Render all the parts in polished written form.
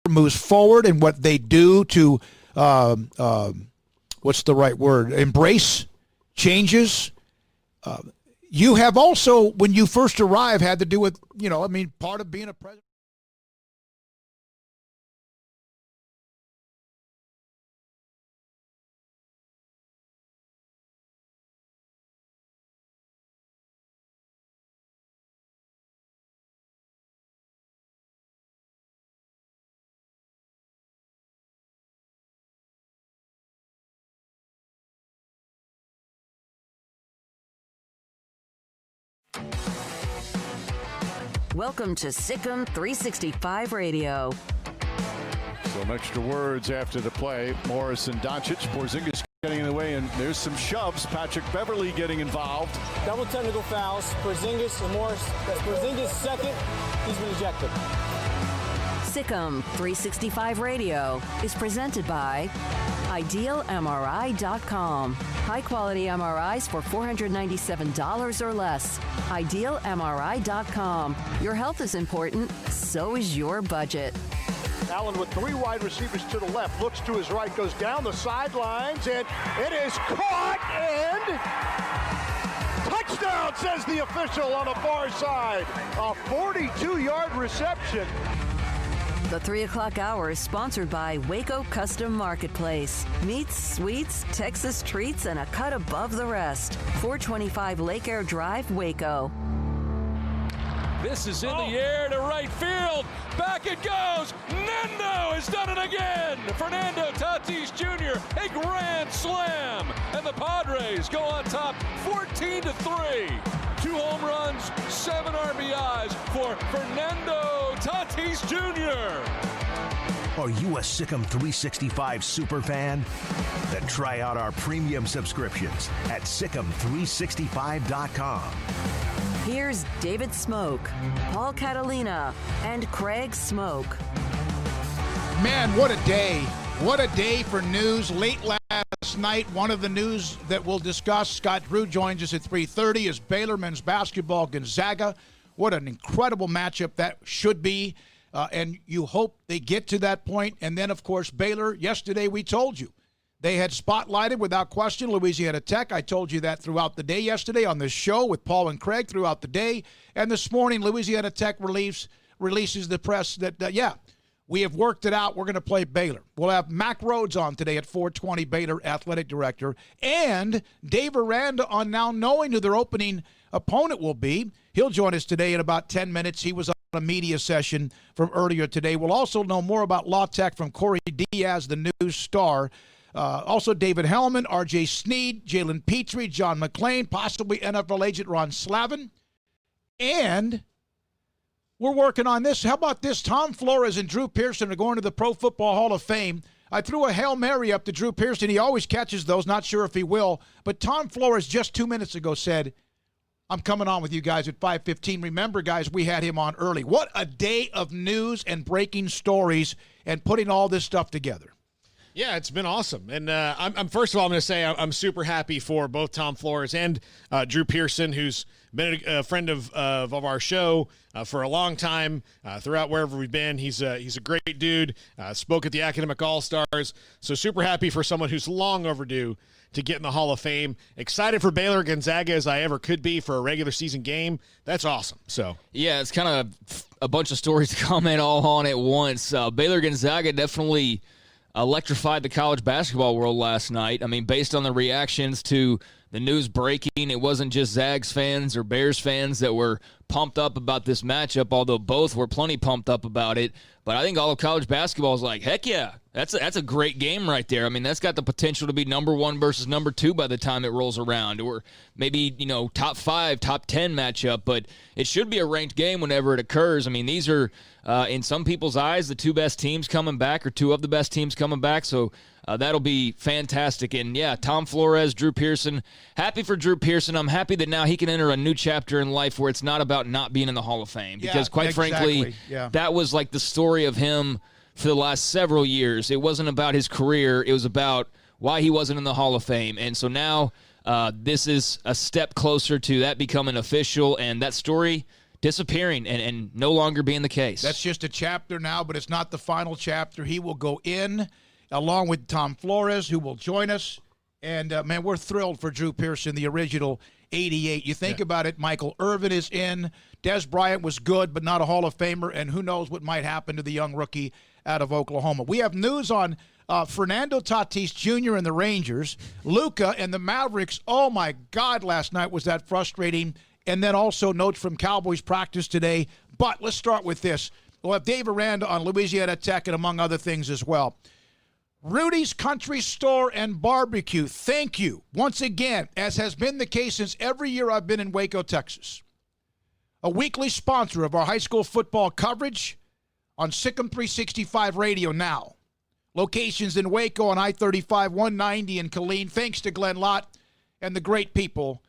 moves forward and what they do to, what's the right word, embrace changes. You have also, when you first arrived, had to do with, part of being a president. Welcome to Sikkim 365 Radio. Some extra words after the play. Morris and Doncic. Porzingis getting in the way, and there's some shoves. Patrick Beverley getting involved. Double technical fouls. Porzingis and Morris. That's Porzingis second. He's been ejected. Sikkim 365 Radio is presented by IdealMRI.com. High-quality MRIs for $497 or less. IdealMRI.com. Your health is important, so is your budget. Allen with three wide receivers to the left, looks to his right, goes down the sidelines, and it is caught, and touchdown, says the official on the far side. A 42-yard reception. The 3 o'clock hour is sponsored by Waco Custom Marketplace. Meats, sweets, Texas treats, and a cut above the rest. 425 Lake Air Drive, Waco. This is in the air to right field. Back it goes. Nando has done it again. Fernando Tatis Jr., a grand slam. And the Padres go on top 14-3. 2 home runs, 7 RBIs for Fernando Tatis Jr. Are you a Sikkim 365 super fan? Then try out our premium subscriptions at Sikkim365.com. Here's David Smoke, Paul Catalina, and Craig Smoke. Man, what a day. What a day for news. Late last night, one of the news that we'll discuss, Scott Drew joins us at 3:30, is Baylor men's basketball, Gonzaga. What an incredible matchup that should be, and you hope they get to that point. And then, of course, Baylor, yesterday we told you, they had spotlighted, without question, Louisiana Tech. I told you that throughout the day yesterday on this show with Paul and Craig throughout the day. And this morning, Louisiana Tech releases the press that, we have worked it out. We're going to play Baylor. We'll have Mack Rhoades on today at 4:20, Baylor athletic director, and Dave Aranda on now knowing who their opening opponent will be. He'll join us today in about 10 minutes. He was on a media session from earlier today. We'll also know more about La Tech from Corey Diaz, the news star. Also David Hellman, R.J. Sneed, Jalen Petrie, John McClain, possibly NFL agent Ron Slavin. And we're working on this. How about this? Tom Flores and Drew Pearson are going to the Pro Football Hall of Fame. I threw a Hail Mary up to Drew Pearson. He always catches those. Not sure if he will. But Tom Flores just 2 minutes ago said, I'm coming on with you guys at 5:15. Remember, guys, we had him on early. What a day of news and breaking stories and putting all this stuff together. Yeah, it's been awesome. And I'm first of all, I'm going to say I'm super happy for both Tom Flores and Drew Pearson, who's been a friend of our show for a long time, throughout wherever we've been. He's a great dude, spoke at the Academic All-Stars. So super happy for someone who's long overdue to get in the Hall of Fame. Excited for Baylor Gonzaga as I ever could be for a regular season game. That's awesome. So yeah, it's kind of a bunch of stories to comment all on at once. Baylor Gonzaga definitely electrified the college basketball world last night. I mean, based on the reactions to the news breaking, it wasn't just Zags fans or Bears fans that were pumped up about this matchup, although both were plenty pumped up about it. But I think all of college basketball is like, heck yeah, that's a great game right there. I mean, that's got the potential to be number 1 versus number 2 by the time it rolls around, or maybe, top 5, top 10 matchup. But it should be a ranked game whenever it occurs. I mean, these are, in some people's eyes, the 2 best teams coming back, or 2 of the best teams coming back. So that'll be fantastic. And, yeah, Tom Flores, Drew Pearson. Happy for Drew Pearson. I'm happy that now he can enter a new chapter in life where it's not about not being in the Hall of Fame. Because, quite frankly, that was like the story of him for the last several years. It wasn't about his career. It was about why he wasn't in the Hall of Fame. And so now this is a step closer to that becoming official. And that story disappearing and no longer being the case. That's just a chapter now, but it's not the final chapter. He will go in along with Tom Flores, who will join us. And, man, we're thrilled for Drew Pearson, the original 88. You think about it, Michael Irvin is in. Des Bryant was good, but not a Hall of Famer, and who knows what might happen to the young rookie out of Oklahoma. We have news on Fernando Tatis Jr. and the Rangers, Luka and the Mavericks. Oh, my God, last night was that frustrating. And then also notes from Cowboys practice today. But let's start with this. We'll have Dave Aranda on Louisiana Tech and among other things as well. Rhoades Country Store and Barbecue, thank you once again, as has been the case since every year I've been in Waco, Texas. A weekly sponsor of our high school football coverage on Sikkim 365 Radio now. Locations in Waco on I-35, 190 in Killeen. Thanks to Glenn Lott and the great people.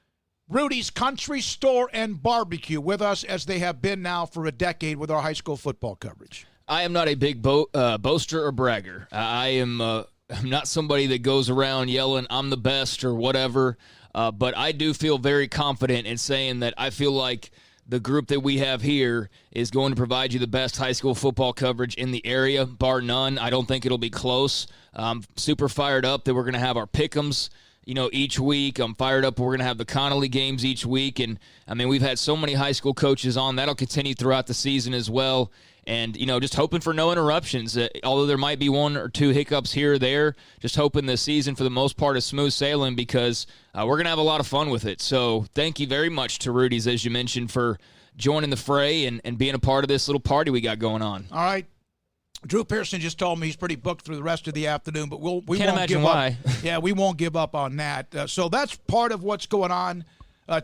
Rhoades Country Store and Barbecue with us as they have been now for a decade with our high school football coverage. I am not a big boaster or bragger. I'm not somebody that goes around yelling, I'm the best or whatever, but I do feel very confident in saying that I feel like the group that we have here is going to provide you the best high school football coverage in the area, bar none. I don't think it'll be close. I'm super fired up that we're going to have our pick'ems, each week. I'm fired up. We're going to have the Connolly games each week. And, we've had so many high school coaches on. That'll continue throughout the season as well. And, just hoping for no interruptions. Although there might be one or two hiccups here or there, just hoping the season for the most part is smooth sailing because we're going to have a lot of fun with it. So thank you very much to Rhoades, as you mentioned, for joining the fray and being a part of this little party we got going on. All right. Drew Pearson just told me he's pretty booked through the rest of the afternoon, but we Can't won't imagine give why. up. Yeah, we won't give up on that. So that's part of what's going on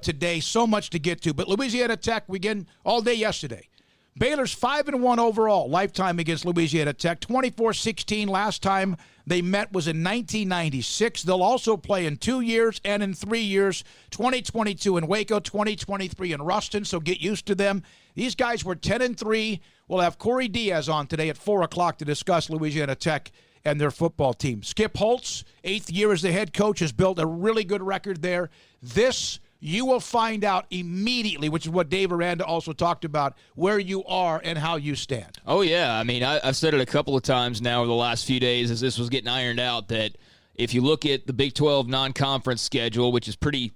today. So much to get to. But Louisiana Tech, we get all day yesterday. Baylor's 5-1 overall, lifetime against Louisiana Tech. 24-16 last time they met was in 1996. They'll also play in 2 years and in 3 years, 2022 in Waco, 2023 in Ruston, so get used to them. These guys were 10-3. We'll have Corey Diaz on today at 4 o'clock to discuss Louisiana Tech and their football team. Skip Holtz, 8th year as the head coach, has built a really good record there. This you will find out immediately, which is what Dave Aranda also talked about, where you are and how you stand. Oh, yeah. I've said it a couple of times now over the last few days as this was getting ironed out that if you look at the Big 12 non-conference schedule, which is pretty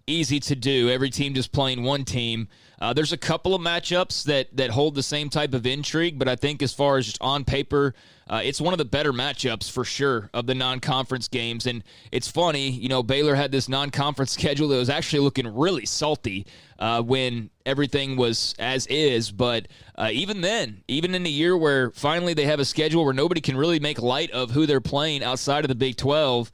easy to do, every team just playing one team, there's a couple of matchups that hold the same type of intrigue, but I think as far as just on paper, it's one of the better matchups for sure of the non-conference games. And it's funny, Baylor had this non-conference schedule that was actually looking really salty when everything was as is. But even then, even in a year where finally they have a schedule where nobody can really make light of who they're playing outside of the Big 12,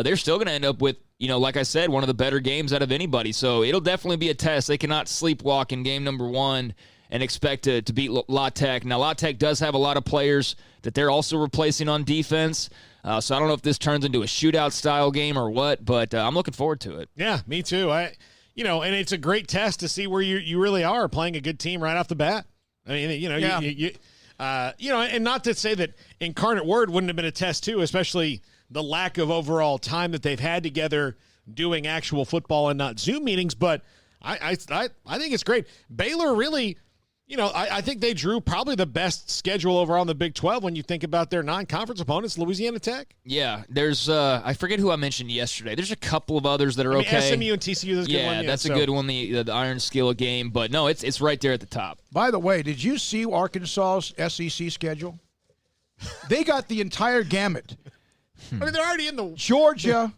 they're still going to end up with, like I said, one of the better games out of anybody. So it'll definitely be a test. They cannot sleepwalk in game number one and expect to beat La Tech. Now, La Tech does have a lot of players that they're also replacing on defense. So I don't know if this turns into a shootout-style game or what, but I'm looking forward to it. Yeah, me too. And it's a great test to see where you really are playing a good team right off the bat. And not to say that Incarnate Word wouldn't have been a test too, especially the lack of overall time that they've had together doing actual football and not Zoom meetings. But I think it's great. Baylor really, I think they drew probably the best schedule overall in the Big 12 when you think about their non-conference opponents, Louisiana Tech. Yeah, there's I forget who I mentioned yesterday. There's a couple of others that are okay. SMU and TCU, that's a good one. Yeah, that's a good one, the Iron Skill game. But no, it's right there at the top. By the way, did you see Arkansas's SEC schedule? They got the entire gamut. They're already in the Georgia.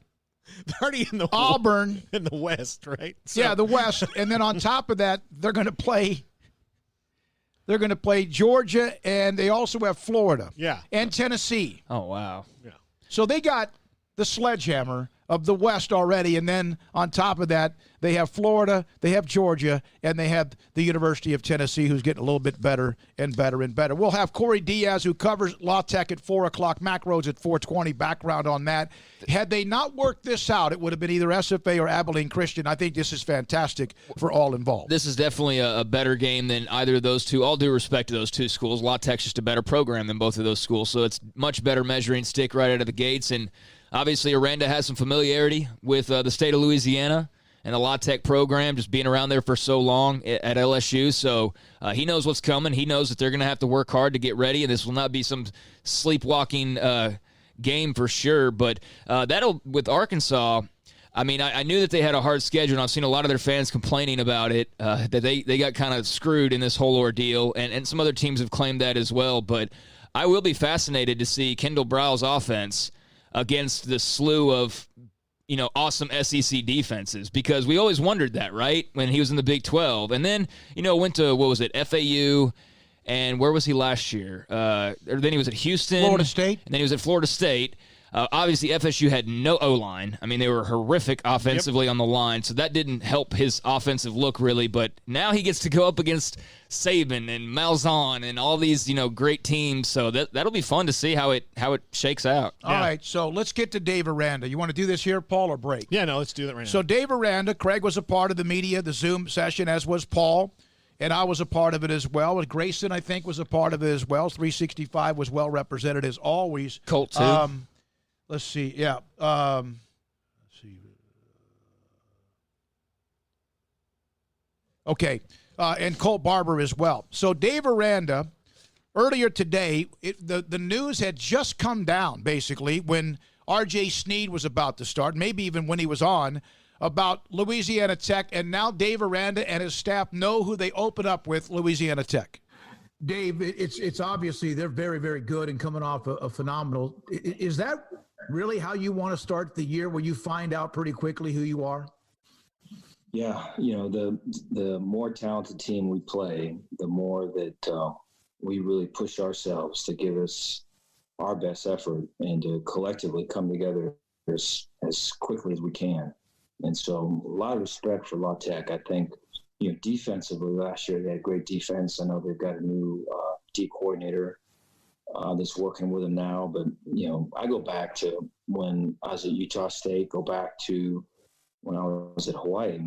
They're already in the Auburn in the West, right? So. Yeah, the West, and then on top of that, they're going to play Georgia, and they also have Florida. Yeah, and Tennessee. Oh wow! Yeah. So they got the sledgehammer of the West already, and then on top of that, they have Florida, they have Georgia, and they have the University of Tennessee, who's getting a little bit better and better and better. We'll have Corey Diaz, who covers La Tech at 4 o'clock, Mack Rhoades at 4:20, background on that. Had they not worked this out, it would have been either SFA or Abilene Christian. I think this is fantastic for all involved. This is definitely a better game than either of those two. All due respect to those two schools, La Tech's just a better program than both of those schools, so it's much better measuring stick right out of the gates. And obviously, Aranda has some familiarity with the state of Louisiana, and the La Tech program, just being around there for so long at LSU. So he knows what's coming. He knows that they're going to have to work hard to get ready, and this will not be some sleepwalking game for sure. But that'll, with Arkansas, I mean, I knew that they had a hard schedule, and I've seen a lot of their fans complaining about it, that they got kind of screwed in this whole ordeal, and some other teams have claimed that as well. But I will be fascinated to see Kendall Brow's offense against the slew of, awesome SEC defenses, because we always wondered that, right, when he was in the Big 12. And then, went to, FAU, and where was he last year? Then he was at Houston. Florida State. And then he was at Florida State. Obviously, FSU had no O-line. I mean, they were horrific offensively on the line, so that didn't help his offensive look really. But now he gets to go up against Saban and Malzahn and all these, great teams. So that'll be fun to see how it shakes out. All right, so let's get to Dave Aranda. You want to do this here, Paul, or break? Yeah, no, let's do that right now. So Dave Aranda, Craig was a part of the media, the Zoom session, as was Paul, and I was a part of it as well. And Grayson, I think, was a part of it as well. 365 was well represented as always. Colt, too. Let's see. Yeah. Let's see. Okay. And Colt Barber as well. So Dave Aranda, earlier today, the news had just come down, basically, when R.J. Sneed was about to start, maybe even when he was on, about Louisiana Tech. And now Dave Aranda and his staff know who they open up with, Louisiana Tech. Dave, it's obviously they're very, very good and coming off a phenomenal. Is that really how you want to start the year, where you find out pretty quickly who you are? Yeah, the more talented team we play, the more that we really push ourselves to give us our best effort and to collectively come together as quickly as we can. And so a lot of respect for La Tech. I think, defensively last year they had great defense. I know they've got a new D coordinator that's working with them now. But, I go back to when I was at Utah State, go back to when I was at Hawaii,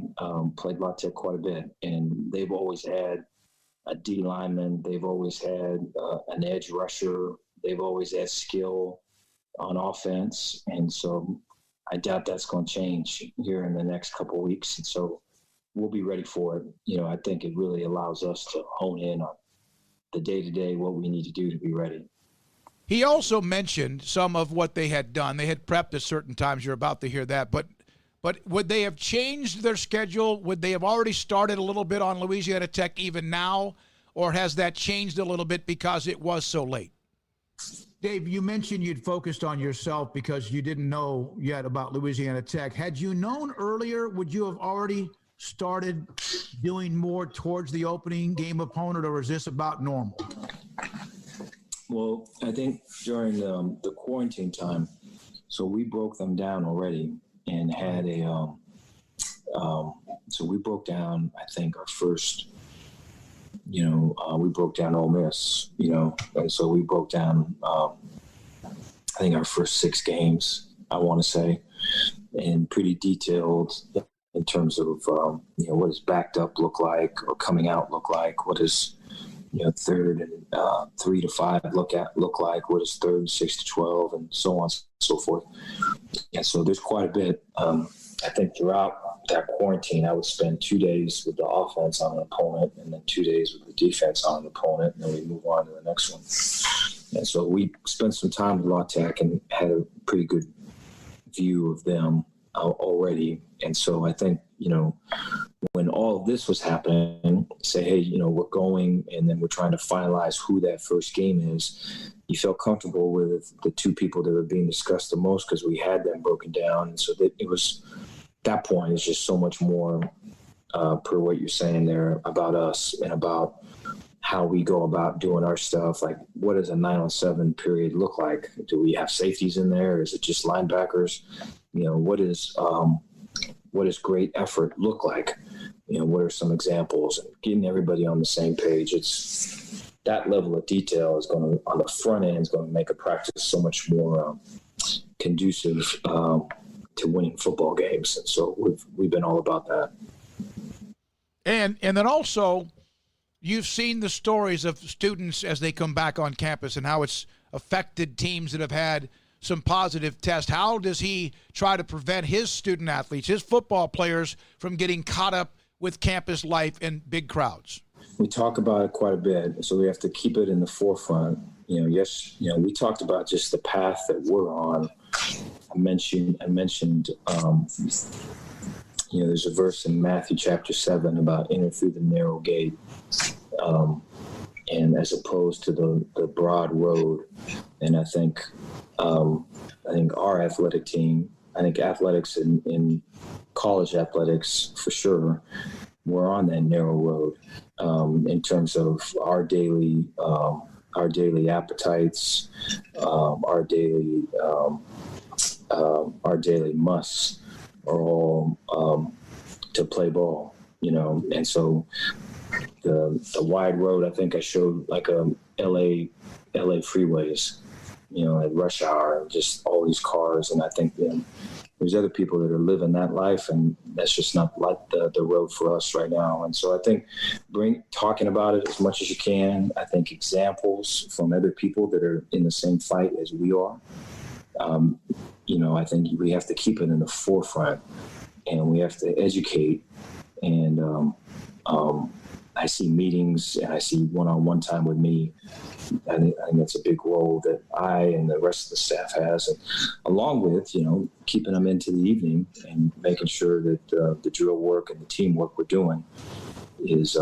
played La Tech quite a bit. And they've always had a D lineman. They've always had an edge rusher. They've always had skill on offense. And so I doubt that's going to change here in the next couple of weeks. And so we'll be ready for it. I think it really allows us to hone in on the day-to-day, what we need to do to be ready. He also mentioned some of what they had done. They had prepped at certain times. You're about to hear that. But would they have changed their schedule? Would they have already started a little bit on Louisiana Tech even now? Or has that changed a little bit because it was so late? Dave, you mentioned you'd focused on yourself because you didn't know yet about Louisiana Tech. Had you known earlier, would you have already started doing more towards the opening game opponent, or is this about normal? Well, I think during the quarantine time, so we broke them down already and had so we broke down, I think, our first, we broke down Ole Miss, and so we broke down, I think, our first 6 games, I want to say, and pretty detailed in terms of, what does backed up look like or coming out look like? What does, third and 3 to 5 look like? What does third and 6 to 12 and so on and so forth? And so there's quite a bit. I think throughout that quarantine, I would spend 2 days with the offense on an opponent and then 2 days with the defense on an opponent, and then we move on to the next one. And so we spent some time with La Tech and had a pretty good view of them already. And so I think, when all of this was happening, say, hey, we're going, and then we're trying to finalize who that first game is. You felt comfortable with the 2 people that were being discussed the most because we had them broken down. And so that it was, that point is just so much more per what you're saying there about us and about how we go about doing our stuff. Like, what does a 9-on-7 period look like? Do we have safeties in there? Is it just linebackers? What does great effort look like? What are some examples? And getting everybody on the same page. It's that level of detail is going to, on the front end, is going to make a practice so much more conducive to winning football games. And so we've been all about that. And then also, you've seen the stories of students as they come back on campus and how it's affected teams that have had some positive tests. How does he try to prevent his student athletes, his football players, from getting caught up with campus life and big crowds? We talk about it quite a bit, so we have to keep it in the forefront. We talked about just the path that we're on. I mentioned, there's a verse in Matthew chapter 7 about enter through the narrow gate, and as opposed to the broad road. And I think our athletic team, I think athletics in college athletics for sure, we're on that narrow road in terms of our daily appetites, our daily musts are all to play ball, and so the wide road, I think I showed like a LA freeways, at rush hour, just all these cars. And I think there's other people that are living that life, and that's just not like the road for us right now. And so I think talking about it as much as you can. I think examples from other people that are in the same fight as we are. I think we have to keep it in the forefront, and we have to educate. And I see meetings and I see one-on-one time with me. I think that's a big role that I and the rest of the staff has, and along with, keeping them into the evening and making sure that the drill work and the teamwork we're doing is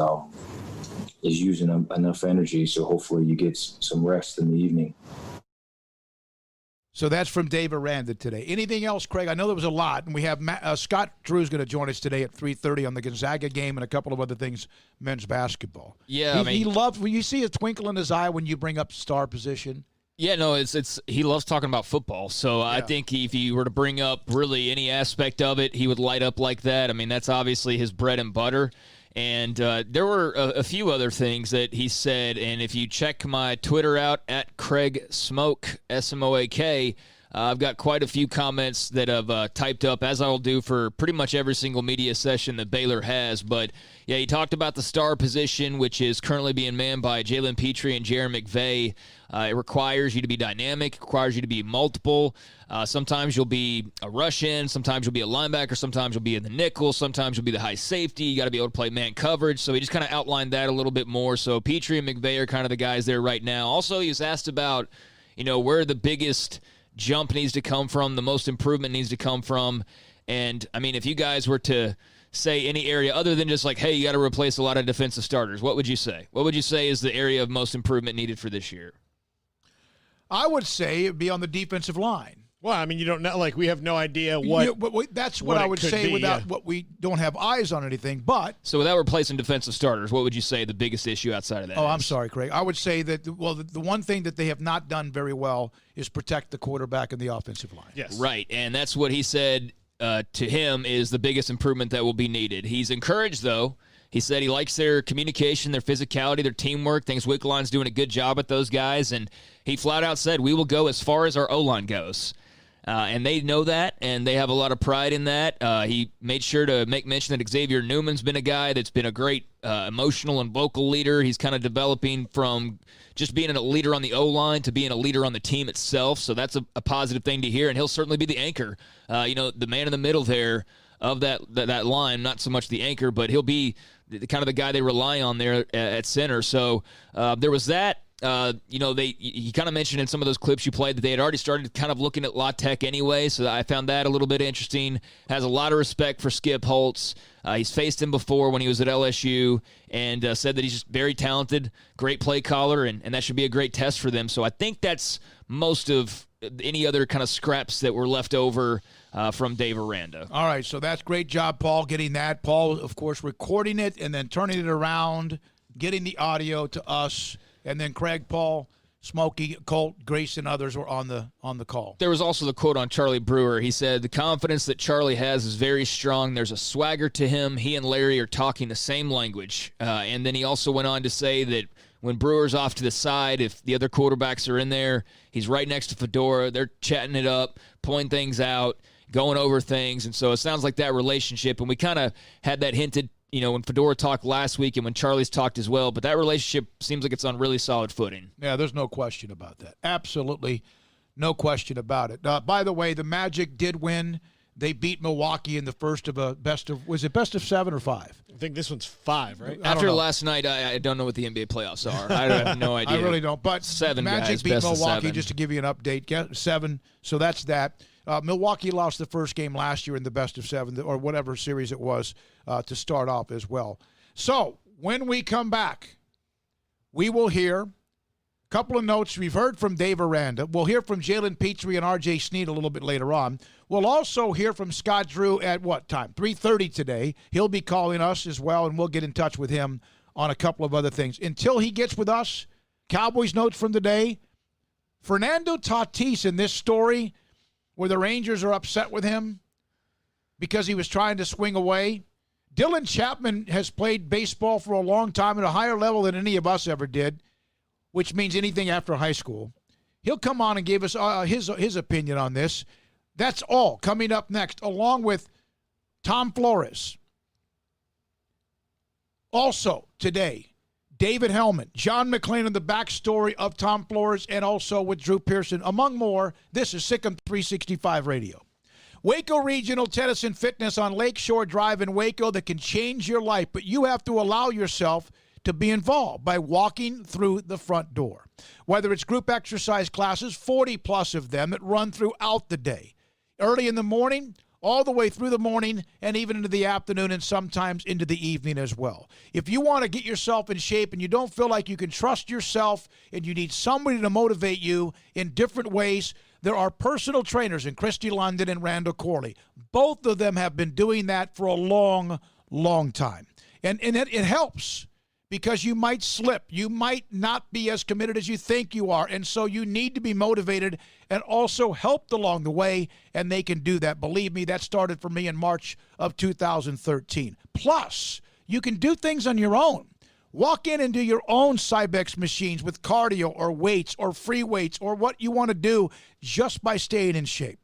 using enough energy. So hopefully you get some rest in the evening. So that's from Dave Aranda today. Anything else, Craig? I know there was a lot, and we have Scott Drew's going to join us today at 3:30 on the Gonzaga game and a couple of other things, men's basketball. Yeah, he loves. When you see a twinkle in his eye when you bring up star position. Yeah, no, it's he loves talking about football. So I think if he were to bring up really any aspect of it, he would light up like that. I mean, that's obviously his bread and butter. And there were a few other things that he said, and if you check my Twitter out, at Craig Smoke, S-M-O-A-K, I've got quite a few comments that I've typed up, as I will do for pretty much every single media session that Baylor has. But, yeah, he talked about the star position, which is currently being manned by Jalen Petrie and Jaron McVay. It requires you to be dynamic. It requires you to be multiple. Sometimes you'll be a rush-in. Sometimes you'll be a linebacker. Sometimes you'll be in the nickel. Sometimes you'll be the high safety. You got to be able to play man coverage. So he just kind of outlined that a little bit more. So Petrie and McVay are kind of the guys there right now. Also, he was asked about, where the biggest jump needs to come from, the most improvement needs to come from. And, I mean, if you guys were to say any area other than just like, hey, you got to replace a lot of defensive starters, what would you say? What would you say is the area of most improvement needed for this year? I would say it would be on the defensive line. Well, I mean, you don't know, we have no idea what. That's what I would say without what we don't have eyes on anything. But so without replacing defensive starters, what would you say the biggest issue outside of that? I'm sorry, Craig. I would say that the one thing that they have not done very well is protect the quarterback and the offensive line. Yes, right, and that's what he said to him is the biggest improvement that will be needed. He's encouraged though. He said he likes their communication, their physicality, their teamwork. Thinks Wickline's doing a good job at those guys, and he flat out said, we will go as far as our O-line goes. And they know that, and they have a lot of pride in that. He made sure to make mention that Xavier Newman's been a guy that's been a great emotional and vocal leader. He's kind of developing from just being a leader on the O-line to being a leader on the team itself, so that's a positive thing to hear, and he'll certainly be the anchor. The man in the middle there of that line, not so much the anchor, but he'll be kind of the guy they rely on there at center. So there was that. He kind of mentioned in some of those clips you played that they had already started kind of looking at La Tech anyway, so I found that a little bit interesting. Has a lot of respect for Skip Holtz. He's faced him before when he was at LSU and said that he's just very talented, great play caller, and that should be a great test for them. So I think that's most of any other kind of scraps that were left over from Dave Aranda. All right, so that's great job, Paul, getting that. Paul, of course, recording it and then turning it around, getting the audio to us. And then Craig, Paul, Smokey, Colt, Grace, and others were on the call. There was also the quote on Charlie Brewer. He said, the confidence that Charlie has is very strong. There's a swagger to him. He and Larry are talking the same language. And then he also went on to say that when Brewer's off to the side, if the other quarterbacks are in there, he's right next to Fedora. They're chatting it up, pulling things out, going over things. And so it sounds like that relationship. And we kind of had that hinted when Fedora talked last week and when Charlie's talked as well, but that relationship seems like it's on really solid footing. Yeah, there's no question about that. Absolutely No question about it. By the way, the Magic did win. They beat Milwaukee in the first of a best of 7 or 5? I think this one's 5, right? After last night, I don't know what the NBA playoffs are. I have no idea. I really don't. But 7 Magic guys, beat best of Milwaukee, 7. just to give you an update. 7, so that's that. Milwaukee lost the first game last year in the best of 7, or whatever series it was, to start off as well. So when we come back, we will hear a couple of notes. We've heard from Dave Aranda. We'll hear from Jalen Petrie and R.J. Sneed a little bit later on. We'll also hear from Scott Drew at what time? 3:30 today. He'll be calling us as well, and we'll get in touch with him on a couple of other things. Until he gets with us, Cowboys notes from the day. Fernando Tatis in this story where the Rangers are upset with him because he was trying to swing away. Dylan Chapman has played baseball for a long time at a higher level than any of us ever did, which means anything after high school. He'll come on and give us his opinion on this. That's all coming up next, along with Tom Flores. Also today, David Hellman, John McClain on the backstory of Tom Flores, and also with Drew Pearson, among more. This is Sikkim 365 Radio. Waco Regional Tennis and Fitness on Lakeshore Drive in Waco that can change your life, but you have to allow yourself to be involved by walking through the front door. Whether it's group exercise classes, 40 plus of them that run throughout the day, early in the morning, all the way through the morning, and even into the afternoon, and sometimes into the evening as well. If you want to get yourself in shape and you don't feel like you can trust yourself and you need somebody to motivate you in different ways, there are personal trainers in Christy London and Randall Corley. Both of them have been doing that for a long, long time. And it helps, because you might slip. You might not be as committed as you think you are. And so you need to be motivated and also helped along the way. And they can do that. Believe me, that started for me in March of 2013. Plus, you can do things on your own. Walk in and do your own Cybex machines with cardio or weights or free weights or what you want to do just by staying in shape.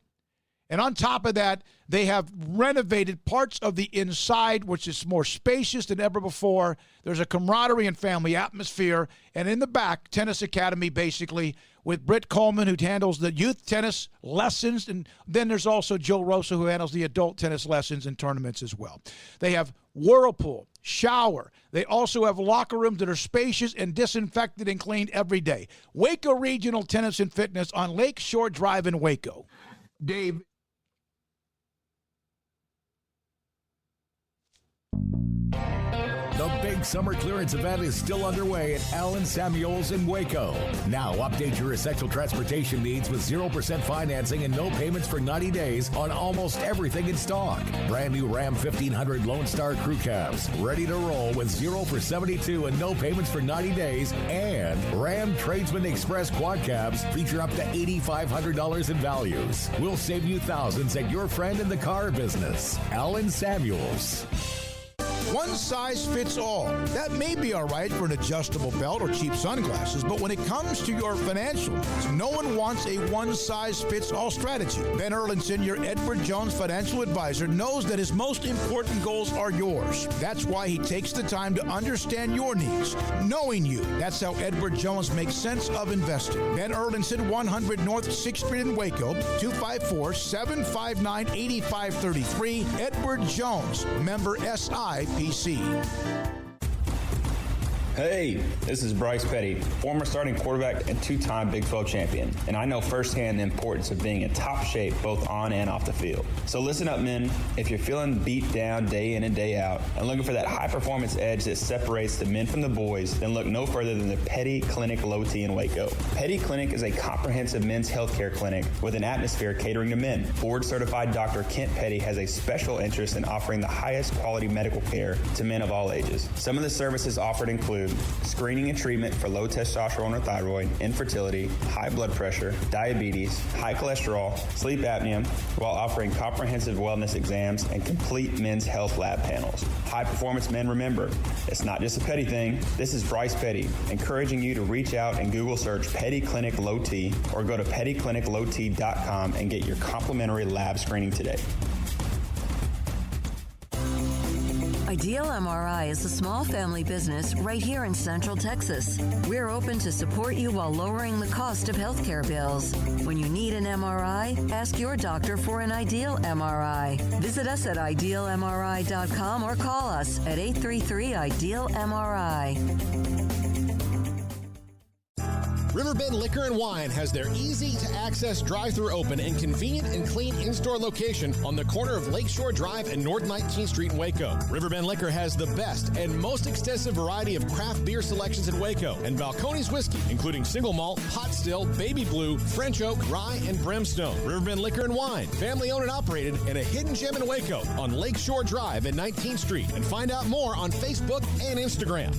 And on top of that, they have renovated parts of the inside, which is more spacious than ever before. There's a camaraderie and family atmosphere. And in the back, Tennis Academy, basically, with Britt Coleman, who handles the youth tennis lessons. And then there's also Joe Rosa, who handles the adult tennis lessons and tournaments as well. They have whirlpool, shower. They also have locker rooms that are spacious and disinfected and cleaned every day. Waco Regional Tennis and Fitness on Lakeshore Drive in Waco. Dave. The big summer clearance event is still underway at Allen Samuels in Waco. Now update your essential transportation needs with 0% financing and no payments for 90 days on almost everything in stock. Brand new Ram 1500 Lone Star Crew Cabs, ready to roll with 0 for 72 and no payments for 90 days. And Ram Tradesman Express Quad Cabs feature up to $8,500 in values. We'll save you thousands at your friend in the car business, Allen Samuels. One size fits all. That may be all right for an adjustable belt or cheap sunglasses, but when it comes to your financial needs, no one wants a one-size-fits-all strategy. Ben Erlinson, your Edward Jones financial advisor, knows that his most important goals are yours. That's why he takes the time to understand your needs, knowing you. That's how Edward Jones makes sense of investing. Ben Erlinson, 100 North 6th Street in Waco, 254-759-8533. Edward Jones, member SIPC. Hey, this is Bryce Petty, former starting quarterback and two-time Big 12 champion, and I know firsthand the importance of being in top shape both on and off the field. So listen up, men. If you're feeling beat down day in and day out and looking for that high-performance edge that separates the men from the boys, then look no further than the Petty Clinic Low T in Waco. Petty Clinic is a comprehensive men's healthcare clinic with an atmosphere catering to men. Board-certified Dr. Kent Petty has a special interest in offering the highest quality medical care to men of all ages. Some of the services offered include screening and treatment for low testosterone or thyroid, infertility, high blood pressure, diabetes, high cholesterol, sleep apnea, while offering comprehensive wellness exams and complete men's health lab panels. High performance men, remember, it's not just a Petty thing. This is Bryce Petty, encouraging you to reach out and Google search Petty Clinic Low T or go to pettycliniclowt.com and get your complimentary lab screening today. Ideal MRI is a small family business right here in Central Texas. We're open to support you while lowering the cost of healthcare bills. When you need an MRI, ask your doctor for an Ideal MRI. Visit us at idealmri.com or call us at 833-IDEAL-MRI. Riverbend Liquor and Wine has their easy-to-access drive-thru open and convenient and clean in-store location on the corner of Lakeshore Drive and North 19th Street in Waco. Riverbend Liquor has the best and most extensive variety of craft beer selections in Waco and Balcones whiskey, including single malt, hot still, baby blue, French oak, rye, and brimstone. Riverbend Liquor and Wine, family-owned and operated, and a hidden gem in Waco on Lakeshore Drive and 19th Street. And find out more on Facebook and Instagram.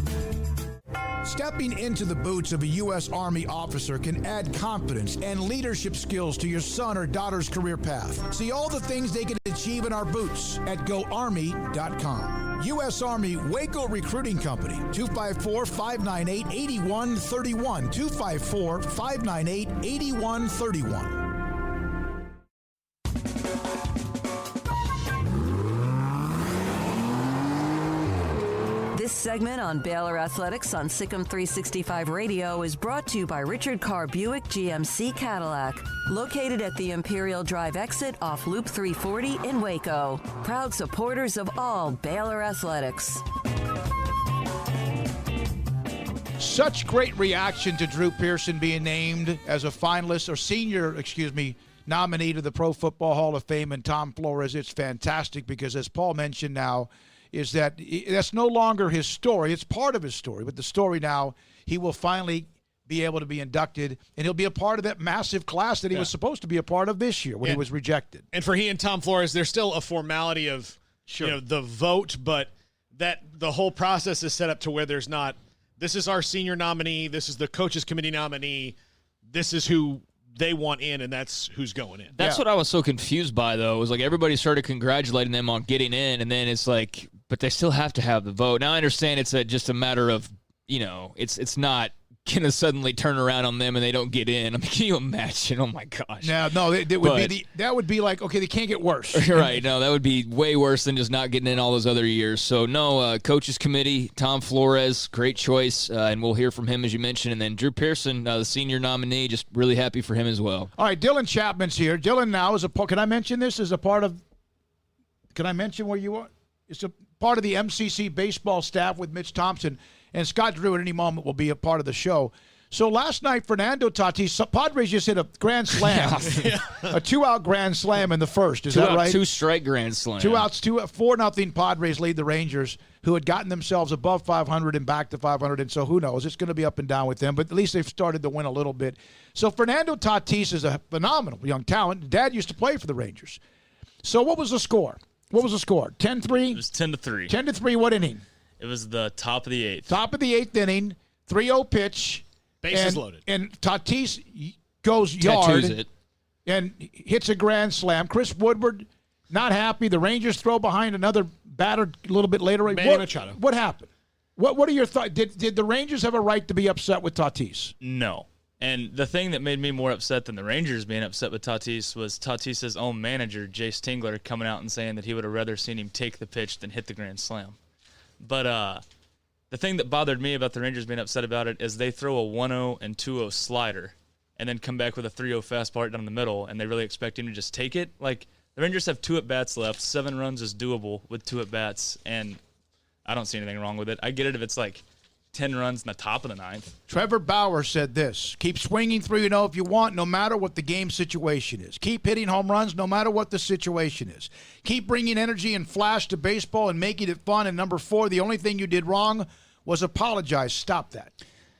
Stepping into the boots of a U.S. Army officer can add confidence and leadership skills to your son or daughter's career path. See all the things they can achieve in our boots at GoArmy.com. U.S. Army Waco Recruiting Company, 254-598-8131, 254-598-8131. This segment on Baylor Athletics on Sikkim 365 Radio is brought to you by Richard Carr Buick GMC Cadillac, located at the Imperial Drive exit off Loop 340 in Waco. Proud supporters of all Baylor Athletics. Such great reaction to Drew Pearson being named as a finalist or nominee to the Pro Football Hall of Fame, and Tom Flores. It's fantastic because, as Paul mentioned now, is that that's no longer his story. It's part of his story. But the story now, he will finally be able to be inducted, and he'll be a part of that massive class that he was supposed to be a part of this year when he was rejected. And for he and Tom Flores, there's still a formality of the vote, but that the whole process is set up to where there's not, this is our senior nominee, this is the coaches committee nominee, this is who they want in, and that's who's going in. That's what I was so confused by, though. It was like everybody started congratulating them on getting in, and then it's like, but they still have to have the vote. Now I understand it's just a matter of, it's not going to suddenly turn around on them and they don't get in. I mean, can you imagine? Oh my gosh. No, that would be like, okay, they can't get worse. Right. No, that would be way worse than just not getting in all those other years. So no, coaches committee, Tom Flores, great choice, and we'll hear from him as you mentioned. And then Drew Pearson, the senior nominee, just really happy for him as well. All right, Dylan Chapman's here. Dylan now is can I mention this as a part of? Can I mention where you are? It's a part of the MCC baseball staff with Mitch Thompson. And Scott Drew at any moment will be a part of the show. So last night, Fernando Tatis, Padres just hit a grand slam, a 2-out grand slam in the first. Is that right? 2-strike grand slam. 2 outs, 4-0 Padres lead the Rangers, who had gotten themselves above 500 and back to 500. And so who knows? It's going to be up and down with them, but at least they've started to win a little bit. So Fernando Tatis is a phenomenal young talent. Dad used to play for the Rangers. So what was the score? 10-3? It was 10-3. 10-3, what inning? It was the top of the eighth. Top of the eighth inning, 3-0 pitch. Bases loaded. And Tatis goes yard and hits a grand slam. Chris Woodward, not happy. The Rangers throw behind another batter a little bit later. Manny Machado. What happened? What are your thoughts? Did the Rangers have a right to be upset with Tatis? No. And the thing that made me more upset than the Rangers being upset with Tatis was Tatis' own manager, Jace Tingler, coming out and saying that he would have rather seen him take the pitch than hit the grand slam. But the thing that bothered me about the Rangers being upset about it is they throw a 1-0 and 2-0 slider and then come back with a 3-0 fastball right down the middle, and they really expect him to just take it. Like, the Rangers have 2 at-bats left. 7 runs is doable with 2 at-bats, and I don't see anything wrong with it. I get it if it's like 10 runs in the top of the ninth. Trevor Bauer said this: keep swinging through, if you want, no matter what the game situation is. Keep hitting home runs no matter what the situation is. Keep bringing energy and flash to baseball and making it fun. And number 4, the only thing you did wrong was apologize. Stop that.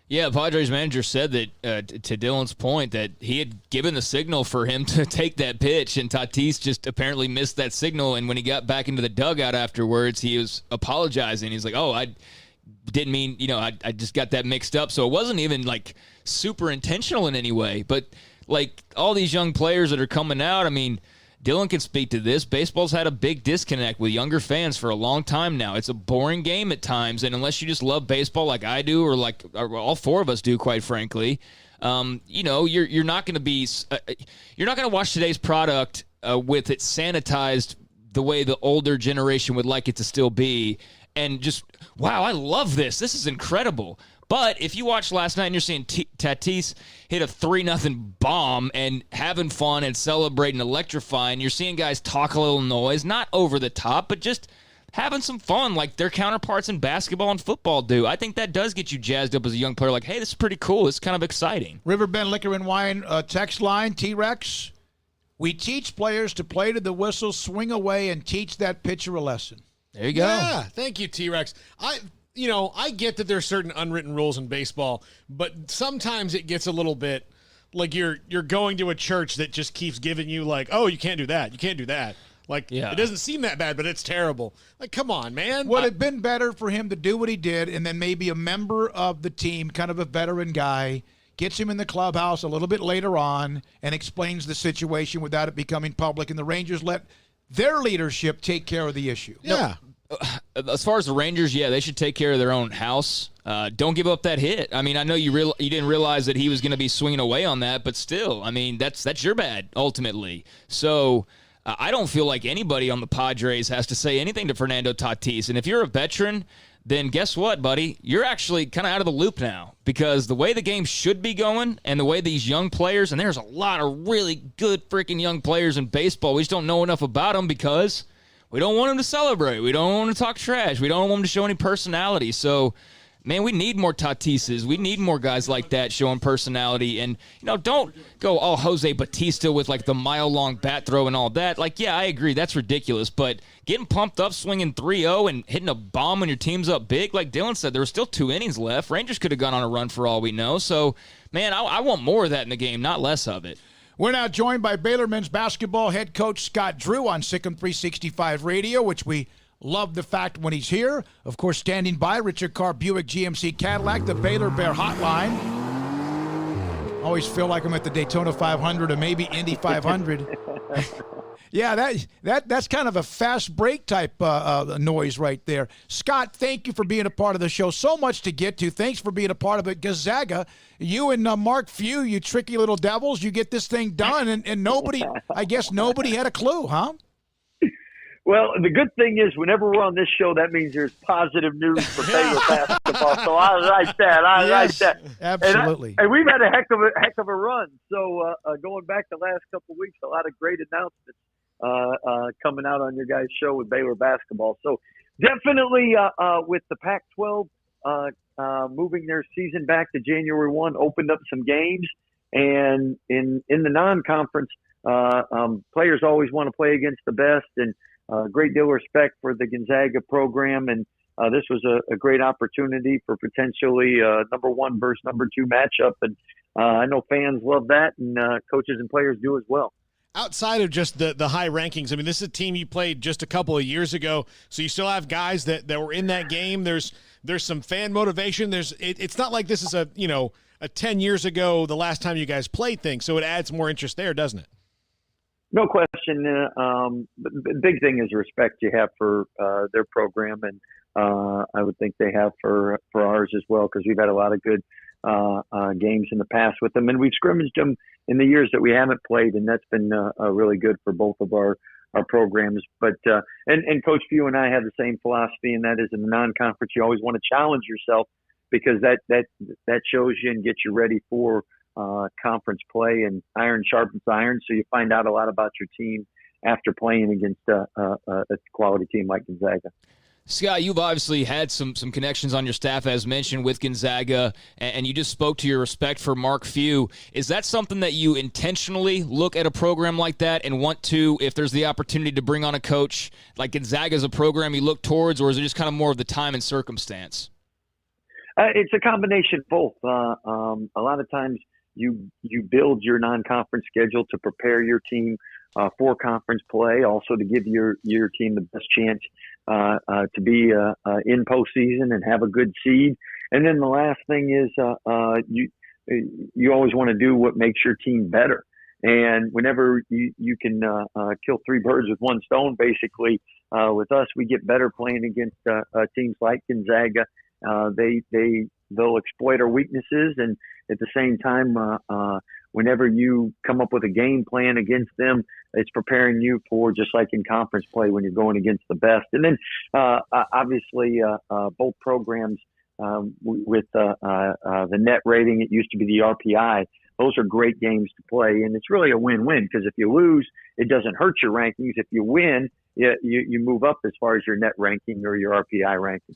Yeah, Padres manager said that, to Dylan's point, that he had given the signal for him to take that pitch, and Tatis just apparently missed that signal. And when he got back into the dugout afterwards, he was apologizing. He's like, I didn't mean, I just got that mixed up. So it wasn't even like super intentional in any way. But like all these young players that are coming out, I mean, Dylan can speak to this. Baseball's had a big disconnect with younger fans for a long time now. It's a boring game at times, and unless you just love baseball like I do, or like all 4 of us do, quite frankly, you're not going to be you're not going to watch today's product with it sanitized the way the older generation would like it to still be, and just, wow, I love this. This is incredible. But if you watch last night and you're seeing Tatis hit a 3-0 bomb and having fun and celebrating, electrifying, you're seeing guys talk a little noise, not over the top, but just having some fun like their counterparts in basketball and football do. I think that does get you jazzed up as a young player, like, hey, this is pretty cool. It's kind of exciting. Riverbend Liquor and Wine text line, T-Rex. We teach players to play to the whistle, swing away, and teach that pitcher a lesson. There you go. Yeah, thank you, T-Rex. I get that there's certain unwritten rules in baseball, but sometimes it gets a little bit like you're going to a church that just keeps giving you like, oh, you can't do that. You can't do that. Like, It doesn't seem that bad, but it's terrible. Like, come on, man. Would it have been better for him to do what he did, and then maybe a member of the team, kind of a veteran guy, gets him in the clubhouse a little bit later on and explains the situation without it becoming public, and the Rangers let their leadership take care of the issue? Yeah. As far as the Rangers, they should take care of their own house. Don't give up that hit. I mean, I know you didn't realize that he was going to be swinging away on that, but still, I mean, that's your bad ultimately. So I don't feel like anybody on the Padres has to say anything to Fernando Tatis. And if you're a veteran, then guess what, buddy? You're actually kind of out of the loop now, because the way the game should be going and the way these young players, and there's a lot of really good freaking young players in baseball, we just don't know enough about them because we don't want them to celebrate. We don't want them to talk trash. We don't want them to show any personality. So, man, we need more Tatises. We need more guys like that showing personality. And, don't go, Jose Bautista with, like, the mile-long bat throw and all that. Like, yeah, I agree. That's ridiculous. But getting pumped up, swinging 3-0 and hitting a bomb when your team's up big, like Dylan said, there were still 2 innings left. Rangers could have gone on a run for all we know. So, man, I want more of that in the game, not less of it. We're now joined by Baylor men's basketball head coach Scott Drew on Sikkim 365 Radio, which we love the fact when he's here. Of course, standing by, Richard Carr Buick GMC Cadillac, the Baylor Bear Hotline. Always feel like I'm at the Daytona 500 or maybe Indy 500. Yeah, that's kind of a fast break type noise right there. Scott, thank you for being a part of the show. So much to get to. Thanks for being a part of it. Gonzaga, you and Mark Few, you tricky little devils, you get this thing done, and nobody, I guess nobody had a clue, huh? Well, the good thing is whenever we're on this show, that means there's positive news for Baylor basketball. So I like that. I like that. Absolutely. And we've had a heck of a run. So going back the last couple of weeks, a lot of great announcements coming out on your guys' show with Baylor basketball. So definitely with the Pac-12 moving their season back to January 1, opened up some games. And in the non-conference, players always want to play against the best, and a great deal of respect for the Gonzaga program. And this was a great opportunity for potentially number 1 versus number 2 matchup. And I know fans love that, and coaches and players do as well. Outside of just the high rankings, I mean, this is a team you played just a couple of years ago, so you still have guys that were in that game. There's some fan motivation. It's not like this is a 10 years ago, the last time you guys played thing, so it adds more interest there, doesn't it? No question. The big thing is respect you have for their program, and I would think they have for ours as well, because we've had a lot of good games in the past with them, and we've scrimmaged them in the years that we haven't played, and that's been really good for both of our programs. But and Coach Few and I have the same philosophy, and that is in the non-conference, you always want to challenge yourself, because that shows you and gets you ready for conference play, and iron sharpens iron, so you find out a lot about your team after playing against a quality team like Gonzaga. Scott, you've obviously had some connections on your staff, as mentioned, with Gonzaga, and you just spoke to your respect for Mark Few. Is that something that you intentionally look at a program like that and want to, if there's the opportunity to bring on a coach like Gonzaga as a program you look towards, or is it just kind of more of the time and circumstance? It's a combination of both. A lot of times you build your non-conference schedule to prepare your team for conference play, also to give your team the best chance to be in postseason and have a good seed. And then the last thing is you always want to do what makes your team better. And whenever you can kill 3 birds with 1 stone, basically, with us, we get better playing against teams like Gonzaga. They'll exploit our weaknesses, and at the same time, whenever you come up with a game plan against them, it's preparing you for, just like in conference play, when you're going against the best. And then obviously both programs with the net rating, it used to be the RPI. Those are great games to play, and it's really a win-win, because if you lose, it doesn't hurt your rankings. If you win, you move up as far as your net ranking or your RPI ranking.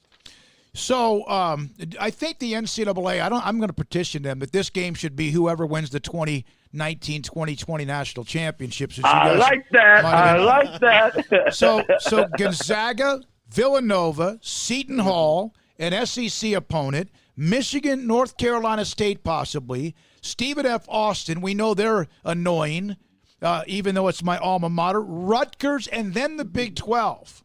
So I think the NCAA, I'm going to petition them that this game should be whoever wins the 2019-2020 national championships. I like that. So Gonzaga, Villanova, Seton Hall, an SEC opponent, Michigan, North Carolina State possibly, Stephen F. Austin, we know they're annoying, even though it's my alma mater, Rutgers, and then the Big 12.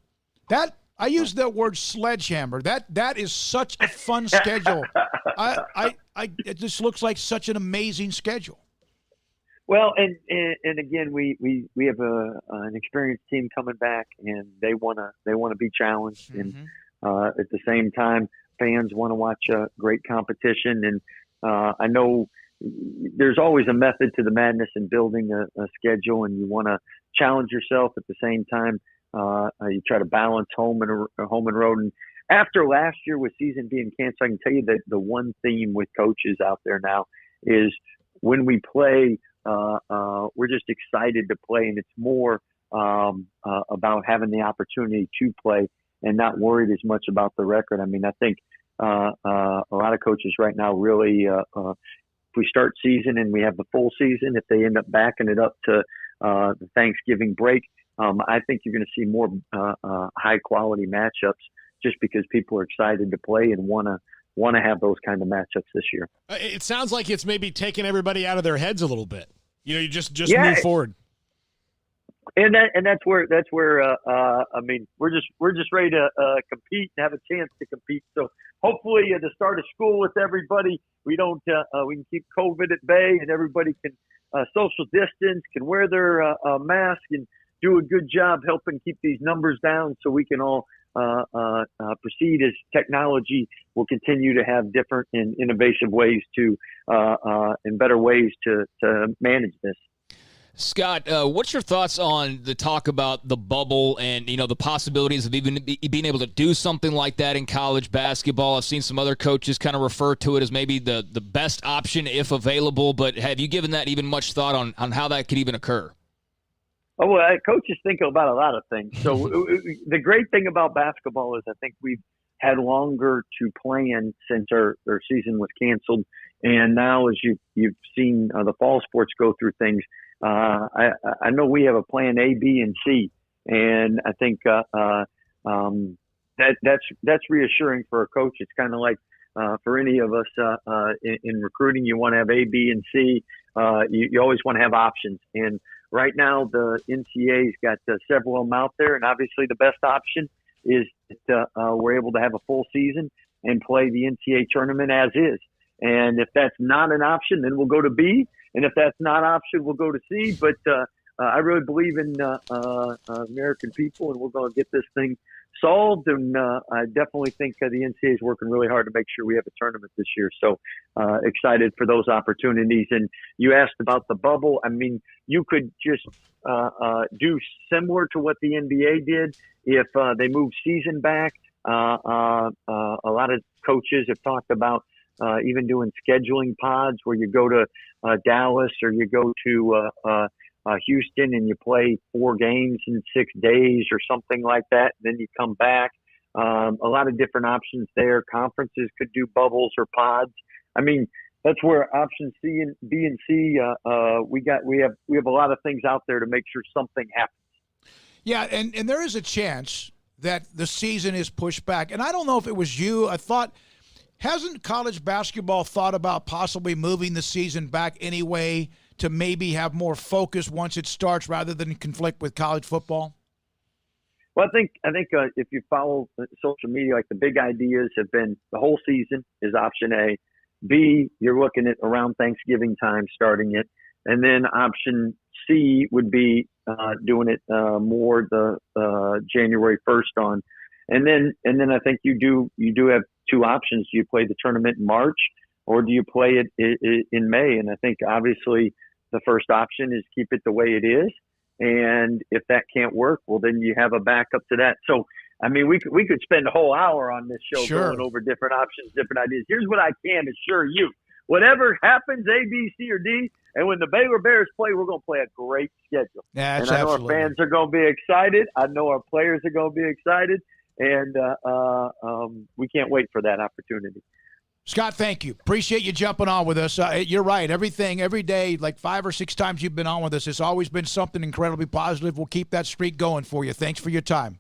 I use that word sledgehammer. That is such a fun schedule. It just looks like such an amazing schedule. Well, and again, we have an experienced team coming back, and they wanna be challenged, and at the same time, fans want to watch great competition. And I know there's always a method to the madness in building a schedule, and you want to challenge yourself at the same time. You try to balance home and road. And after last year with season being canceled, I can tell you that the one theme with coaches out there now is when we play, we're just excited to play, and it's more about having the opportunity to play and not worried as much about the record. I mean, I think a lot of coaches right now really, if we start season and we have the full season, if they end up backing it up to the Thanksgiving break, I think you're going to see more high quality matchups, just because people are excited to play and want to have those kind of matchups this year. It sounds like it's maybe taking everybody out of their heads a little bit. You just move forward. And that's where I mean, we're just ready to compete and have a chance to compete. So hopefully at the start of school with everybody, we can keep COVID at bay, and everybody can social distance, can wear their mask, and do a good job helping keep these numbers down, so we can all proceed as technology will continue to have different and innovative ways to and better ways to manage this. Scott, what's your thoughts on the talk about the bubble and, the possibilities of even being able to do something like that in college basketball? I've seen some other coaches kind of refer to it as maybe the best option if available, but have you given that even much thought on how that could even occur? Oh, well, coaches think about a lot of things. So the great thing about basketball is I think we've had longer to plan since our season was canceled. And now as you've seen the fall sports go through things, I know we have a plan A, B, and C, and I think that's reassuring for a coach. It's kind of like for any of us in recruiting, you want to have A, B, and C. You always want to have options, and right now the NCAA's got several of them out there, and obviously the best option is that we're able to have a full season and play the NCAA tournament as is. And if that's not an option, then we'll go to B. And if that's not an option, we'll go to C. But I really believe in American people, and we're going to get this thing solved. And I definitely think the NCAA is working really hard to make sure we have a tournament this year. So excited for those opportunities. And you asked about the bubble. I mean, you could just do similar to what the NBA did if they moved season back. A lot of coaches have talked about even doing scheduling pods where you go to Dallas or you go to Houston and you play 4 games in 6 days or something like that. And then you come back. A lot of different options there. Conferences could do bubbles or pods. I mean, that's where options C and B and C. We have a lot of things out there to make sure something happens. Yeah, and there is a chance that the season is pushed back. And I don't know if it was you. I thought. Hasn't college basketball thought about possibly moving the season back anyway to maybe have more focus once it starts rather than conflict with college football? Well, I think if you follow social media, like the big ideas have been the whole season is option A. B, you're looking at around Thanksgiving time starting it. And then option C would be doing it more the January 1st on. And then I think you do have 2 options. You play the tournament in March, or do you play it in May? And I think obviously the first option is keep it the way it is. And if that can't work, well, then you have a backup to that. So, I mean, we could spend a whole hour on this show going over different options, different ideas. Here's what I can assure you. Whatever happens, A, B, C, or D, and when the Baylor Bears play, we're going to play a great schedule. Yeah, and I know our fans are going to be excited. I know our players are going to be excited. And we can't wait for that opportunity. Scott, thank you. Appreciate you jumping on with us. You're right. Every day, like 5 or 6 times you've been on with us, it's always been something incredibly positive. We'll keep that streak going for you. Thanks for your time.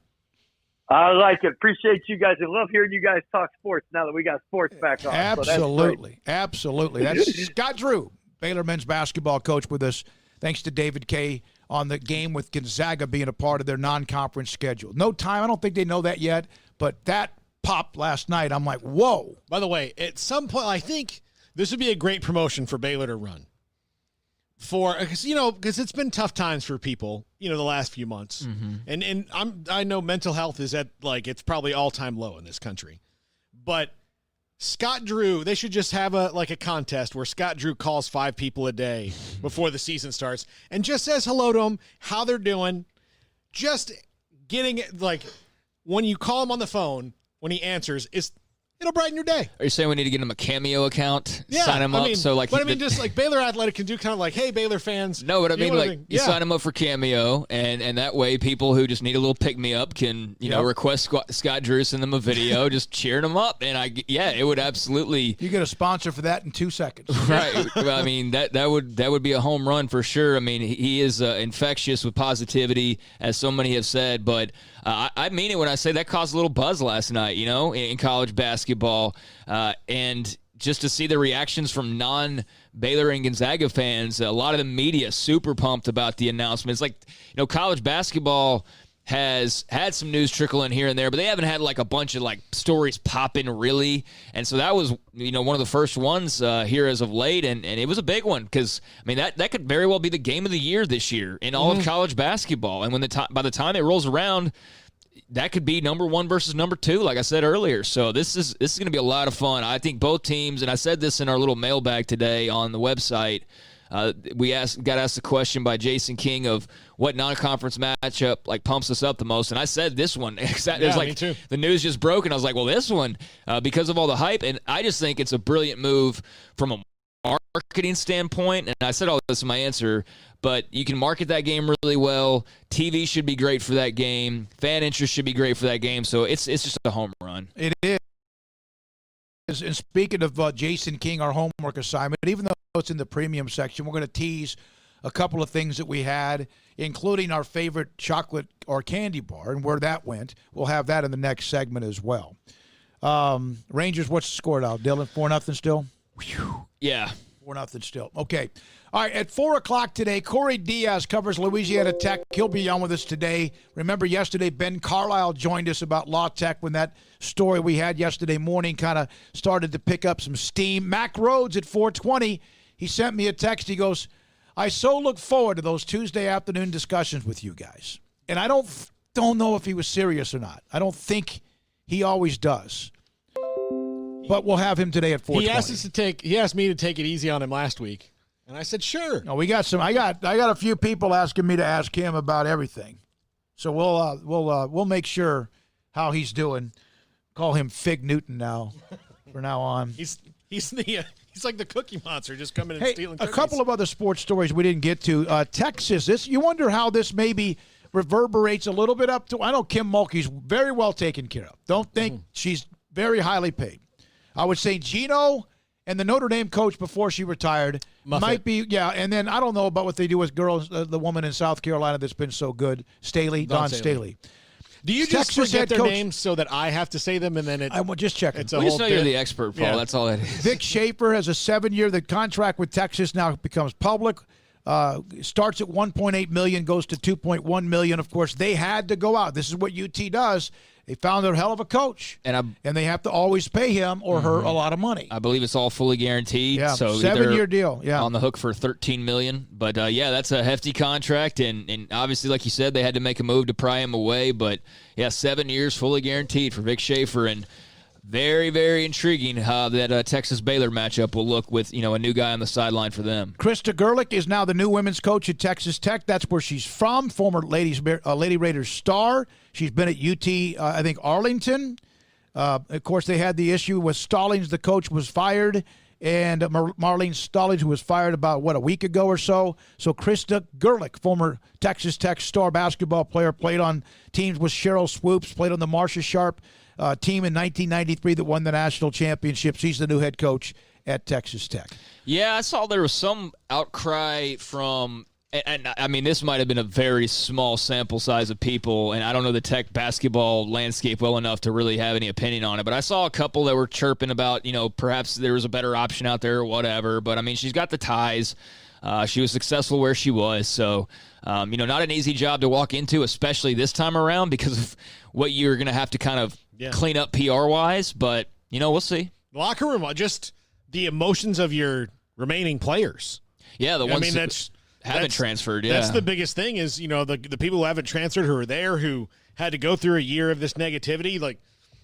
I like it. Appreciate you guys. I love hearing you guys talk sports now that we got sports back on. Absolutely. Absolutely. That's Scott Drew, Baylor men's basketball coach with us. Thanks to David Kay on the game with Gonzaga being a part of their non-conference schedule. No time. I don't think they know that yet, but that popped last night. I'm like, whoa. By the way, at some point, I think this would be a great promotion for Baylor to run. Because it's been tough times for people, the last few months. Mm-hmm. And I know mental health is at, it's probably all-time low in this country. But Scott Drew, they should just have a contest where Scott Drew calls 5 people a day before the season starts and just says hello to them, how they're doing. Just getting it, when you call him on the phone, when he answers, it'll brighten your day. Are you saying we need to get him a Cameo account? Yeah, sign him up. Baylor Athletic can do kind of hey, Baylor fans. No, but you sign him up for Cameo, and that way people who just need a little pick-me-up can, request Scott Drew, send them a video, just cheering them up. And it would absolutely. You get a sponsor for that in 2 seconds. Right. I mean, that would be a home run for sure. I mean, he is infectious with positivity, as so many have said, but I mean it when I say that caused a little buzz last night, in college basketball. And just to see the reactions from non-Baylor and Gonzaga fans, a lot of the media super pumped about the announcement. It's college basketball has had some news trickle in here and there, but they haven't had a bunch of stories popping really. And so that was, one of the first ones here as of late. And it was a big one because, that could very well be the game of the year this year in all of college basketball. And when by the time it rolls around, that could be number 1 versus number 2, like I said earlier. So this is going to be a lot of fun. I think both teams, and I said this in our little mailbag today on the website, we got asked the question by Jason King of what non-conference matchup pumps us up the most, and I said this one. Me too. The news just broke, and I was like, well, this one, because of all the hype, and I just think it's a brilliant move from a marketing standpoint, and I said all this in my answer, but you can market that game really well. TV should be great for that game. Fan interest should be great for that game, so it's just a home run. It is. And speaking of Jason King, our homework assignment, even though it's in the premium section, we're going to tease a couple of things that we had, including our favorite chocolate or candy bar and where that went. We'll have that in the next segment as well. Rangers, what's the score now, Dylan? 4-0 still? Whew. Yeah. 4-0 still. Okay. All right, at 4 o'clock today, Corey Diaz covers Louisiana Tech. He'll be on with us today. Remember yesterday, Ben Carlisle joined us about La Tech when that story we had yesterday morning kind of started to pick up some steam. Mack Rhoades at 4:20, he sent me a text. He goes, I so look forward to those Tuesday afternoon discussions with you guys. And I don't know if he was serious or not. I don't think he always does. But we'll have him today at 4:20. He asked me to take it easy on him last week. And I said, sure. No, we got some. I got a few people asking me to ask him about everything, so we'll make sure how he's doing. Call him Fig Newton now, from now on. He's like the Cookie Monster, just coming and stealing cookies. A couple of other sports stories we didn't get to. Texas. You wonder how this maybe reverberates a little bit up to. I know Kim Mulkey's very well taken care of. Don't think she's very highly paid. I would say Gino and the Notre Dame coach before she retired might be, and then I don't know about what they do with girls, the woman in South Carolina that's been so good, Dawn Staley. Do you just forget their names so that I have to say them and then I will just check it. We just know you're the expert, Paul. Yeah. That's all it is. Vic Schaefer has a 7-year. The contract with Texas now becomes public. Starts at $1.8 million, goes to $2.1 million. Of course, they had to go out. This is what UT does. They found a hell of a coach, and they have to always pay him or her a lot of money. I believe it's all fully guaranteed. Yeah, so 7-year deal. Yeah, on the hook for $13 million. But that's a hefty contract, and obviously, like you said, they had to make a move to pry him away. But 7 years fully guaranteed for Vic Schaefer. And Very, very intriguing how that Texas-Baylor matchup will look with, a new guy on the sideline for them. Krista Gerlich is now the new women's coach at Texas Tech. That's where she's from, former Lady Raiders star. She's been at UT, I think, Arlington. Of course, they had the issue with Stallings. The coach was fired, and Marlene Stallings, who was fired about, a week ago or so. So Krista Gerlich, former Texas Tech star basketball player, played on teams with Cheryl Swoops, played on the Marcia Sharp team in 1993 that won the national championship. She's the new head coach at Texas Tech. Yeah, I saw there was some outcry from, and I mean, this might have been a very small sample size of people, and I don't know the Tech basketball landscape well enough to really have any opinion on it, but I saw a couple that were chirping about, perhaps there was a better option out there or whatever, but I mean, she's got the ties. She was successful where she was, so, not an easy job to walk into, especially this time around because of what you're going to have to kind of clean up PR-wise, but, we'll see. Locker room, just the emotions of your remaining players. Yeah, the ones that haven't transferred, yeah. That's the biggest thing is, the people who haven't transferred, who are there, who had to go through a year of this negativity, like,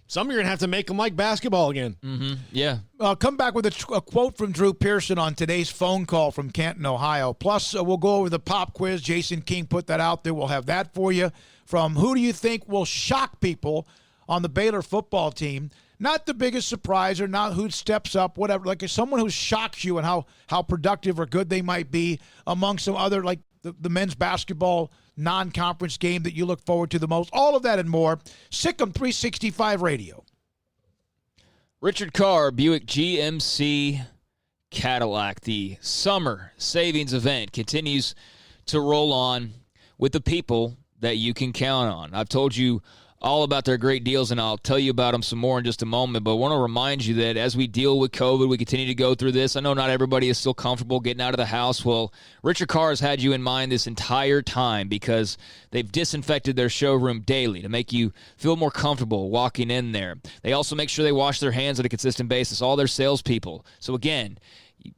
some are going to have to make them like basketball again. Mm-hmm. Yeah. I'll come back with a quote from Drew Pearson on today's phone call from Canton, Ohio. Plus, we'll go over the pop quiz. Jason King put that out there. We'll have that for you from who do you think will shock people on the Baylor football team. Not the biggest surprise or not who steps up, whatever. Like someone who shocks you and how productive or good they might be among some other, like the men's basketball non-conference game that you look forward to the most. All of that and more. Sikkim 365 Radio. Richard Carr, Buick GMC Cadillac. The summer savings event continues to roll on with the people that you can count on. I've told you all about their great deals, and I'll tell you about them some more in just a moment, but I want to remind you that as we deal with COVID, we continue to go through this. I know not everybody is still comfortable getting out of the house. Well, Richard Carr has had you in mind this entire time because they've disinfected their showroom daily to make you feel more comfortable walking in there. They also make sure they wash their hands on a consistent basis, all their salespeople. So again,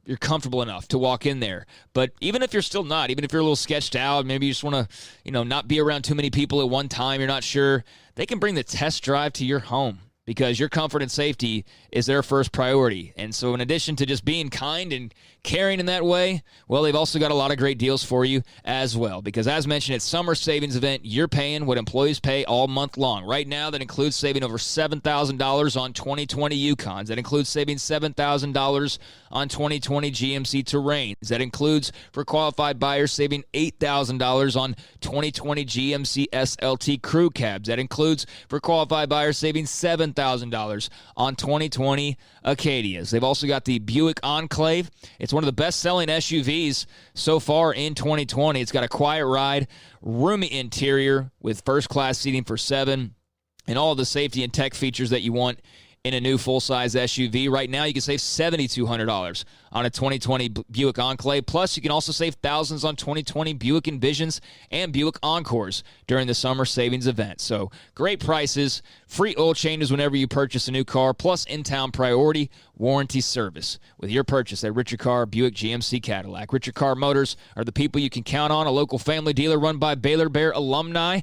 you're comfortable enough to walk in there. But even if you're still not, even if you're a little sketched out, maybe you just want to, not be around too many people at one time, you're not sure, they can bring the test drive to your home because your comfort and safety is their first priority. And so in addition to just being kind and caring in that way, well, they've also got a lot of great deals for you as well. Because as mentioned, it's summer savings event. You're paying what employees pay all month long. Right now, that includes saving over $7,000 on 2020 Yukons. That includes saving $7,000 on 2020 GMC Terrains. That includes, for qualified buyers, saving $8,000 on 2020 GMC SLT Crew Cabs. That includes, for qualified buyers, saving $7,000 on 2020 Acadias. They've also got the Buick Enclave. It's one of the best-selling SUVs so far in 2020. It's got a quiet ride, roomy interior with first-class seating for 7, and all of the safety and tech features that you want in a new full-size SUV. Right now, you can save $7,200 on a 2020 Buick Enclave. Plus, you can also save thousands on 2020 Buick Envisions and Buick Encores during the summer savings event. So, great prices, free oil changes whenever you purchase a new car, plus in-town priority warranty service with your purchase at Richard Carr Buick GMC Cadillac. Richard Carr Motors are the people you can count on, a local family dealer run by Baylor Bear alumni.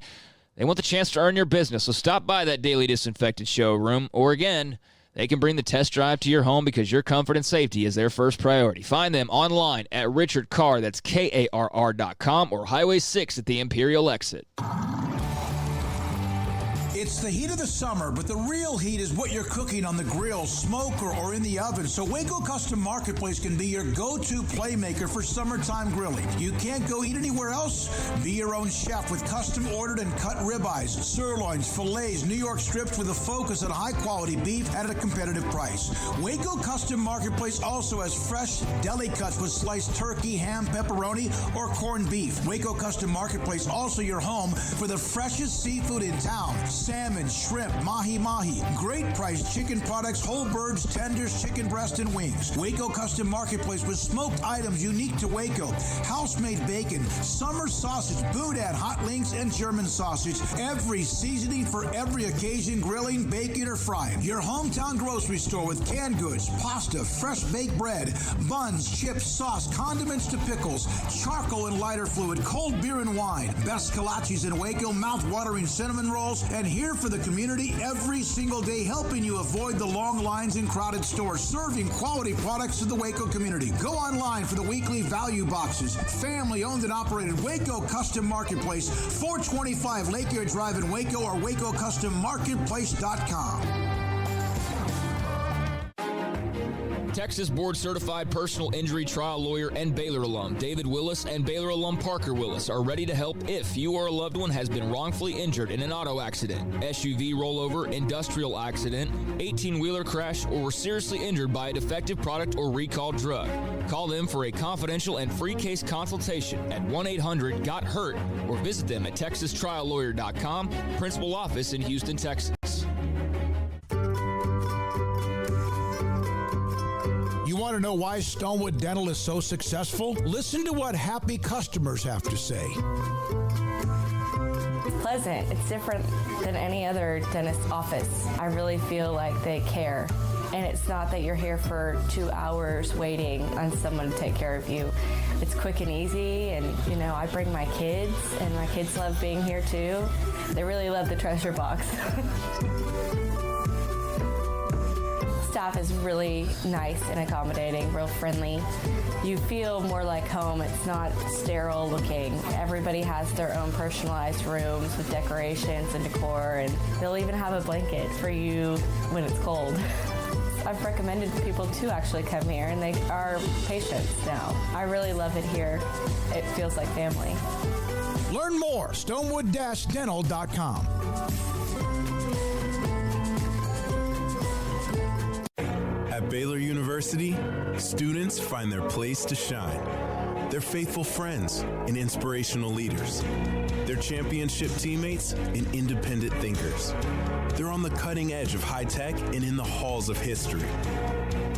They want the chance to earn your business, so stop by that daily disinfected showroom, or again, they can bring the test drive to your home because your comfort and safety is their first priority. Find them online at Richard Carr, that's KARR.com, or Highway 6 at the Imperial exit. It's the heat of the summer, but the real heat is what you're cooking on the grill, smoker, or in the oven. So Waco Custom Marketplace can be your go-to playmaker for summertime grilling. You can't go eat anywhere else? Be your own chef with custom-ordered and cut ribeyes, sirloins, fillets, New York strips with a focus on high-quality beef at a competitive price. Waco Custom Marketplace also has fresh deli cuts with sliced turkey, ham, pepperoni, or corned beef. Waco Custom Marketplace also your home for the freshest seafood in town. Salmon, shrimp, mahi-mahi, great priced chicken products, whole birds, tenders, chicken breast, and wings. Waco Custom Marketplace with smoked items unique to Waco, house-made bacon, summer sausage, boudin, hot links, and German sausage. Every seasoning for every occasion, grilling, baking, or frying. Your hometown grocery store with canned goods, pasta, fresh baked bread, buns, chips, sauce, condiments to pickles, charcoal and lighter fluid, cold beer and wine, best kolaches in Waco, mouth-watering cinnamon rolls, and here's here for the community every single day, helping you avoid the long lines in crowded stores, serving quality products to the Waco community. Go online for the weekly value boxes. Family owned and operated Waco Custom Marketplace, 425 Lake Air Drive in Waco, or WacoCustomMarketplace.com. Texas board-certified personal injury trial lawyer and Baylor alum David Willis and Baylor alum Parker Willis are ready to help if you or a loved one has been wrongfully injured in an auto accident, SUV rollover, industrial accident, 18-wheeler crash, or were seriously injured by a defective product or recalled drug. Call them for a confidential and free case consultation at 1-800-GOT-HURT or visit them at TexasTrialLawyer.com, principal office in Houston, Texas. You want to know why Stonewood Dental is so successful? Listen to what happy customers have to say. It's pleasant. It's different than any other dentist office. I really feel like they care. And it's not that you're here for 2 hours waiting on someone to take care of you. It's quick and easy, and I bring my kids, and my kids love being here too. They really love the treasure box. Staff is really nice and accommodating, real friendly. You feel more like home. It's not sterile looking. Everybody has their own personalized rooms with decorations and decor, and they'll even have a blanket for you when it's cold. I've recommended people to actually come here, and they are patients now. I really love it here. It feels like family. Learn more, stonewood-dental.com. At Baylor University, students find their place to shine. They're faithful friends and inspirational leaders. They're championship teammates and independent thinkers. They're on the cutting edge of high tech and in the halls of history.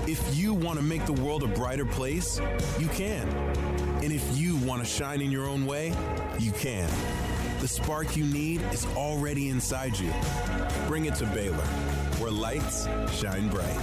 If you want to make the world a brighter place, you can. And if you want to shine in your own way, you can. The spark you need is already inside you. Bring it to Baylor, where lights shine bright.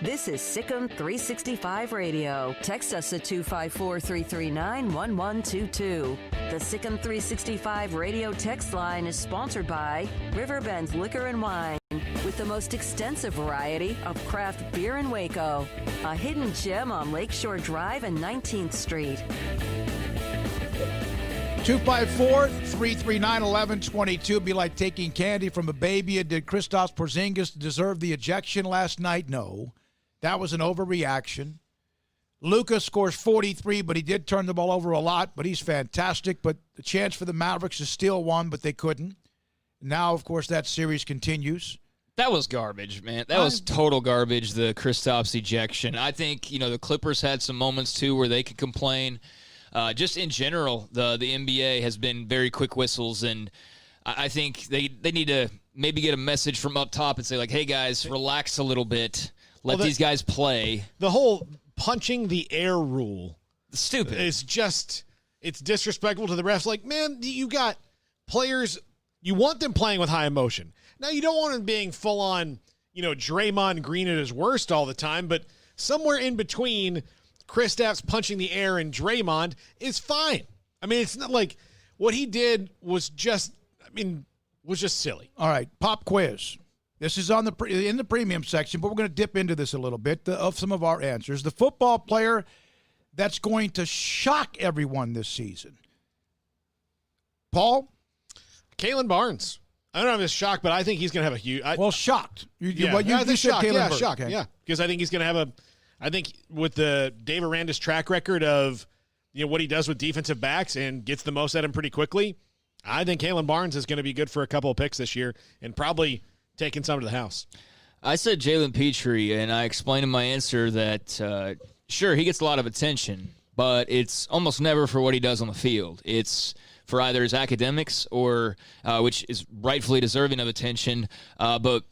This is Sikkim 365 Radio. Text us at 254-339-1122. The Sikkim 365 Radio text line is sponsored by Riverbend Liquor and Wine, with the most extensive variety of craft beer in Waco. A hidden gem on Lakeshore Drive and 19th Street. 254-339-1122. Be like taking candy from a baby. Did Kristaps Porzingis deserve the ejection last night? No. That was an overreaction. Luka scores 43, but he did turn the ball over a lot, but he's fantastic. But the chance for the Mavericks is still one, but they couldn't. Now, of course, that series continues. That was garbage, man. That was total garbage, the Kristaps ejection. I think, the Clippers had some moments, too, where they could complain. Just in general, the NBA has been very quick whistles, and I think they need to maybe get a message from up top and say, like, hey, guys, relax a little bit. Let these guys play. The whole punching the air rule. Stupid. It's disrespectful to the refs. Like, man, you got players, you want them playing with high emotion. Now, you don't want them being full on, Draymond Green at his worst all the time, but somewhere in between Kristaps punching the air and Draymond is fine. I mean, it's not like what he did was just silly. All right, pop quiz. This is in the premium section, but we're going to dip into this a little bit of some of our answers. The football player that's going to shock everyone this season. Paul? Kalen Barnes. I don't know if it's shocked, but I think he's going to have a huge... shocked. I think said shocked. Kalen Barnes. Shocked. Okay. Yeah, because I think he's going to have I think with the Dave Aranda's track record of what he does with defensive backs and gets the most out of them pretty quickly, I think Kalen Barnes is going to be good for a couple of picks this year and probably taking some to the house. I said Jalen Petrie, and I explained in my answer that, sure, he gets a lot of attention, but it's almost never for what he does on the field. It's for either his academics or, which is rightfully deserving of attention, but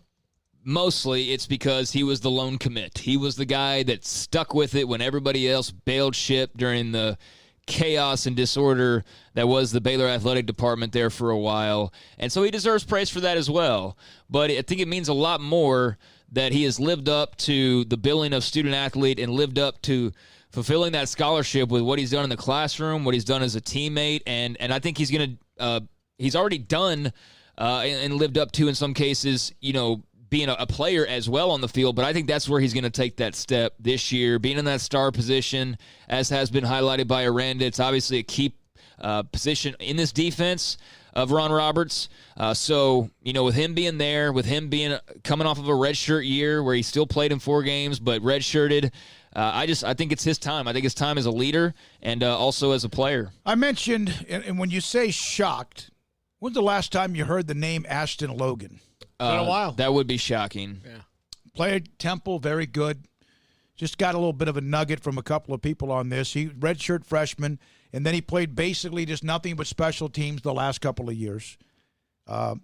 mostly it's because he was the lone commit. He was the guy that stuck with it when everybody else bailed ship during the chaos and disorder that was the Baylor athletic department there for a while. And so he deserves praise for that as well. But I think it means a lot more that he has lived up to the billing of student athlete and lived up to fulfilling that scholarship with what he's done in the classroom, what he's done as a teammate, and I think he's going to he's already done and lived up to in some cases, being a player as well on the field, but I think that's where he's going to take that step this year, being in that star position, as has been highlighted by Aranda. It's obviously a key position in this defense of Ron Roberts. So, with him being there, with him being coming off of a redshirt year where he still played in 4 games but redshirted, I think it's his time. I think his time as a leader and also as a player. I mentioned, and when you say shocked, when's the last time you heard the name Ashton Logan? Been a while. That would be shocking. Yeah. Played Temple, very good. Just got a little bit of a nugget from a couple of people on this. He redshirt freshman, and then he played basically just nothing but special teams the last couple of years. I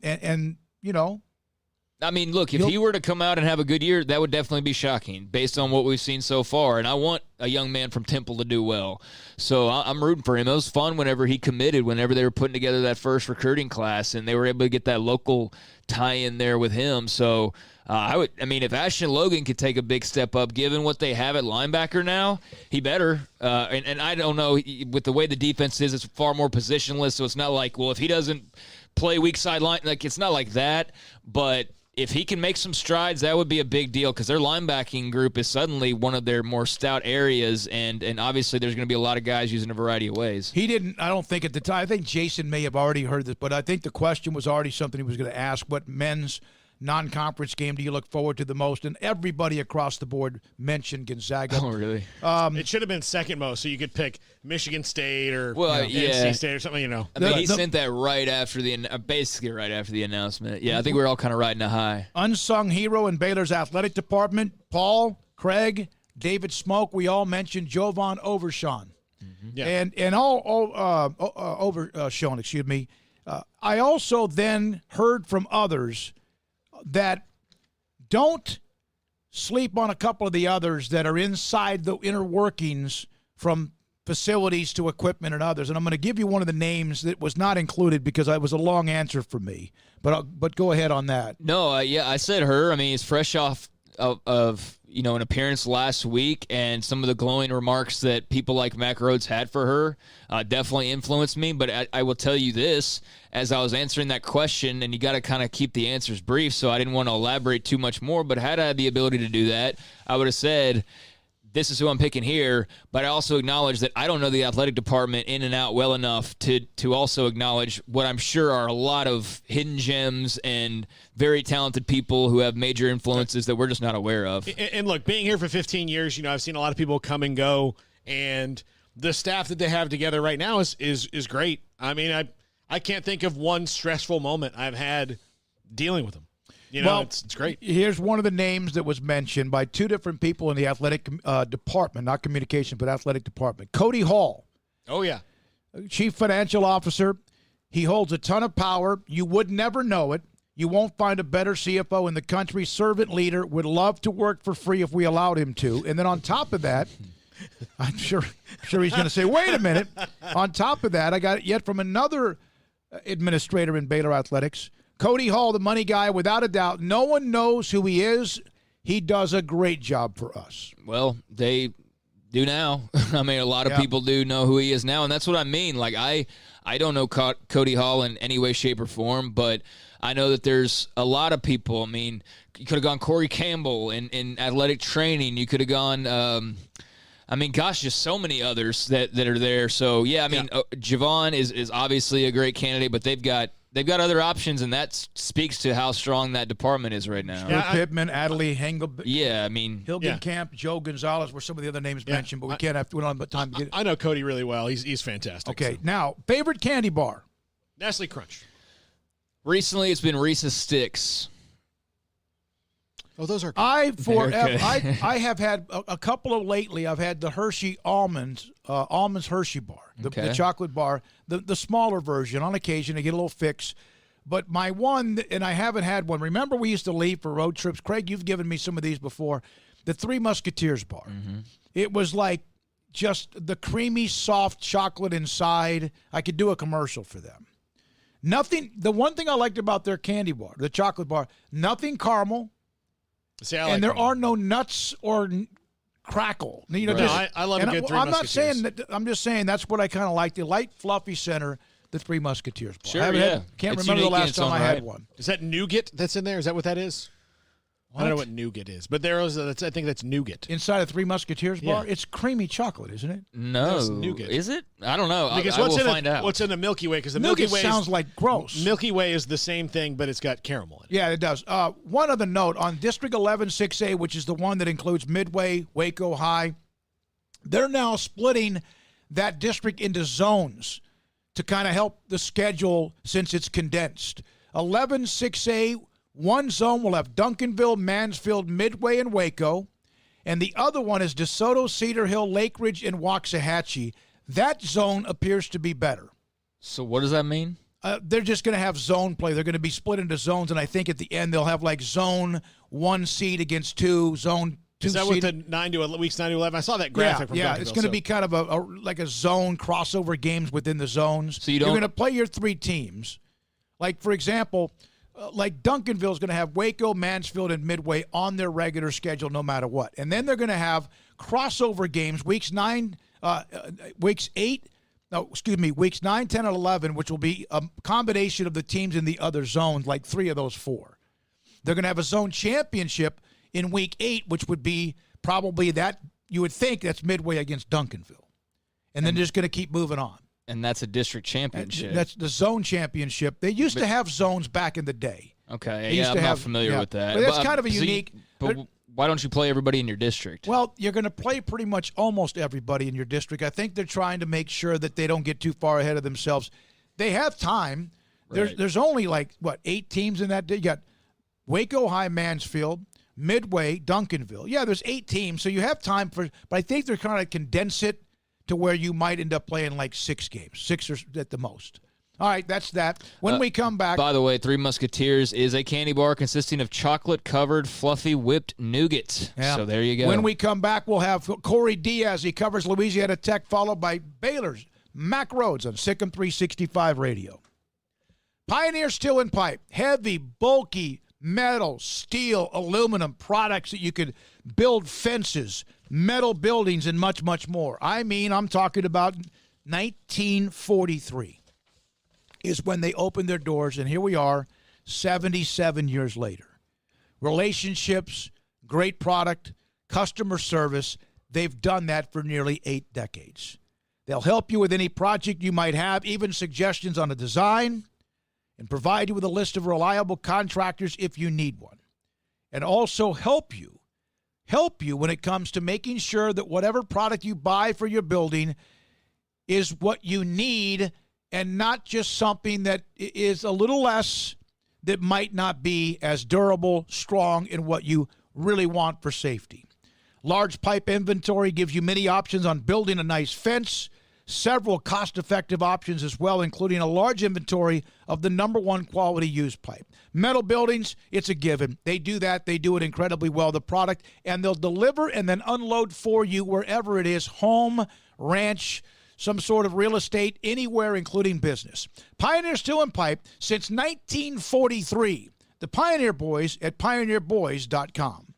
mean, look, if he were to come out and have a good year, that would definitely be shocking based on what we've seen so far. And I want a young man from Temple to do well. So I'm rooting for him. It was fun whenever he committed, whenever they were putting together that first recruiting class, and they were able to get that local tie-in there with him. So if Ashton Logan could take a big step up, given what they have at linebacker now, he better. And I don't know, with the way the defense is, it's far more positionless. So it's not like, well, if he doesn't play weak side line, like it's not like that. But if he can make some strides, that would be a big deal because their linebacking group is suddenly one of their more stout areas, and obviously there's going to be a lot of guys using a variety of ways. He didn't, I don't think at the time. I think Jason may have already heard this, but I think the question was already something he was going to ask. What men's non-conference game do you look forward to the most? And everybody across the board mentioned Gonzaga. Oh, really? It should have been second most, so you could pick Michigan State or NC State or something, I mean, he sent that right after basically right after the announcement. Yeah, I think we were all kind of riding a high. Unsung hero in Baylor's athletic department, Paul, Craig, David Smoke. We all mentioned Jovan Overshawn. Yeah. And Overshawn, excuse me. I also then heard from others that don't sleep on a couple of the others that are inside the inner workings from facilities to equipment and others. And I'm going to give you one of the names that was not included because it was a long answer for me. But go ahead on that. No, I said her. I mean, it's fresh off of an appearance last week, and some of the glowing remarks that people like Mack Rhoades had for her definitely influenced me. But I will tell you this, as I was answering that question, and you got to kind of keep the answers brief, so I didn't want to elaborate too much more, but had I had the ability to do that, I would have said, this is who I'm picking here, but I also acknowledge that I don't know the athletic department in and out well enough to also acknowledge what I'm sure are a lot of hidden gems and very talented people who have major influences that we're just not aware of. And look, being here for 15 years, I've seen a lot of people come and go, and the staff that they have together right now is great. I mean, I can't think of one stressful moment I've had dealing with them. It's great. Here's one of the names that was mentioned by 2 different people in the athletic department, not communication, but athletic department. Cody Hall. Oh, yeah. Chief Financial Officer. He holds a ton of power. You would never know it. You won't find a better CFO in the country. Servant leader. Would love to work for free if we allowed him to. And then on top of that, I'm sure he's going to say, wait a minute. On top of that, I got it yet from another administrator in Baylor Athletics. Cody Hall, the money guy, without a doubt. No one knows who he is. He does a great job for us. Well, they do now. I mean, a lot of people do know who he is now, and that's what I mean. Like, I don't know Cody Hall in any way, shape, or form, but I know that there's a lot of people. I mean, you could have gone Corey Campbell in athletic training. You could have gone just so many others that are there. So, Javon is obviously a great candidate, but they've got other options, and that speaks to how strong that department is right now. Pittman, Adley, Hengel. Yeah, I mean. Hilgenkamp, Joe Gonzalez were some of the other names mentioned, but we don't have time to get it. I know Cody really well. He's fantastic. Okay, now, favorite candy bar? Nestle Crunch. Recently, it's been Reese's Sticks. Oh, those are good. I have had a couple of lately. I've had the Hershey Almonds Hershey bar, the chocolate bar, the smaller version. On occasion, I get a little fix. But my one, and I haven't had one. Remember, we used to leave for road trips. Craig, you've given me some of these before. The Three Musketeers bar. Mm-hmm. It was like just the creamy, soft chocolate inside. I could do a commercial for them. Nothing. The one thing I liked about their candy bar, the chocolate bar, nothing caramel. See, and there are no nuts or crackle. I love a good Three I'm not Musketeers. saying that. I'm just saying that's what I kind of like. The light, fluffy center, the Three Musketeers ball. Sure, Can't it's remember the unique in last its time own I right. had one. Is that nougat that's in there? Is that what that is? I don't know what nougat is, but I think that's nougat. Inside a Three Musketeers bar? Yeah. it's creamy chocolate, isn't it? No. It's nougat. Is it? I don't know. Because I will find out. What's in the Milky Way? Because the Nougat Milky Way sounds like gross. Milky Way is the same thing, but it's got caramel in it. Yeah, it does. One other note on District 11 6A, which is the one that includes Midway, Waco High, they're now splitting that district into zones to kind of help the schedule since it's condensed. 11 6A, one zone will have Duncanville, Mansfield, Midway, and Waco, and the other one is DeSoto, Cedar Hill, Lake Ridge, and Waxahachie. That zone appears to be better. So what does that mean? They're just going to have zone play. They're going to be split into zones, and I think at the end they'll have like zone 1 seed against 2, zone 2 Is that seed. what the weeks 9 to 11? I saw that graphic from Yeah, Duncanville, it's going to be kind of like a zone crossover games within the zones. So you're going to play your 3 teams. Like, for example, like Duncanville is going to have Waco, Mansfield, and Midway on their regular schedule no matter what. And then they're going to have crossover games weeks 9, 10, and 11, which will be a combination of the teams in the other zones, like 3 of those 4. They're going to have a zone championship in week 8, which would be probably that, you would think that's Midway against Duncanville. And then just going to keep moving on. And that's a district championship. That's the zone championship. They used to have zones back in the day. Okay, I'm not familiar with that. But that's kind of a unique. But why don't you play everybody in your district? Well, you're going to play pretty much almost everybody in your district. I think they're trying to make sure that they don't get too far ahead of themselves. They have time. Right. There's only 8 teams in that. You got Waco High, Mansfield, Midway, Duncanville. Yeah, there's 8 teams, so you have time for. But I think they're trying to condense it to where you might end up playing 6 games, 6 or at the most. All right, that's that. When we come back. By the way, Three Musketeers is a candy bar consisting of chocolate-covered, fluffy, whipped nougat. Yeah. So there you go. When we come back, we'll have Corey Diaz. He covers Louisiana Tech, followed by Baylor's Mack Rhoades on Sikkim 365 Radio. Pioneer Steel and Pipe, heavy, bulky metal, steel, aluminum products that you could build fences, metal buildings, and much, much more. I'm talking about 1943 is when they opened their doors, and here we are 77 years later. Relationships, great product, customer service, they've done that for nearly 8 decades. They'll help you with any project you might have, even suggestions on a design, and provide you with a list of reliable contractors if you need one. And also help you when it comes to making sure that whatever product you buy for your building is what you need and not just something that is a little less, that might not be as durable, strong, and what you really want for safety. Large pipe inventory gives you many options on building a nice fence, several cost-effective options as well, including a large inventory of the #1 quality used pipe. Metal buildings, it's a given. They do that. They do it incredibly well, the product, and they'll deliver and then unload for you wherever it is, home, ranch, some sort of real estate, anywhere, including business. Pioneer Steel and Pipe since 1943. The Pioneer Boys at pioneerboys.com.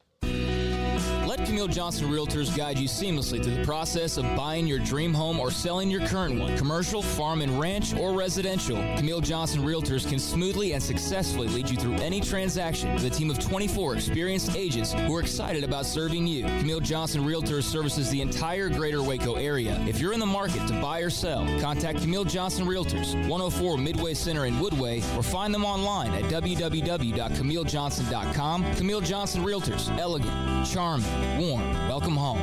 Let Camille Johnson Realtors guide you seamlessly through the process of buying your dream home or selling your current one. Commercial, farm and ranch, or residential, Camille Johnson Realtors can smoothly and successfully lead you through any transaction with a team of 24 experienced agents who are excited about serving you. Camille Johnson Realtors services the entire greater Waco area. If you're in the market to buy or sell, contact Camille Johnson Realtors, 104 Midway Center in Woodway, or find them online at www.camillejohnson.com. Camille Johnson Realtors, elegant, charming, warm. Welcome home.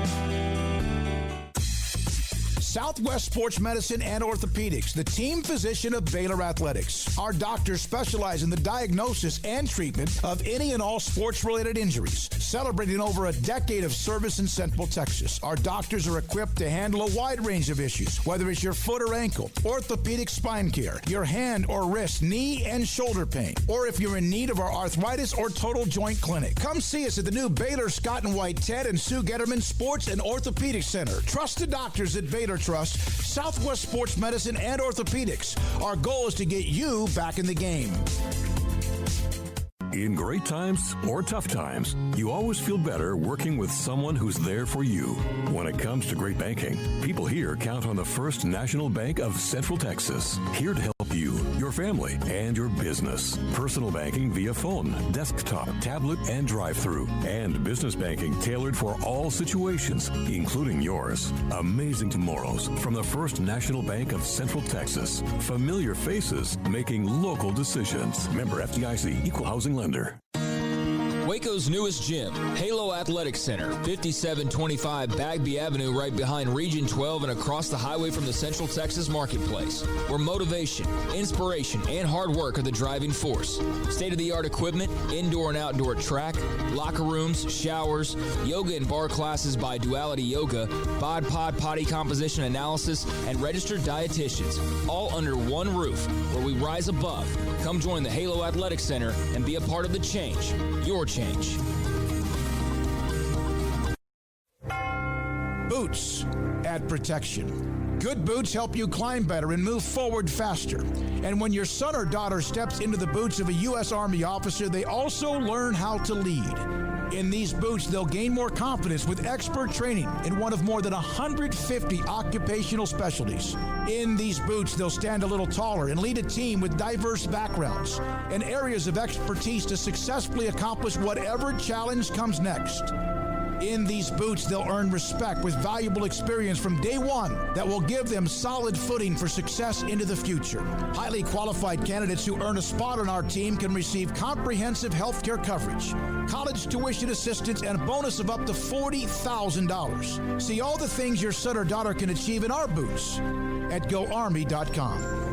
Southwest Sports Medicine and Orthopedics, the team physician of Baylor Athletics. Our doctors specialize in the diagnosis and treatment of any and all sports-related injuries. Celebrating over a decade of service in Central Texas, our doctors are equipped to handle a wide range of issues, whether it's your foot or ankle, orthopedic spine care, your hand or wrist, knee and shoulder pain, or if you're in need of our arthritis or total joint clinic. Come see us at the new Baylor Scott and White Ted and Sue Getterman Sports and Orthopedic Center. Trusted doctors at Baylor Trust, Southwest Sports Medicine and Orthopedics. Our goal is to get you back in the game. In great times or tough times, you always feel better working with someone who's there for you. When it comes to great banking, people here count on the First National Bank of Central Texas, here to help you, your family, and your business. Personal banking via phone, desktop, tablet, and drive-through, and business banking tailored for all situations, including yours. Amazing tomorrows from the First National Bank of Central Texas. Familiar faces making local decisions. Member FDIC, Equal Housing Lender. Waco's newest gym, Halo Athletic Center, 5725 Bagby Avenue, right behind Region 12 and across the highway from the Central Texas Marketplace, where motivation, inspiration, and hard work are the driving force. State-of-the-art equipment, indoor and outdoor track, locker rooms, showers, yoga and bar classes by Duality Yoga, Bod Pod potty composition analysis, and registered dietitians, all under one roof, where we rise above. Come join the Halo Athletic Center and be a part of the change. Your change. Boots add protection. Good boots help you climb better and move forward faster. And when your son or daughter steps into the boots of a U.S. Army officer, they also learn how to lead. In these boots, they'll gain more confidence with expert training in one of more than 150 occupational specialties. In these boots, they'll stand a little taller and lead a team with diverse backgrounds and areas of expertise to successfully accomplish whatever challenge comes next. In these boots, they'll earn respect with valuable experience from day one that will give them solid footing for success into the future. Highly qualified candidates who earn a spot on our team can receive comprehensive health care coverage, college tuition assistance, and a bonus of up to $40,000. See all the things your son or daughter can achieve in our boots at GoArmy.com.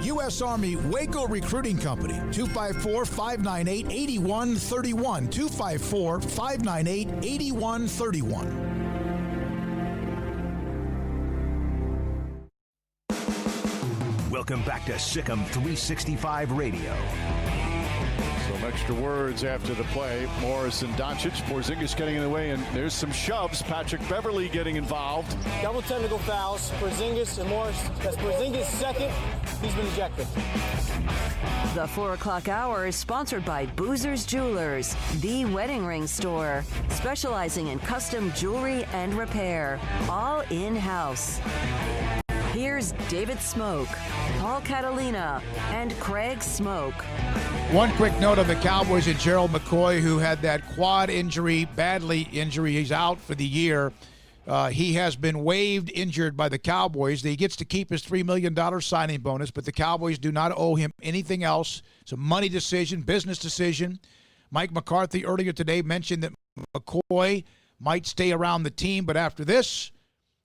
U.S. Army Waco Recruiting Company, 254-598-8131, 254-598-8131. Welcome back to Sikkim 365 Radio. Some extra words after the play. Morris and Doncic. Porzingis getting in the way, and there's some shoves. Patrick Beverly getting involved. Double technical fouls. Porzingis and Morris. That's Porzingis' second. He's been ejected. The 4 o'clock hour is sponsored by Boozer's Jewelers, the wedding ring store, specializing in custom jewelry and repair, all in-house. Here's David Smoke, Paul Catalina, and Craig Smoke. One quick note on the Cowboys and Gerald McCoy, who had that quad injury, badly injury. He's out for the year. He has been waived injured by the Cowboys. He gets to keep his $3 million signing bonus, but the Cowboys do not owe him anything else. It's a money decision, business decision. Mike McCarthy earlier today mentioned that McCoy might stay around the team, but after this,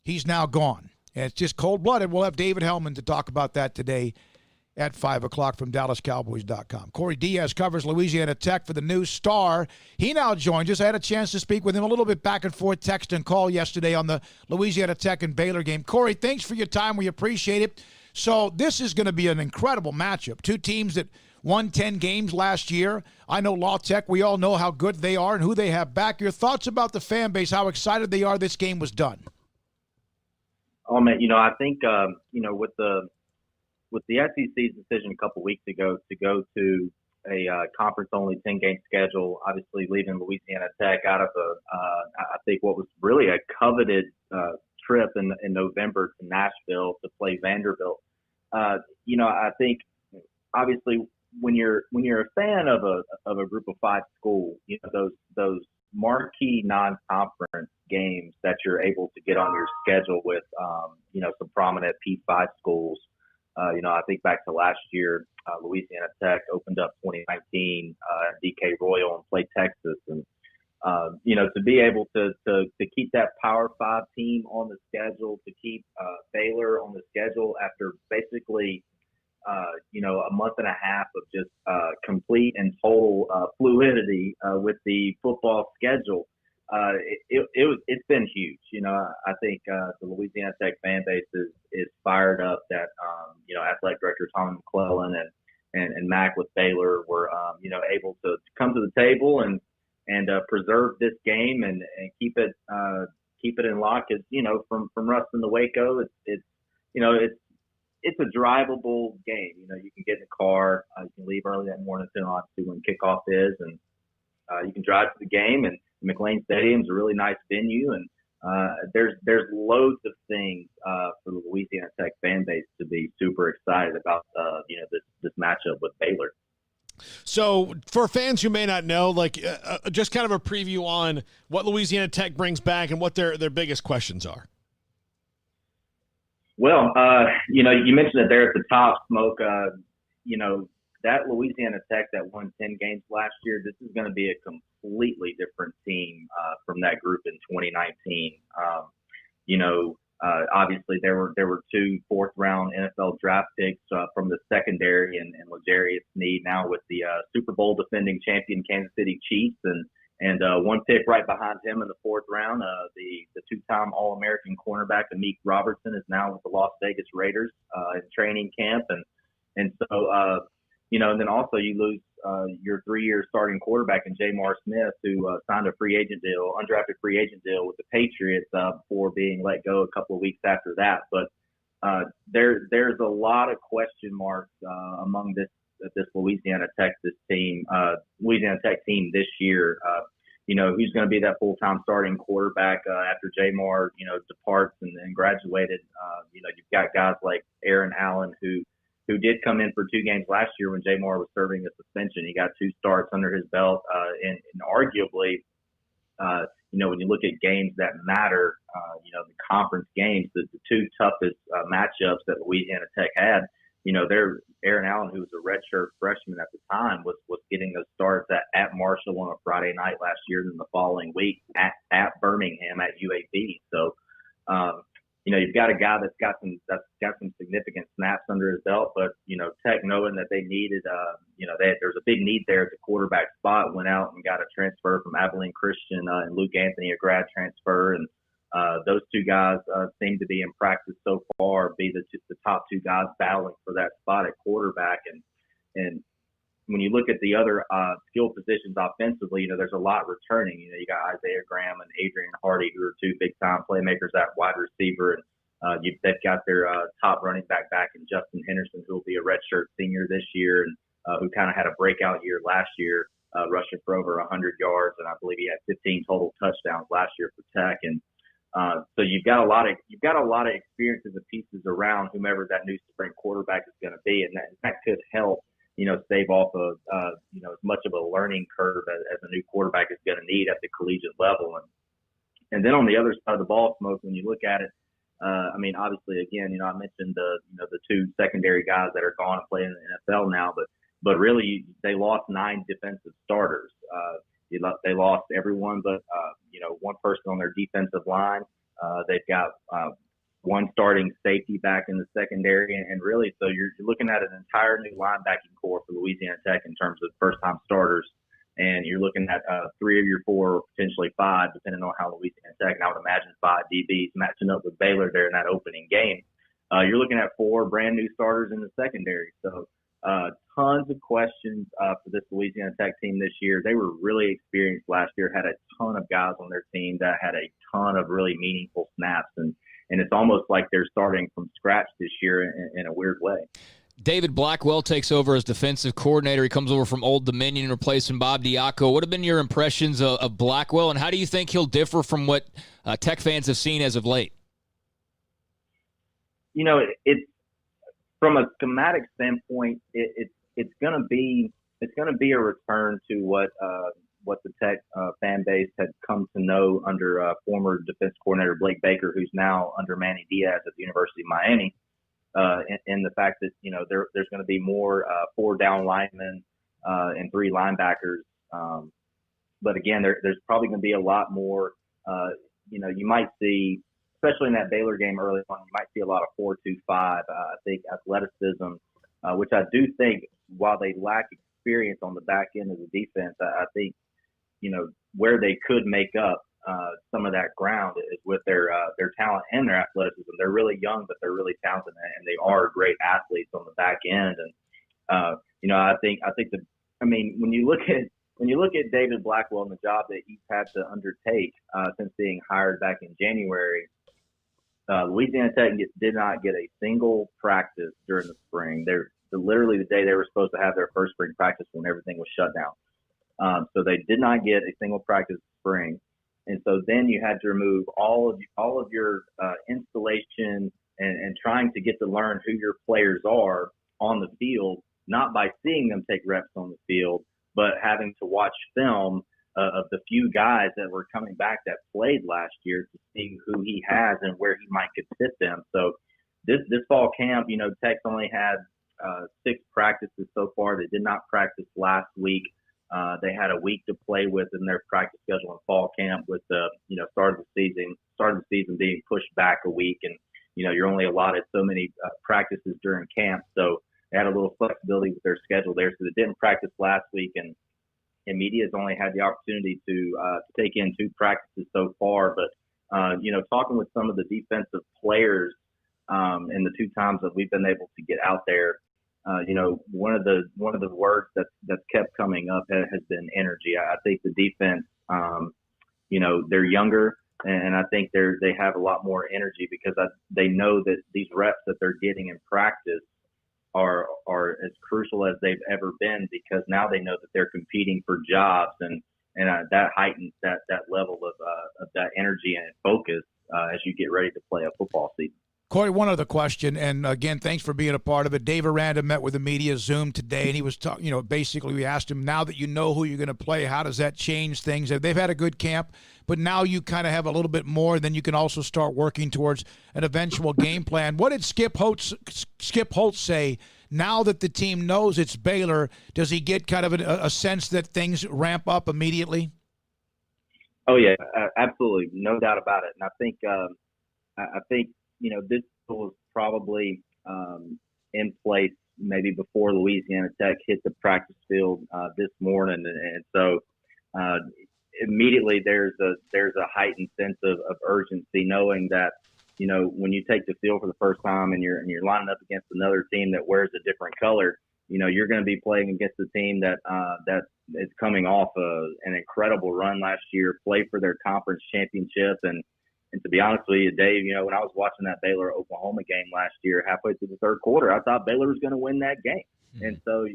he's now gone. And it's just cold-blooded. We'll have David Hellman to talk about that today at 5 o'clock from DallasCowboys.com. Corey Diaz covers Louisiana Tech for the News Star. He now joins us. I had a chance to speak with him a little bit back and forth, text and call yesterday on the Louisiana Tech and Baylor game. Corey, thanks for your time. We appreciate it. So this is going to be an incredible matchup. Two teams that won 10 games last year. I know La Tech. We all know how good they are and who they have back. Your thoughts about the fan base, how excited they are this game was done? Oh, man, I think, with the SEC's decision a couple weeks ago to go to a conference-only 10-game schedule, obviously leaving Louisiana Tech out of I think what was really a coveted trip in November to Nashville to play Vanderbilt. I think obviously when you're a fan of a Group of Five school, those marquee non-conference games that you're able to get on your schedule with, some prominent P5 schools. I think back to last year, Louisiana Tech opened up 2019 DK Royal and played Texas. And, to be able to keep that Power 5 team on the schedule, to keep Baylor on the schedule after basically, a month and a half of just complete and total fluidity with the football schedule. It's been huge. I think the Louisiana Tech fan base is fired up that athletic director Tom McClellan and Mack with Baylor were able to come to the table and preserve this game and keep it in lock. As from Ruston to Waco, it's a drivable game. You know, you can get in the car, you can leave early that morning, obviously when kickoff is, and you can drive to the game. And McLean Stadium is a really nice venue, and there's loads of things for the Louisiana Tech fan base to be super excited about. This matchup with Baylor. So for fans who may not know, just kind of a preview on what Louisiana Tech brings back and what their biggest questions are. Well, you mentioned that they're at the top, Smoke. That Louisiana Tech that won 10 games last year, this is going to be a completely different team from that group in 2019. Obviously there were 2 4th-round NFL draft picks from the secondary and L'Jarius Sneed, now with the Super Bowl defending champion Kansas City Chiefs, and 1 pick right behind him in the 4th round. The 2-time All-American cornerback Mack Robertson is now with the Las Vegas Raiders in training camp, and so and then also you lose your 3-year starting quarterback in Jamar Smith, who signed a undrafted free agent deal with the Patriots before being let go a couple of weeks after that. But there's a lot of question marks among this Louisiana Tech team this year. Who's going to be that full-time starting quarterback after Jamar, departs and graduated. You've got guys like Aaron Allen who did come in for 2 games last year when Jamar was serving a suspension. He got 2 starts under his belt, and arguably, when you look at games that matter, the conference games, the 2 toughest matchups that Louisiana Tech had, Aaron Allen, who was a redshirt freshman at the time, was getting those starts at Marshall on a Friday night last year, and then the following week at Birmingham at UAB. So, you've got a guy that's got some significant snaps under his belt, but Tech, knowing that they needed, there's a big need there at the quarterback spot, went out and got a transfer from Abilene Christian and Luke Anthony, a grad transfer, and those 2 guys seem to be in practice so far, be the top 2 guys battling for that spot at quarterback, and when you look at the other skill positions offensively, there's a lot returning. You got Isaiah Graham and Adrian Hardy, who are 2 big-time playmakers at wide receiver. And they've got their top running back in Justin Henderson, who will be a redshirt senior this year, and who kind of had a breakout year last year, rushing for over 100 yards, and I believe he had 15 total touchdowns last year for Tech. And so you've got a lot of experiences and pieces around whomever that new spring quarterback is going to be, and that could help. Stave off of, as much of a learning curve as a new quarterback is going to need at the collegiate level. And then on the other side of the ball, Smoke, when you look at it, obviously, again, I mentioned the 2 secondary guys that are gone and playing in the NFL now, but really they lost 9 defensive starters. They lost everyone but, 1 person on their defensive line. They've got 1 starting safety back in the secondary, and really, so you're looking at an entire new linebacking core for Louisiana Tech in terms of first-time starters, and you're looking at 3 of your 4, or potentially 5, depending on how Louisiana Tech, and I would imagine 5 DBs matching up with Baylor there in that opening game. You're looking at 4 brand new starters in the secondary, so tons of questions for this Louisiana Tech team this year. They were really experienced last year, had a ton of guys on their team that had a ton of really meaningful snaps, and it's almost like they're starting from scratch this year in a weird way. David Blackwell takes over as defensive coordinator. He comes over from Old Dominion, replacing Bob Diaco. What have been your impressions of Blackwell, and how do you think he'll differ from what Tech fans have seen as of late? It's from a schematic standpoint, it's going to be a return to what the Tech fan base had come to know under former defense coordinator Blake Baker, who's now under Manny Diaz at the University of Miami, and the fact that there's going to be more 4 down linemen and 3 linebackers. But again, there's probably going to be a lot more. You might see, especially in that Baylor game early on, you might see a lot of 4-2-5. I think athleticism, which I do think, while they lack experience on the back end of the defense, I think where they could make up some of that ground is with their talent and their athleticism. They're really young, but they're really talented, and they are great athletes on the back end. And I think when you look at David Blackwell and the job that he's had to undertake since being hired back in January, Louisiana Tech did not get a single practice during the spring. They're literally the day they were supposed to have their first spring practice when everything was shut down. So they did not get a single practice this spring. And so then you had to remove all of your installation and trying to get to learn who your players are on the field, not by seeing them take reps on the field, but having to watch film of the few guys that were coming back that played last year to see who he has and where he might could fit them. So this fall camp, Tech's only had 6 practices so far. They did not practice last week. They had a week to play with in their practice schedule in fall camp with the start of the season being pushed back a week, and you're only allotted so many practices during camp. So they had a little flexibility with their schedule there. So they didn't practice last week, and media has only had the opportunity to take in 2 practices so far. But talking with some of the defensive players in the 2 times that we've been able to get out there, one of the words that's kept coming up has been energy. I think the defense, they're younger, and I think they have a lot more energy because they know that these reps that they're getting in practice are as crucial as they've ever been, because now they know that they're competing for jobs, and that heightens that level of that energy and focus as you get ready to play a football season. Corey, one other question, and again, thanks for being a part of it. Dave Aranda met with the media Zoom today, and he was talking, basically we asked him, now that you know who you're going to play, how does that change things? They've had a good camp, but now you kind of have a little bit more, then you can also start working towards an eventual game plan. What did Skip Holtz say now that the team knows it's Baylor? Does he get kind of a sense that things ramp up immediately? Oh, yeah, absolutely. No doubt about it. And I think, this was probably in place maybe before Louisiana Tech hit the practice field this morning, and so immediately there's a heightened sense of urgency, knowing that when you take the field for the first time and you're lining up against another team that wears a different color, you're going to be playing against a team that is coming off an incredible run last year, played for their conference championship. And to be honest with you, Dave, when I was watching that Baylor-Oklahoma game last year, halfway through the third quarter, I thought Baylor was going to win that game. Mm-hmm. And so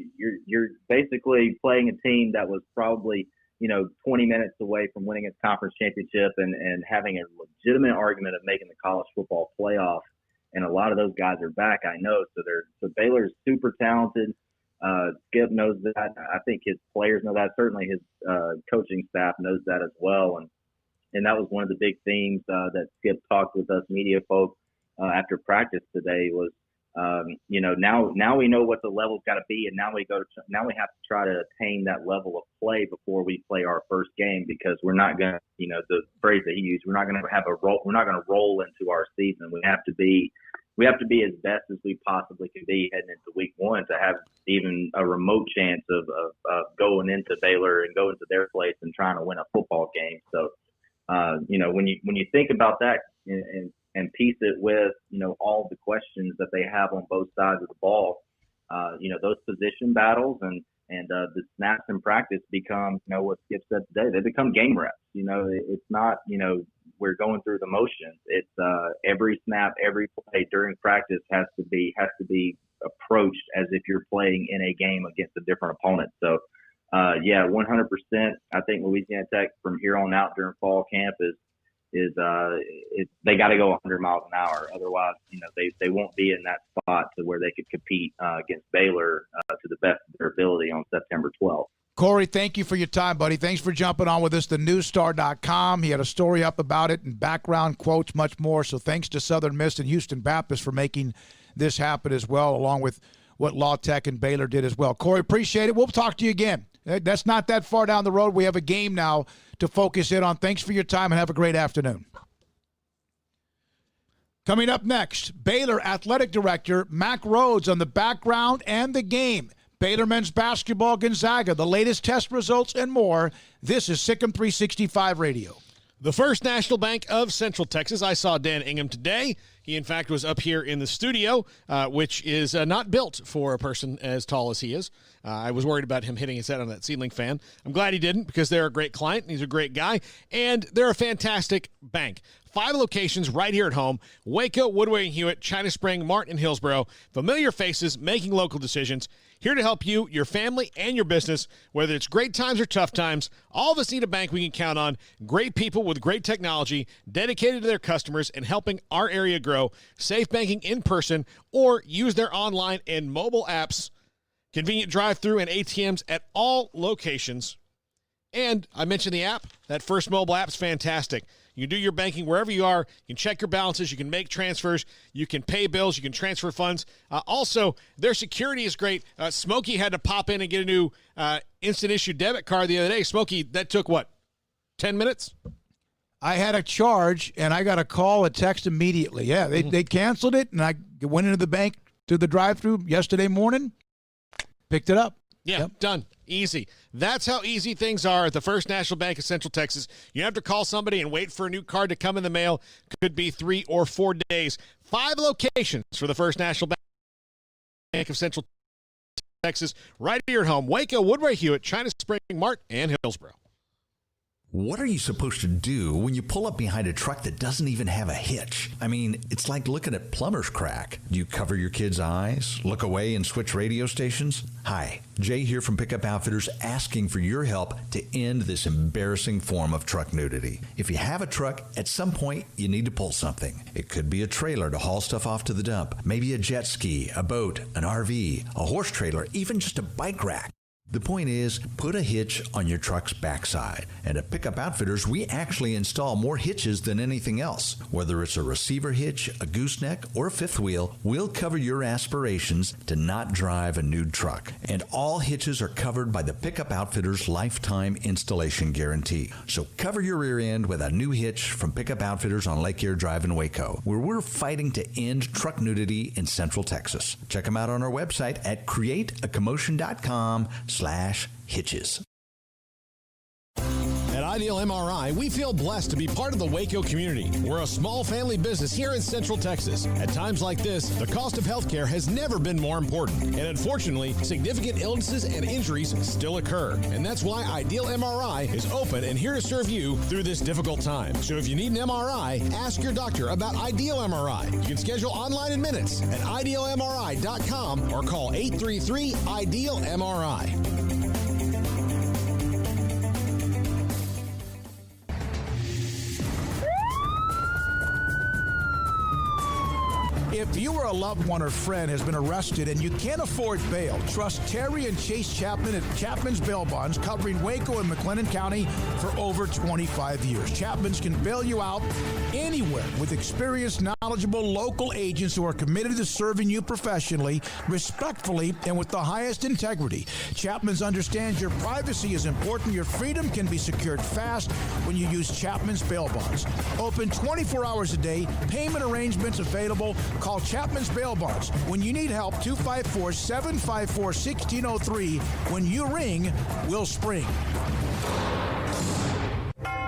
you're basically playing a team that was probably, 20 minutes away from winning its conference championship and having a legitimate argument of making the college football playoff. And a lot of those guys are back, I know. So Baylor's super talented. Skip knows that. I think his players know that. Certainly his coaching staff knows that as well. And that was one of the big themes that Skip talked with us media folks after practice today was, now we know what the level's got to be, and now we have to try to attain that level of play before we play our first game, because we're not going to, the phrase that he used, we're not going to have a roll. We're not going to roll into our season. We have to be as best as we possibly can be heading into week 1 to have even a remote chance of going into Baylor and going to their place and trying to win a football game. So. When you think about that and piece it with, all the questions that they have on both sides of the ball, those position battles and the snaps in practice become, what Skip said today, they become game reps. It's not, we're going through the motions. It's every snap, every play during practice has to be approached as if you're playing in a game against a different opponent. So, 100%. I think Louisiana Tech from here on out during fall camp is they got to go 100 miles an hour. Otherwise, they won't be in that spot to where they could compete against Baylor to the best of their ability on September 12th. Corey, thank you for your time, buddy. Thanks for jumping on with us. TheNewsStar.com. He had a story up about it and background quotes, much more. So thanks to Southern Miss and Houston Baptist for making this happen as well, along with what La Tech and Baylor did as well. Corey, appreciate it. We'll talk to you again. That's not that far down the road. We have a game now to focus in on. Thanks for your time and have a great afternoon. Coming up next, Baylor Athletic Director Mack Rhoades on the background and the game. Baylor men's basketball, Gonzaga, the latest test results and more. This is Sikkim 365 Radio. The First National Bank of Central Texas. I saw Dan Ingham today. He, in fact, was up here in the studio, which is not built for a person as tall as he is. I was worried about him hitting his head on that ceiling fan. I'm glad he didn't, because they're a great client, and he's a great guy, and they're a fantastic bank. 5 locations right here at home: Waco, Woodway and Hewitt, China Spring, Martin, and Hillsboro. Familiar faces making local decisions. Here to help you, your family, and your business, whether it's great times or tough times. All of us need a bank we can count on. Great people with great technology, dedicated to their customers and helping our area grow. Safe banking in person, or use their online and mobile apps. Convenient drive-through and ATMs at all locations. And I mentioned the app. That First mobile app is fantastic. You can do your banking wherever you are. You can check your balances. You can make transfers. You can pay bills. You can transfer funds. Also, their security is great. Smokey had to pop in and get a new instant issue debit card the other day. Smokey, that took what, 10 minutes? I had a charge, and I got a call, a text immediately. Yeah, they canceled it, and I went into the bank to the drive-thru yesterday morning, picked it up. Yeah, Done. Easy. That's how easy things are at the First National Bank of Central Texas. You have to call somebody and wait for a new card to come in the mail. Could be 3 or 4 days. 5 locations for the First National Bank of Central Texas. Right here at home: Waco, Woodway, Hewitt, China Spring, Martin, and Hillsboro. What are you supposed to do when you pull up behind a truck that doesn't even have a hitch? I mean, it's like looking at plumber's crack. Do you cover your kids' eyes, look away, and switch radio stations? Hi, Jay here from Pickup Outfitters, asking for your help to end this embarrassing form of truck nudity. If you have a truck, at some point you need to pull something. It could be a trailer to haul stuff off to the dump, maybe a jet ski, a boat, an RV, a horse trailer, even just a bike rack. The point is, put a hitch on your truck's backside. And at Pickup Outfitters, we actually install more hitches than anything else. Whether it's a receiver hitch, a gooseneck, or a fifth wheel, we'll cover your aspirations to not drive a nude truck. And all hitches are covered by the Pickup Outfitters lifetime installation guarantee. So cover your rear end with a new hitch from Pickup Outfitters on Lake Air Drive in Waco, where we're fighting to end truck nudity in Central Texas. Check them out on our website at createacommotion.com/hitches. At Ideal MRI, we feel blessed to be part of the Waco community. We're a small family business here in Central Texas. At times like this, the cost of healthcare has never been more important. And unfortunately, significant illnesses and injuries still occur. And that's why Ideal MRI is open and here to serve you through this difficult time. So if you need an MRI, ask your doctor about Ideal MRI. You can schedule online in minutes at idealmri.com or call 833-IDEAL-MRI. If you or a loved one or friend has been arrested and you can't afford bail, trust Terry and Chase Chapman at Chapman's Bail Bonds, covering Waco and McLennan County for over 25 years. Chapman's can bail you out anywhere with experienced, knowledgeable local agents who are committed to serving you professionally, respectfully, and with the highest integrity. Chapman's understands your privacy is important. Your freedom can be secured fast when you use Chapman's Bail Bonds. Open 24 hours a day. Payment arrangements available. Call Chapman's Bail Bonds. When you need help, 254-754-1603. When you ring, we'll spring.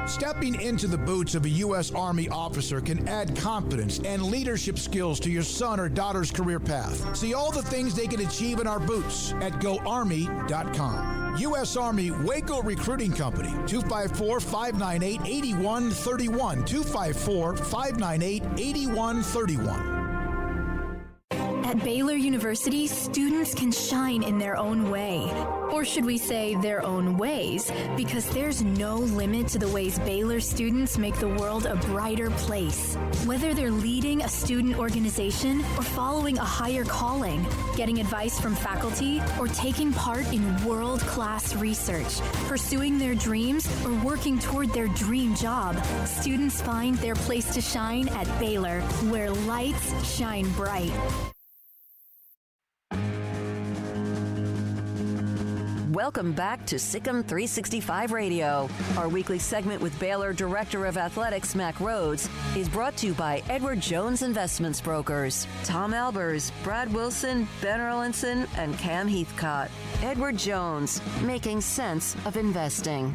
Stepping into the boots of a U.S. Army officer can add confidence and leadership skills to your son or daughter's career path. See all the things they can achieve in our boots at GoArmy.com. U.S. Army Waco Recruiting Company, 254-598-8131, 254-598-8131. At Baylor University, students can shine in their own way. Or should we say their own ways? Because there's no limit to the ways Baylor students make the world a brighter place. Whether they're leading a student organization or following a higher calling, getting advice from faculty, or taking part in world-class research, pursuing their dreams, or working toward their dream job, students find their place to shine at Baylor, where lights shine bright. Welcome back to Sikkim 365 Radio. Our weekly segment with Baylor Director of Athletics, Mack Rhoades, is brought to you by Edward Jones Investments Brokers, Tom Albers, Brad Wilson, Ben Erlinson, and Cam Heathcott. Edward Jones, making sense of investing.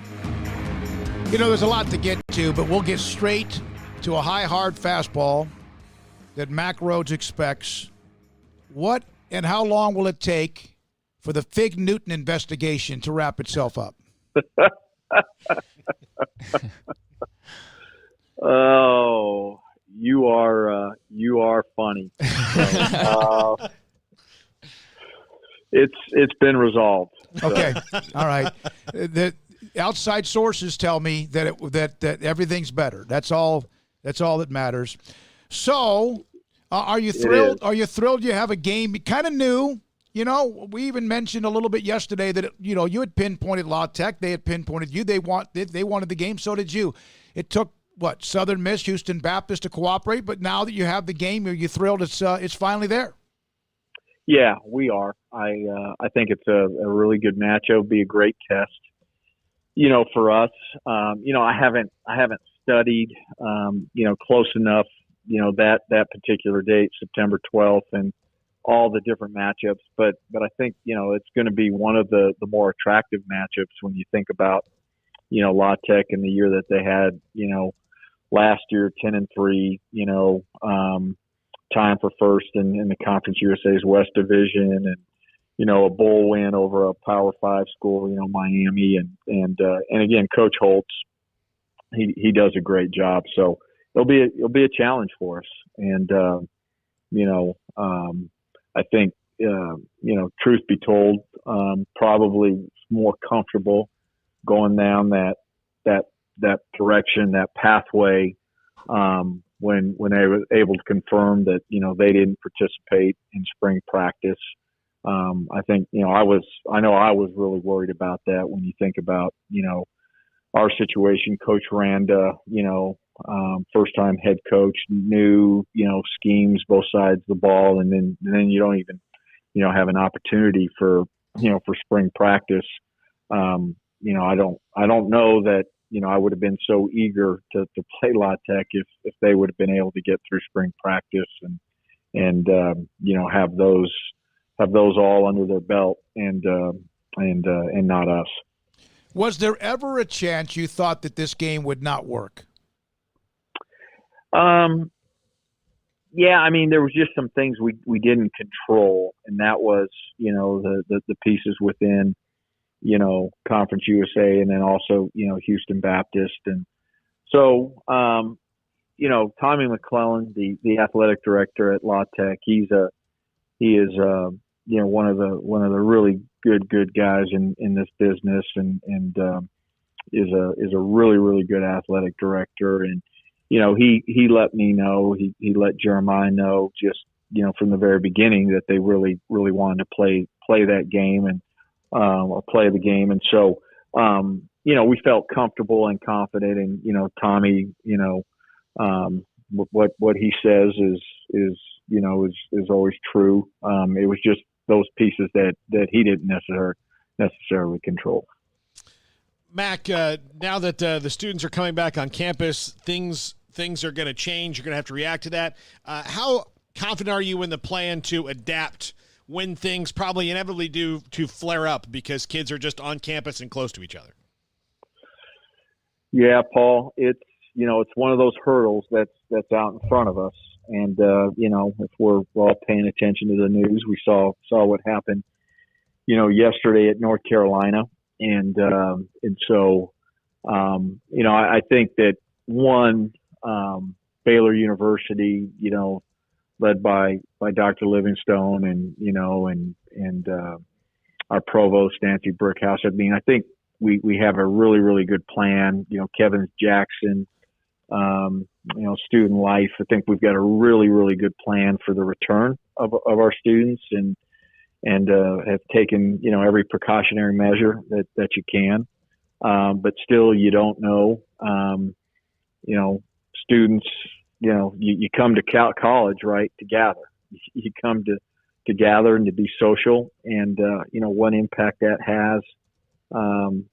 You know, there's a lot to get to, but we'll get straight to a high, hard fastball that Mack Rhoades expects, what and how long will it take for the Fig Newton investigation to wrap itself up? Oh, you are funny. It's been resolved. So. Okay, all right. The outside sources tell me that that everything's better. That's all that matters. So, are you thrilled? Are you thrilled you have a game kind of new? You know, we even mentioned a little bit yesterday that you had pinpointed La Tech, they had pinpointed you. They wanted the game, so did you. It took Southern Miss, Houston Baptist to cooperate, but now that you have the game, are you thrilled it's finally there? Yeah, we are. I think it's a really good matchup. It'll be a great test, for us. I haven't studied, close enough, that particular date, September 12th, and all the different matchups. But I think, it's going to be one of the more attractive matchups when you think about, La Tech and the year that they had, last year, 10-3, time for first in the Conference USA's West Division, and a bowl win over a Power 5 school, Miami, and again, Coach Holtz, he does a great job. So it'll be a challenge for us, and I think truth be told, probably more comfortable going down that direction, that pathway. When they were able to confirm that, they didn't participate in spring practice. I think, I was really worried about that when you think about, our situation. Coach Aranda, first time head coach, new, schemes, both sides of the ball. And then you don't even, have an opportunity for spring practice. I don't know that, I would have been so eager to play La Tech if they would have been able to get through spring practice and have those all under their belt and not us. Was there ever a chance you thought that this game would not work? Yeah, I mean, there was just some things we didn't control, and that was, the pieces within, Conference USA, and then also, Houston Baptist. And so, Tommy McClellan, the athletic director at La Tech, he is one of the really good guys in this business, and is a really, really good athletic director. And, he let me know, he let Jeremiah know just, from the very beginning that they really, really wanted to play that game and, or play the game. And so, we felt comfortable and confident, and, Tommy, what he says is always true. It was just those pieces that he didn't necessarily control. Mack, now that the students are coming back on campus, things are going to change. You're going to have to react to that. How confident are you in the plan to adapt when things probably inevitably do to flare up because kids are just on campus and close to each other? Yeah, Paul, it's one of those hurdles that's out in front of us. And, if we're all paying attention to the news, we saw what happened, yesterday at North Carolina. And so, I think that Baylor University, led by Dr. Livingstone and our provost, Nancy Brickhouse. I mean, I think we have a really, really good plan. Kevin Jackson, student life. I think we've got a really, really good plan for the return of our students, and have taken, every precautionary measure that you can. But still, you don't know, students, you come to college, right, to gather. You come to gather and to be social, and, what impact that has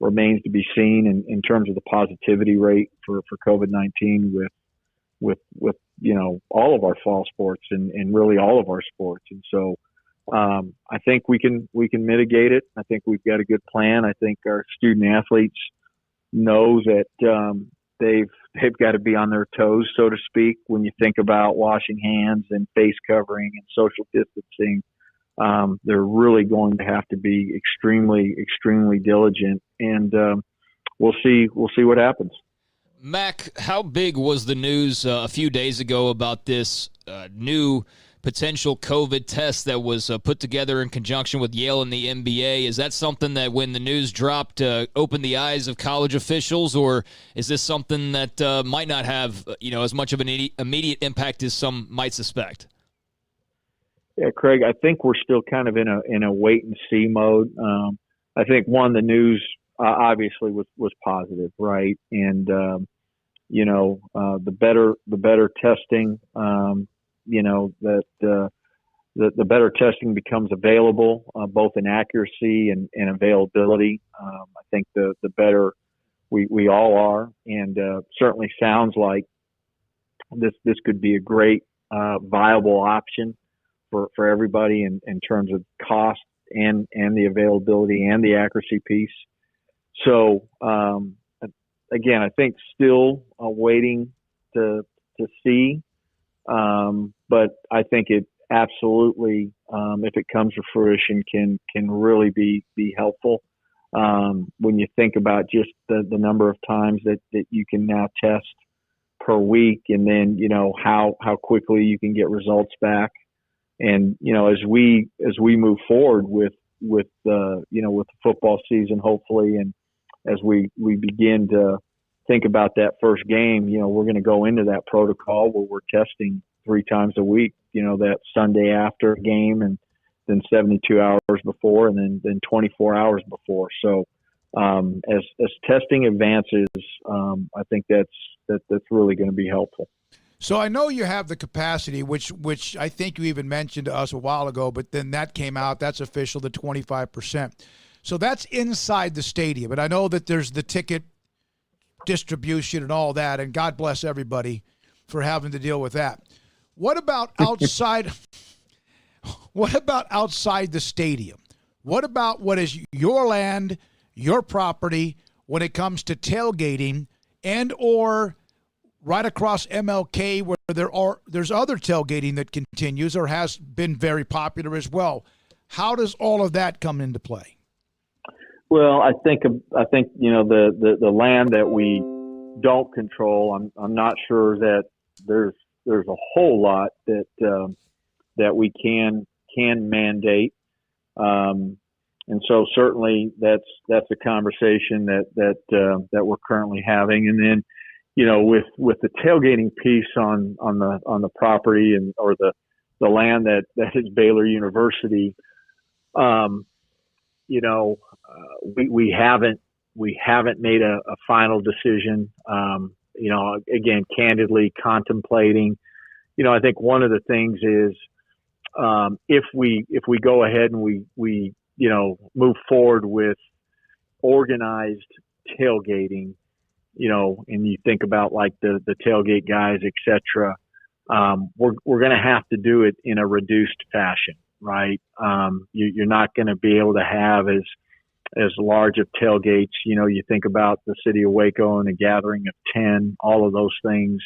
remains to be seen in terms of the positivity rate for COVID-19 with all of our fall sports and really all of our sports. And so I think we can mitigate it. I think we've got a good plan. I think our student athletes know that they've got to be on their toes, so to speak, when you think about washing hands and face covering and social distancing. They're really going to have to be extremely, extremely diligent, and we'll see what happens. Mack, how big was the news a few days ago about this new potential COVID test that was put together in conjunction with Yale and the NBA? Is that something that when the news dropped opened the eyes of college officials, or is this something that might not have as much of an immediate impact as some might suspect? Yeah, Craig, I think we're still kind of in a wait and see mode. I think the news obviously was positive, right? And the better testing, the better testing becomes available, both in accuracy and availability. I think the better we all are, and certainly sounds like this could be a great viable option for everybody in terms of cost and the availability and the accuracy piece. So again, I think still waiting to see. But I think it absolutely, if it comes to fruition, can really be helpful. When you think about just the number of times that you can now test per week, and then how quickly you can get results back, and as we move forward with the football season, hopefully, and as we begin to think about that first game, we're going to go into that protocol where we're testing 3 times a week, that Sunday after game, and then 72 hours before, and then 24 hours before. So as testing advances, I think that's really going to be helpful. So I know you have the capacity, which I think you even mentioned to us a while ago, but then that came out, that's official, the 25%. So that's inside the stadium. And I know that there's the ticket distribution and all that, and God bless everybody for having to deal with that. What about outside? What about outside the stadium? What about what is your land, your property, when it comes to tailgating, and or right across MLK where there's other tailgating that continues or has been very popular as well? How does all of that come into play? Well, I think the land that we don't control, I'm not sure that there's a whole lot that we can mandate, and so certainly that's a conversation that we're currently having. And then with the tailgating piece on the property and or the land that is Baylor University, we haven't made a final decision. Again, candidly contemplating. I think one of the things is if we go ahead and we move forward with organized tailgating, and you think about like the tailgate guys, et cetera, we're going to have to do it in a reduced fashion, right? You're not going to be able to have as large of tailgates. You think about the city of Waco and a gathering of 10, all of those things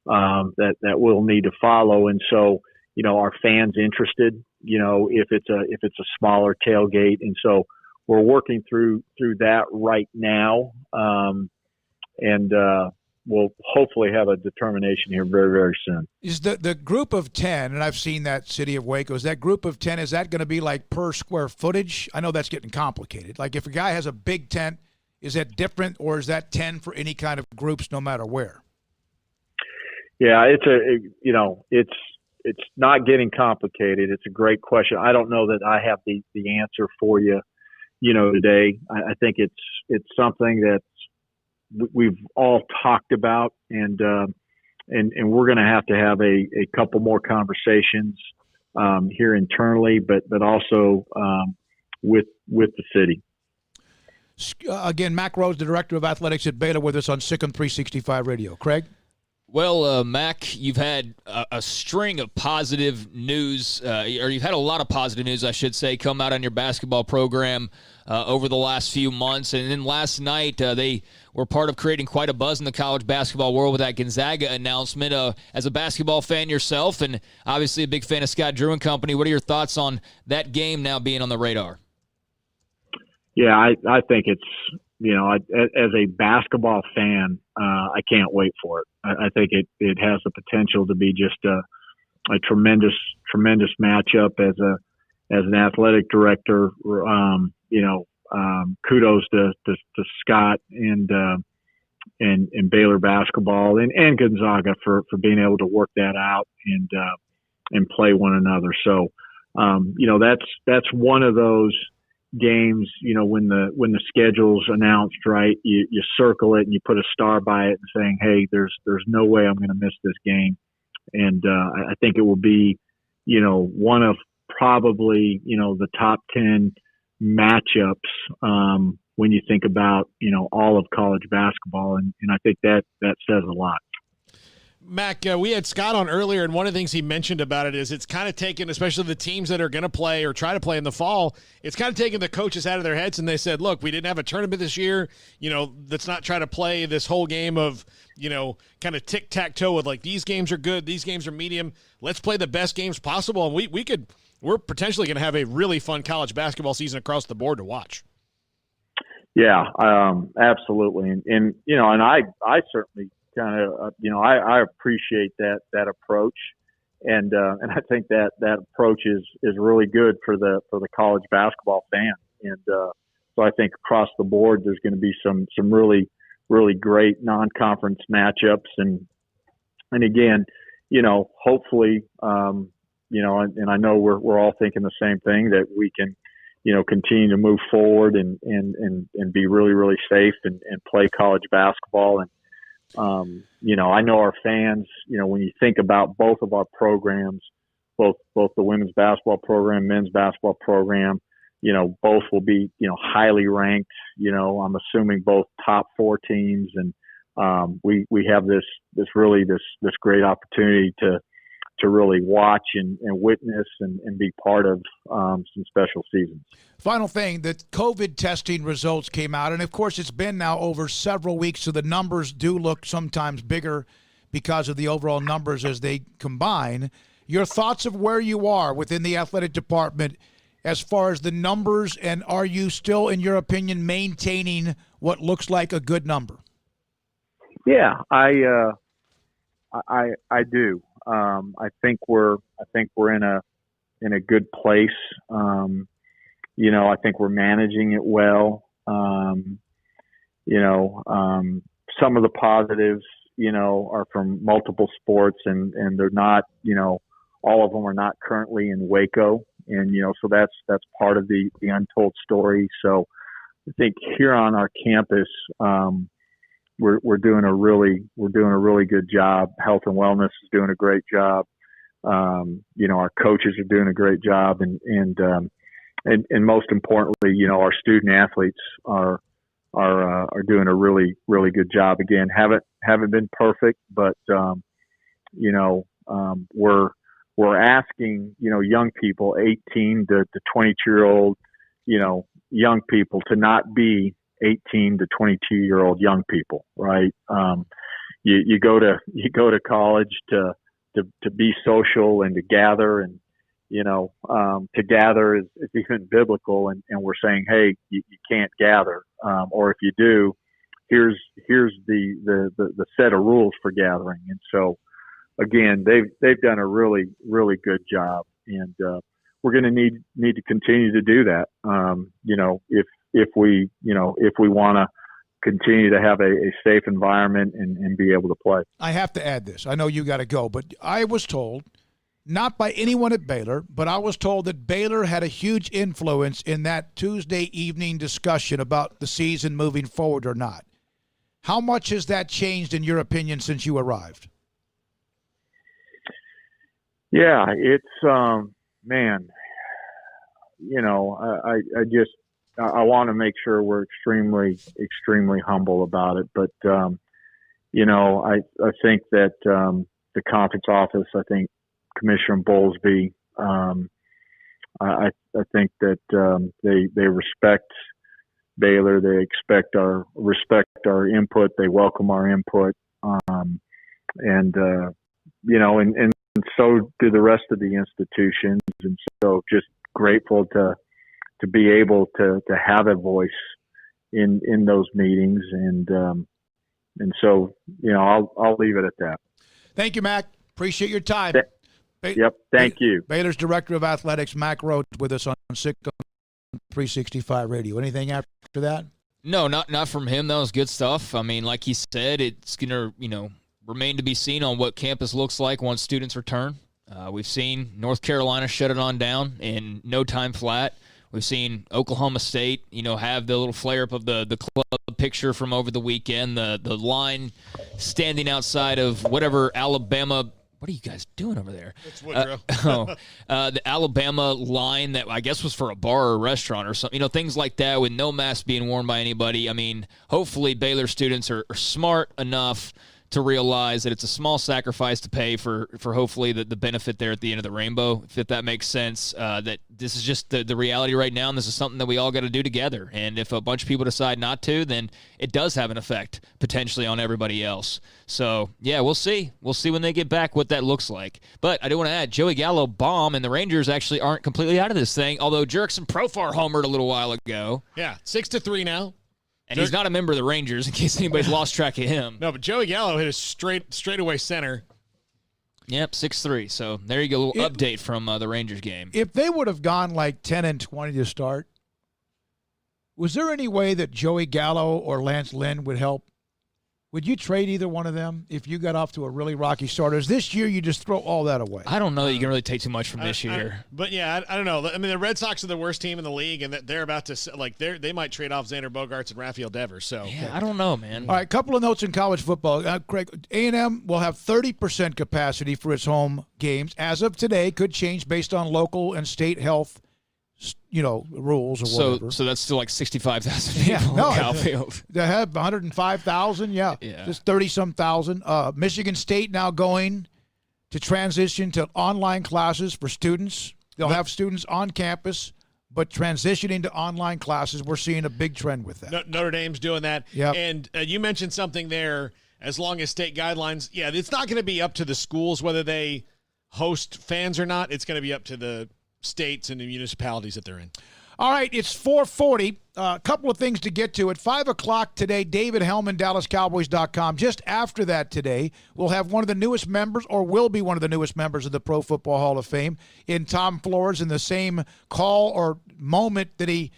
that we'll need to follow. And so, are fans interested, if it's a smaller tailgate? And so we're working through that right now. And we'll hopefully have a determination here very, very soon. Is the group of 10, and I've seen that city of Waco, is that group of 10, is that going to be like per square footage? I know that's getting complicated. Like if a guy has a big tent, is that different, or is that 10 for any kind of groups no matter where? Yeah, it's not getting complicated. It's a great question. I don't know that I have the answer for you, today. I think it's something that we've all talked about, and we're going to have a couple more conversations here internally, but also with the city. Again, Mack Rhoades, the Director of Athletics at Baylor, with us on Sikkim 365 Radio. Craig? Well, Mack, you've had a string of positive news, or you've had a lot of positive news, I should say, come out on your basketball program over the last few months. And then last night, they were part of creating quite a buzz in the college basketball world with that Gonzaga announcement. As a basketball fan yourself, and obviously a big fan of Scott Drew and company, what are your thoughts on that game now being on the radar? Yeah, I think it's, as a basketball fan, I can't wait for it. I think it has the potential to be just a tremendous matchup. As an athletic director, kudos to Scott and Baylor basketball and Gonzaga for being able to work that out and play one another. So, that's one of those games, when the schedule's announced, right, you circle it and you put a star by it and saying, hey, there's no way I'm going to miss this game. And I think it will be, one of probably, the top 10 matchups when you think about, all of college basketball. And I think that says a lot. Mack, we had Scott on earlier, and one of the things he mentioned about it is it's kind of taken, especially the teams that are going to play or try to play in the fall, it's kind of taken the coaches out of their heads, and they said, look, we didn't have a tournament this year. Let's not try to play this whole game of, kind of tic-tac-toe with, like, these games are good, these games are medium. Let's play the best games possible, and we're potentially going to have a really fun college basketball season across the board to watch. Yeah, absolutely. And I certainly kind of, I appreciate that approach, and I think that approach is really good for the college basketball fan, and so I think across the board there's going to be some really great non-conference matchups, and again, hopefully, and I know we're all thinking the same thing, that we can, continue to move forward and be really, really safe and play college basketball. And I know our fans, when you think about both of our programs, both the women's basketball program, men's basketball program, both will be, highly ranked, I'm assuming both top 4 teams. And we have this great opportunity to really watch and witness and be part of some special seasons. Final thing, the COVID testing results came out, and of course it's been now over several weeks, so the numbers do look sometimes bigger because of the overall numbers as they combine. Your thoughts of where you are within the athletic department as far as the numbers, and are you still, in your opinion, maintaining what looks like a good number? Yeah, I do. I think we're in a good place. I think we're managing it well. Some of the positives, are from multiple sports, and they're not, all of them are not currently in Waco, and so that's part of the untold story. So I think here on our campus, we're doing a really good job. Health and wellness is doing a great job. Our coaches are doing a great job, and most importantly, our student athletes are doing a really, really good job. Again, haven't been perfect, but we're asking young people, 18 to 22-year-old, young people, to not be 18 to 22-year-old young people, right? You go to college to be social and to gather, and to gather is even biblical, and we're saying, hey, you can't gather, or if you do, here's the set of rules for gathering. And so again, they've done a really, really good job, and we're going to need to continue to do that. If we want to continue to have a safe environment and be able to play. I have to add this. I know you got to go, but I was told, not by anyone at Baylor, but I was told that Baylor had a huge influence in that Tuesday evening discussion about the season moving forward or not. How much has that changed, in your opinion, since you arrived? Yeah, it's, man, I want to make sure we're extremely, extremely humble about it. But, I think that the conference office, I think Commissioner Bowlesby, I think that they respect Baylor. They respect our input. They welcome our input. And so do the rest of the institutions. And so just grateful to be able to have a voice in those meetings. And so, I'll leave it at that. Thank you, Mack. Appreciate your time. Yep. Thank you. Baylor's Director of Athletics, Mack Rhoades, with us on Sikkim 365 Radio. Anything after that? No, not from him. That was good stuff. I mean, like he said, it's going to, remain to be seen on what campus looks like once students return. We've seen North Carolina shut it on down in no time flat. We've seen Oklahoma State, have the little flare-up of the club picture from over the weekend, the line standing outside of whatever Alabama. What are you guys doing over there? It's Woodrow. The Alabama line that I guess was for a bar or a restaurant or something. Things like that with no mask being worn by anybody. I mean, hopefully Baylor students are smart enough to realize that it's a small sacrifice to pay for hopefully the benefit there at the end of the rainbow, if that makes sense, that this is just the reality right now, and this is something that we all got to do together. And if a bunch of people decide not to, then it does have an effect potentially on everybody else. So, yeah, we'll see. We'll see when they get back what that looks like. But I do want to add, Joey Gallo bomb, and the Rangers actually aren't completely out of this thing, although Jerickson Profar homered a little while ago. Yeah, 6-3 now. And he's not a member of the Rangers, in case anybody's lost track of him. No, but Joey Gallo hit a straightaway center. Yep, 6-3. So there you go, a little update from the Rangers game. If they would have gone like 10-20 to start, was there any way that Joey Gallo or Lance Lynn would help? Would you trade either one of them if you got off to a really rocky start? Or this year you just throw all that away? I don't know that you can really take too much from this year. But yeah, I don't know. I mean, the Red Sox are the worst team in the league, and they're about to they might trade off Xander Bogaerts and Rafael Devers. So yeah, I don't know, man. All right, couple of notes in college football. Craig, A&M will have 30% capacity for its home games as of today. Could change based on local and state health, rules or whatever. So that's still like 65,000 people in Calfield. They have 105,000, just 30-some thousand. Michigan State now going to transition to online classes for students. They'll have students on campus, but transitioning to online classes, we're seeing a big trend with that. Notre Dame's doing that. Yep. And you mentioned something there, as long as state guidelines, it's not going to be up to the schools whether they host fans or not. It's going to be up to the states and the municipalities that they're in. All right, it's 4:40. A couple of things to get to. At 5 o'clock today, David Hellman, DallasCowboys.com. Just after that today, we'll have one of the newest members, or will be one of the newest members of the Pro Football Hall of Fame, in Tom Flores, in the same call or moment that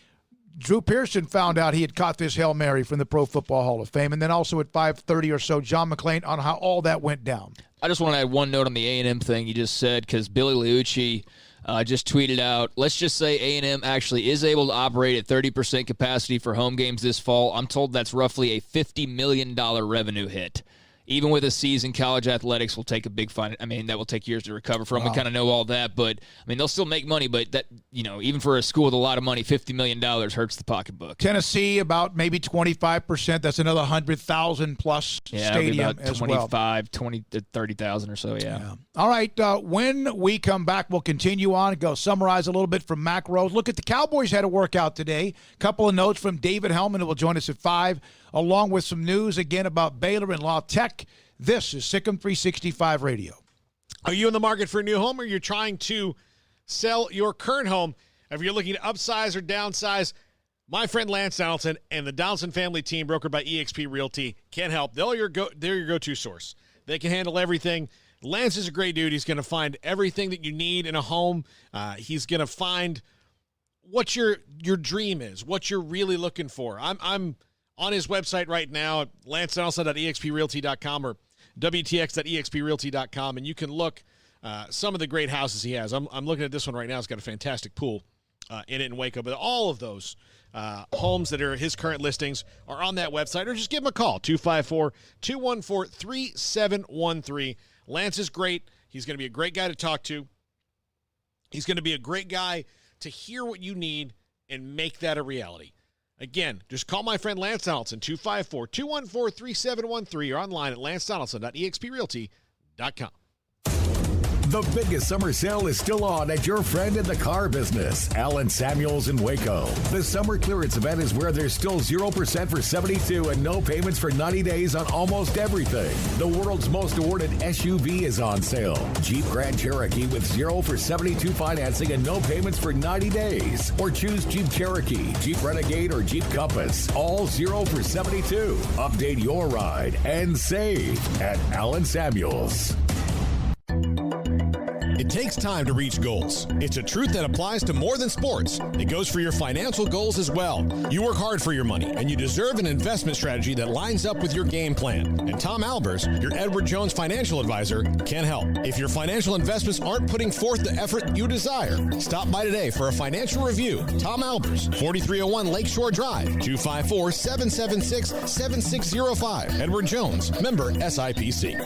Drew Pearson found out he had caught this Hail Mary from the Pro Football Hall of Fame. And then also at 5:30 or so, John McClain on how all that went down. I just want to add one note on the A&M thing you just said, because Billy Liucci just tweeted out, let's just say A&M actually is able to operate at 30% capacity for home games this fall. I'm told that's roughly a $50 million revenue hit. Even with a season, college athletics will take a big fine. I mean, that will take years to recover from. Wow. We kind of know all that, but I mean, they'll still make money. But that, even for a school with a lot of money, $50 million hurts the pocketbook. Tennessee, about maybe 25%. That's another 100,000 plus stadium about as 25, 20 to 30,000 or so. Yeah. All right. When we come back, we'll continue on and go summarize a little bit from Mack Rhoades. Look at the Cowboys had a workout today. Couple of notes from David Hellman, who will join us at 5, along with some news again about Baylor and La Tech. This is Sikkim 365 Radio. Are you in the market for a new home, or you're trying to sell your current home? If you're looking to upsize or downsize, my friend Lance Donaldson and the Donaldson family team, brokered by eXp Realty, can help. They're your go-to source. They can handle everything. Lance is a great dude. He's going to find everything that you need in a home. He's going to find what your dream is, what you're really looking for. I'm on his website right now, lancedonaldson.exprealty.com or wtx.exprealty.com, and you can look some of the great houses he has. I'm looking at this one right now. It's got a fantastic pool in it in Waco. But all of those homes that are his current listings are on that website, or just give him a call, 254-214-3713. Lance is great. He's going to be a great guy to talk to. He's going to be a great guy to hear what you need and make that a reality. Again, just call my friend Lance Donaldson, 254-214-3713, or online at lancedonaldson.exprealty.com. The biggest summer sale is still on at your friend in the car business, Alan Samuels in Waco. The summer clearance event is where there's still 0% for 72 and no payments for 90 days on almost everything. The world's most awarded SUV is on sale. Jeep Grand Cherokee with 0 for 72 financing and no payments for 90 days. Or choose Jeep Cherokee, Jeep Renegade, or Jeep Compass. All 0 for 72. Update your ride and save at Alan Samuels. It takes time to reach goals. It's a truth that applies to more than sports. It goes for your financial goals as well. You work hard for your money, and you deserve an investment strategy that lines up with your game plan. And Tom Albers, your Edward Jones financial advisor, can help. If your financial investments aren't putting forth the effort you desire, stop by today for a financial review. Tom Albers, 4301 Lakeshore Drive, 254-776-7605. Edward Jones, member SIPC.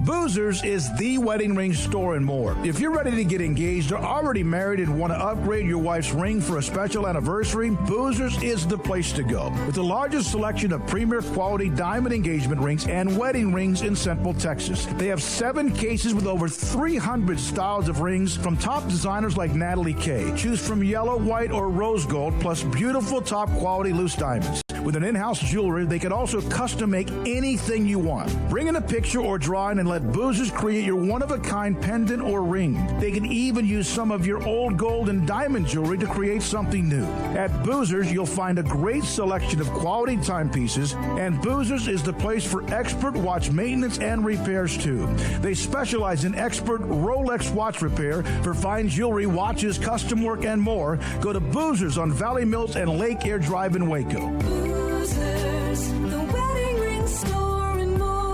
Boozers is the wedding ring store and more. If you're ready to get engaged or already married and want to upgrade your wife's ring for a special anniversary, Boozers is the place to go. With the largest selection of premier quality diamond engagement rings and wedding rings in Central Texas. They have 7 cases with over 300 styles of rings from top designers like Natalie Kay. Choose from yellow, white, or rose gold, plus beautiful top quality loose diamonds. With an in-house jewelry, they can also custom make anything you want. Bring in a picture or drawing and let Boozers create your one-of-a-kind pendant or ring. They can even use some of your old gold and diamond jewelry to create something new. At Boozers, you'll find a great selection of quality timepieces, and Boozers is the place for expert watch maintenance and repairs too. They specialize in expert Rolex watch repair for fine jewelry, watches, custom work, and more. Go to Boozers on Valley Mills and Lake Air Drive in Waco. Boozers, the wedding ring store and more.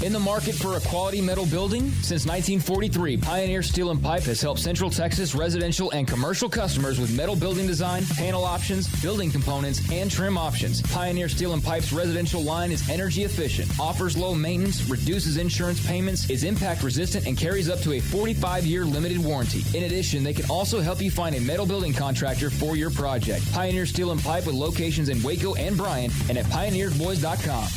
In the market for a quality metal building? Since 1943, Pioneer Steel and Pipe has helped Central Texas residential and commercial customers with metal building design, panel options, building components, and trim options. Pioneer Steel and Pipe's residential line is energy efficient, offers low maintenance, reduces insurance payments, is impact resistant, and carries up to a 45-year limited warranty. In addition, they can also help you find a metal building contractor for your project. Pioneer Steel and Pipe with locations in Waco and Bryan and at pioneersboys.com.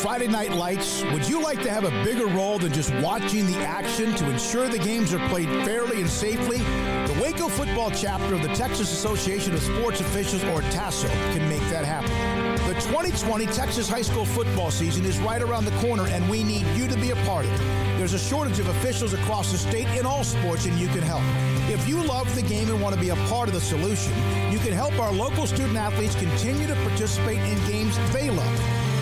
Friday Night Lights, would you like to have a bigger role than just watching the action to ensure the games are played fairly and safely? The Waco football chapter of the Texas Association of Sports Officials, or TASO, can make that happen. The 2020 Texas high school football season is right around the corner, and we need you to be a part of it. There's a shortage of officials across the state in all sports, and you can help. If you love the game and want to be a part of the solution, you can help our local student athletes continue to participate in games they love.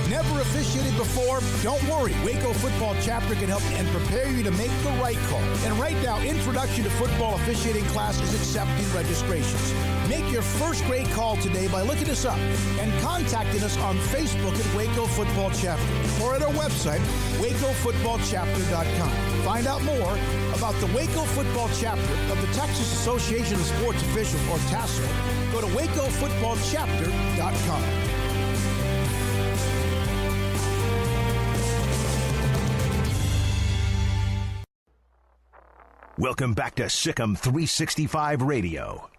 Never officiated before? Don't worry. Waco Football Chapter can help and prepare you to make the right call. And right now, Introduction to Football Officiating class is accepting registrations. Make your first grade call today by looking us up and contacting us on Facebook at Waco Football Chapter or at our website, wacofootballchapter.com. Find out more about the Waco Football Chapter of the Texas Association of Sports Officials, or TASO. Go to wacofootballchapter.com. Welcome back to Sikkim 365 Radio.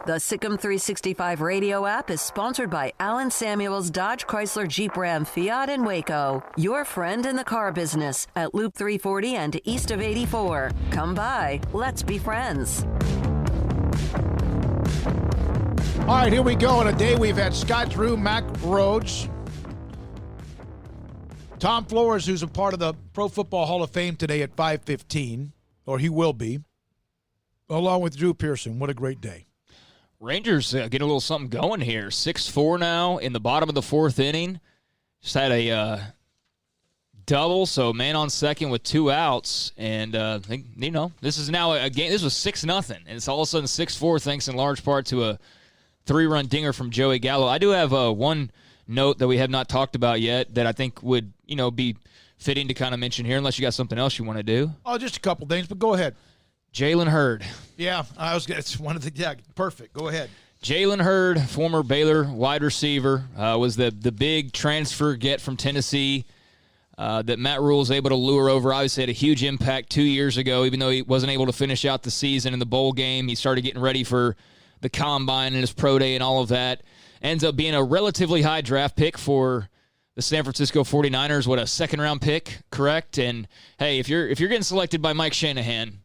The Sikkim 365 Radio app is sponsored by Alan Samuels Dodge Chrysler Jeep Ram Fiat in Waco. Your friend in the car business at Loop 340 and east of 84. Come by. Let's be friends. All right, here we go. On a day we've had Scott Drew, Mack, Rhoades, Tom Flores, who's a part of the Pro Football Hall of Fame today at 5:15. Or he will be, along with Drew Pearson. What a great day. Rangers getting a little something going here. 6-4 now in the bottom of the 4th inning. Just had a double, so man on second with 2 outs. And, this is now a game. This was 6-0, and it's all of a sudden 6-4 thanks in large part to a 3-run dinger from Joey Gallo. I do have one note that we have not talked about yet that I think would, be fitting to kind of mention here, unless you got something else you want to do. Oh, just a couple things, but go ahead. Jalen Hurd. Yeah, it's one of the perfect. Go ahead. Jalen Hurd, former Baylor wide receiver, was the big transfer get from Tennessee that Matt Rule was able to lure over. Obviously had a huge impact 2 years ago, even though he wasn't able to finish out the season in the bowl game. He started getting ready for the combine and his pro day and all of that. Ends up being a relatively high draft pick for the San Francisco 49ers. What, a second-round pick, correct? And, hey, if you're getting selected by Mike Shanahan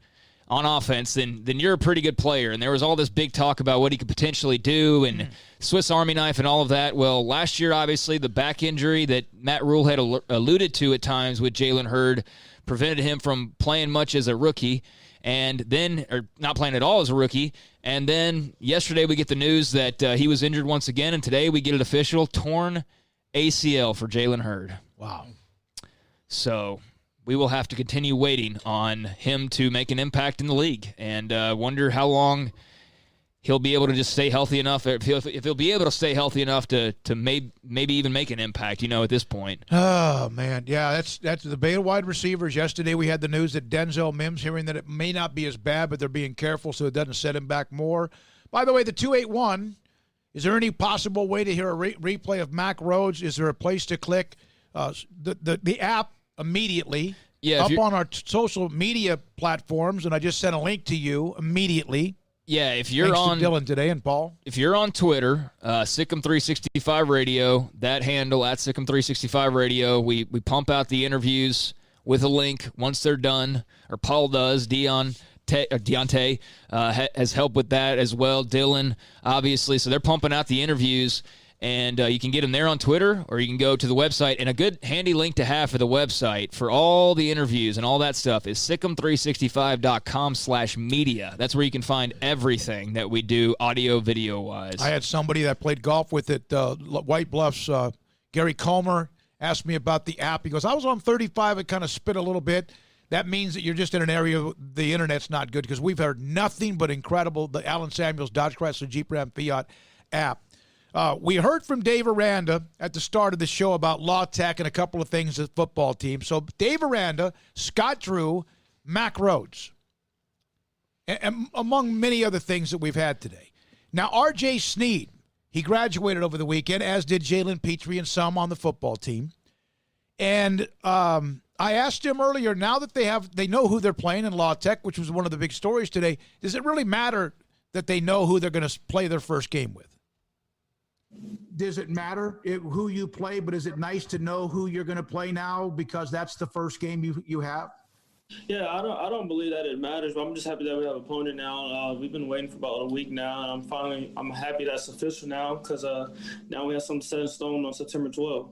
on offense, then you're a pretty good player. And there was all this big talk about what he could potentially do and Swiss Army knife and all of that. Well, last year, obviously, the back injury that Matt Rule had alluded to at times with Jalen Hurd prevented him from playing much as a rookie, and then, or not playing at all as a rookie. And then yesterday we get the news that he was injured once again, and today we get it official, torn ACL for Jalen Hurd. Wow. So we will have to continue waiting on him to make an impact in the league, and wonder how long he'll be able to just stay healthy enough, if he'll be able to stay healthy enough to maybe even make an impact, at this point. Oh, man. Yeah, that's the Baylor wide receivers. Yesterday we had the news that Denzel Mims, hearing that it may not be as bad, but they're being careful so it doesn't set him back more. By the way, the 281, is there any possible way to hear a replay of Mack Rhoades? Is there a place to click the app immediately? Yeah, up on our social media platforms, and I just sent a link to you immediately. Yeah, if you're Thanks on to Dylan today and Paul. If you're on Twitter, Sikkim365 Radio, that handle at Sikkim365 Radio, we pump out the interviews with a link once they're done, or Paul does. Deontay has helped with that as well. Dylan, obviously. So they're pumping out the interviews, and you can get them there on Twitter, or you can go to the website. And a good handy link to have for the website for all the interviews and all that stuff is Sikkim365.com/media. That's where you can find everything that we do audio, video-wise. I had somebody that played golf with at White Bluffs, Gary Comer, asked me about the app. He goes, I was on 35. It kind of spit a little bit. That means that you're just in an area the internet's not good, because we've heard nothing but incredible, the Allen Samuels Dodge Chrysler Jeep Ram Fiat app. We heard from Dave Aranda at the start of the show about Law Tech and a couple of things at the football team. So Dave Aranda, Scott Drew, Mack Rhoades, and among many other things that we've had today. Now, R.J. Sneed, he graduated over the weekend, as did Jalen Petrie and some on the football team. And I asked him earlier, now that they know who they're playing in Law Tech, which was one of the big stories today, does it really matter that they know who they're going to play their first game with? Does it matter who you play, but is it nice to know who you're going to play now because that's the first game you have? Yeah, I don't believe that it matters, but I'm just happy that we have an opponent now. We've been waiting for about a week now, and I'm happy that's official now, because now we have something set in stone on September 12th.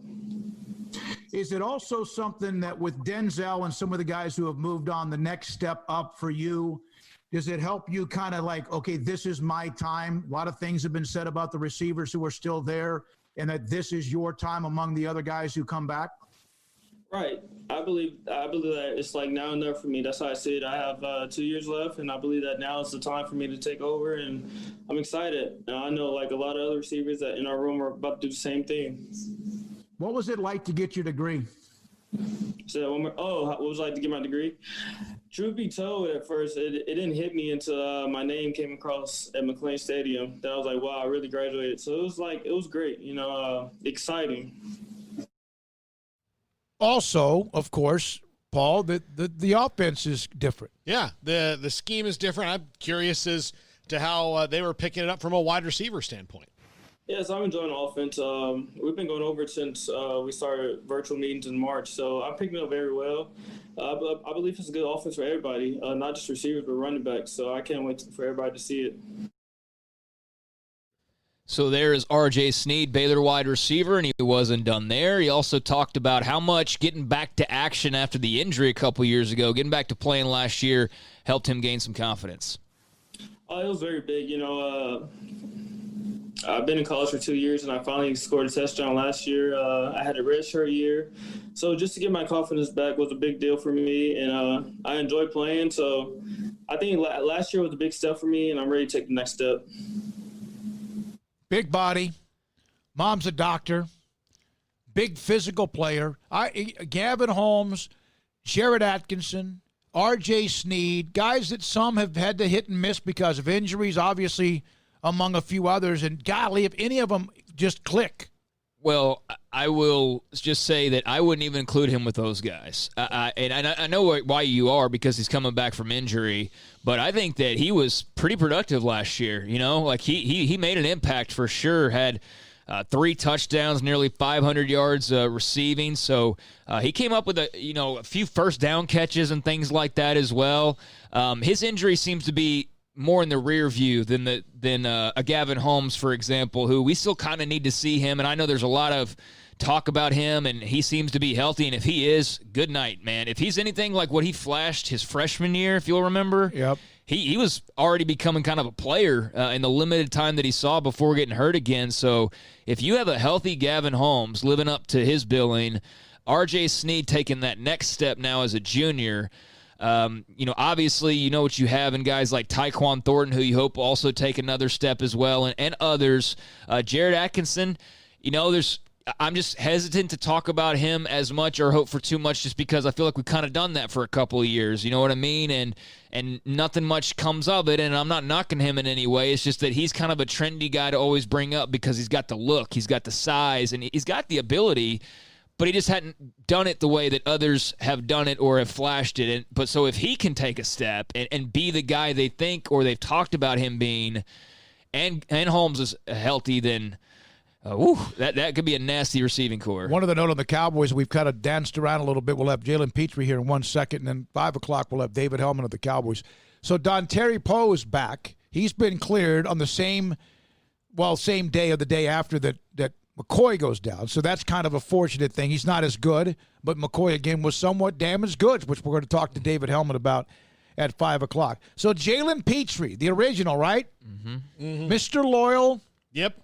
Is it also something that with Denzel and some of the guys who have moved on, the next step up for you, does it help you kind of like, okay, this is my time? A lot of things have been said about the receivers who are still there, and that this is your time among the other guys who come back? Right. I believe that it's like now and never for me. That's how I see it. I have 2 years left, and I believe that now is the time for me to take over, and I'm excited. Now, I know like a lot of other receivers that in our room are about to do the same thing. What was it like to get your degree? So what was it like to get my degree? Truth be told, at first, it didn't hit me until my name came across at McLean Stadium. That I was like, wow, I really graduated. So it was great, exciting. Also, of course, Paul, the offense is different. Yeah, the scheme is different. I'm curious as to how they were picking it up from a wide receiver standpoint. Yes, I'm enjoying the offense. We've been going over it since we started virtual meetings in March, so I'm picking it up very well. I believe it's a good offense for everybody, not just receivers, but running backs, so I can't wait for everybody to see it. So there is R.J. Sneed, Baylor wide receiver, and he wasn't done there. He also talked about how much getting back to action after the injury a couple years ago, getting back to playing last year, helped him gain some confidence. It was very big. I've been in college for 2 years, and I finally scored a touchdown last year. I had a redshirt year. So just to get my confidence back was a big deal for me, and I enjoy playing. So I think last year was a big step for me, and I'm ready to take the next step. Big body. Mom's a doctor. Big physical player. Gavin Holmes, Jared Atkinson, R.J. Sneed, guys that some have had to hit and miss because of injuries, obviously, among a few others. And golly, if any of them just click, Well, I will just say that I wouldn't even include him with those guys. And I know why you are, because he's coming back from injury. But I think that he was pretty productive last year. Like he made an impact for sure. Had 3 touchdowns, nearly 500 yards receiving. So he came up with a few first down catches and things like that as well. His injury seems to be more in the rear view than a Gavin Holmes, for example, who we still kind of need to see him. And I know there's a lot of talk about him, and he seems to be healthy. And if he is, good night, man. If he's anything like what he flashed his freshman year, if you'll remember, he was already becoming kind of a player in the limited time that he saw before getting hurt again. So if you have a healthy Gavin Holmes living up to his billing, R.J. Sneed taking that next step now as a junior, obviously, what you have in guys like Tyquan Thornton, who you hope also take another step as well, and others. Jared Atkinson, I'm just hesitant to talk about him as much or hope for too much, just because I feel like we've kind of done that for a couple of years. You know what I mean? And nothing much comes of it, and I'm not knocking him in any way. It's just that he's kind of a trendy guy to always bring up because he's got the look, he's got the size, and he's got the ability, but he just hadn't done it the way that others have done it or have flashed it. But so if he can take a step and be the guy they think or they've talked about him being, and Holmes is healthy, then that could be a nasty receiving core. One of the note on the Cowboys, we've kind of danced around a little bit. We'll have Jalen Petrie here in 1 second, and then 5 o'clock we'll have David Hellman of the Cowboys. So Dontari Poe is back. He's been cleared on the same day or the day after that McCoy goes down. So that's kind of a fortunate thing. He's not as good, but McCoy, again, was somewhat damaged goods, which we're going to talk to David Hellman about at 5 o'clock. So Jalen Petrie, the original, right? Mm-hmm. Mr. Loyal. Yep.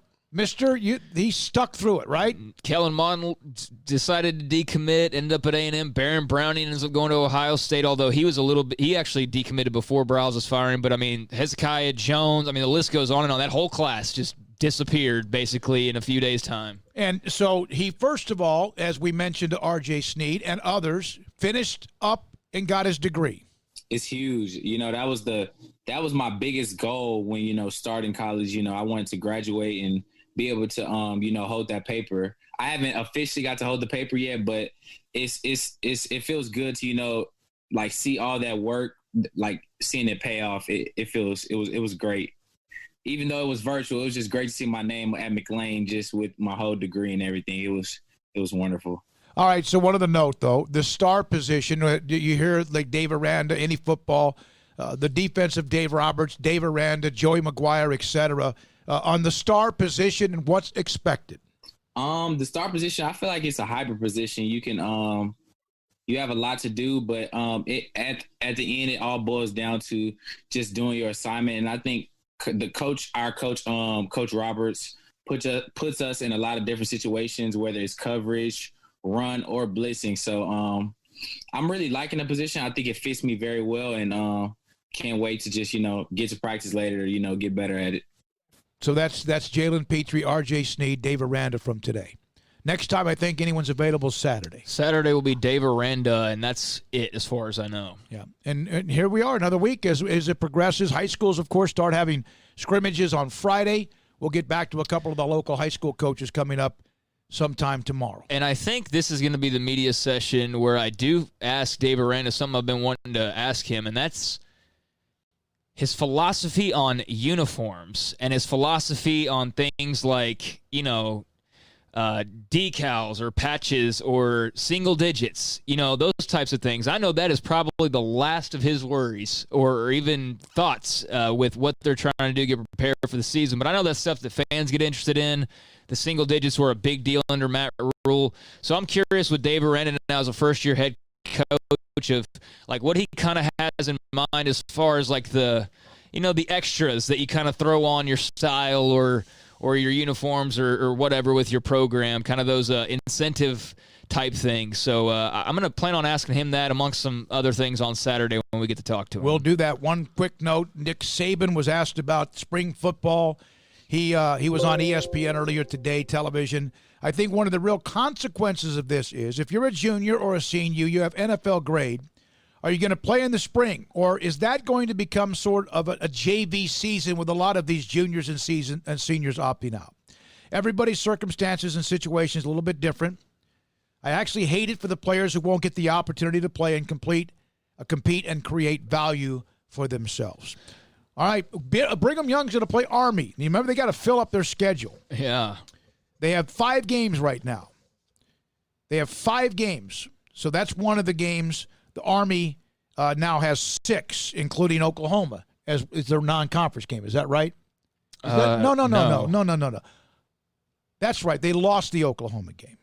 He stuck through it, right? Kellen Mond decided to decommit, ended up at A&M. Baron Browning ends up going to Ohio State, although he actually decommitted before Browse' firing. But, Hezekiah Jones, the list goes on and on. That whole class just disappeared basically in a few days' time. And so he, first of all, as we mentioned to R.J. Sneed and others, finished up and got his degree. It's huge. That was my biggest goal when, starting college. I wanted to graduate and be able to, hold that paper. I haven't officially got to hold the paper yet, but it feels good to, see all that work, seeing it pay off. It was great. Even though it was virtual, it was just great to see my name at McLean just with my whole degree and everything. It was wonderful. All right, so one other note, though, the star position, you hear like Dave Aranda, any football, the defensive Dave Roberts, Dave Aranda, Joey McGuire, etc. On the star position and what's expected? The star position, I feel like it's a hybrid position. You can you have a lot to do, but at the end, it all boils down to just doing your assignment. And I think our coach Roberts puts us in a lot of different situations, whether it's coverage, run, or blitzing. So I'm really liking the position. I think it fits me very well, and can't wait to just get to practice later, get better at it. So that's Jalen Petrie, R.J. Sneed, Dave Aranda from today. Next time I think anyone's available Saturday. Saturday will be Dave Aranda, and that's it as far as I know. Yeah, and here we are another week as it progresses. High schools, of course, start having scrimmages on Friday. We'll get back to a couple of the local high school coaches coming up sometime tomorrow. And I think this is going to be the media session where I do ask Dave Aranda something I've been wanting to ask him, and that's his philosophy on uniforms and his philosophy on things like, decals or patches or single digits, those types of things. I know that is probably the last of his worries or even thoughts with what they're trying to do to get prepared for the season. But I know that's stuff that fans get interested in. The single digits were a big deal under Matt Rule. So I'm curious with Dave Aranda now as a first-year head coach of what he kind of has in mind as far as the extras that you kind of throw on your style or your uniforms or whatever with your program, kind of those incentive type things. So I'm going to plan on asking him that amongst some other things on Saturday when we get to talk to him. We'll do that. One quick note, Nick Saban was asked about spring football. He was on ESPN earlier today, television. I think one of the real consequences of this is if you're a junior or a senior, you have NFL grade, are you going to play in the spring? Or is that going to become sort of a JV season with a lot of these juniors and seniors opting out? everybody's circumstances and situations a little bit different. I actually hate it for the players who won't get the opportunity to play and compete and create value for themselves. All right, Brigham Young's going to play Army. You remember they got to fill up their schedule. Yeah. They have 5 games right now. They have 5 games. So that's one of the games. The Army now has 6, including Oklahoma, as is their non-conference game. Is that right? No. That's right. They lost the Oklahoma game.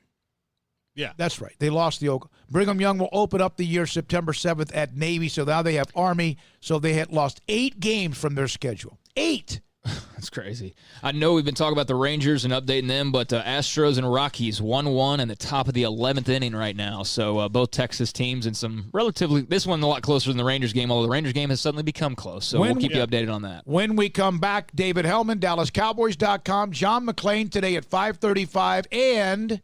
Yeah. That's right. They lost the Brigham Young will open up the year September 7th at Navy, so now they have Army. So they had lost 8 games from their schedule. 8. That's crazy. I know we've been talking about the Rangers and updating them, but Astros and Rockies 1-1 in the top of the 11th inning right now. So both Texas teams and some relatively – this one a lot closer than the Rangers game, although the Rangers game has suddenly become close. So we'll keep you updated on that. When we come back, David Hellman, DallasCowboys.com, John McClain today at 5:35, and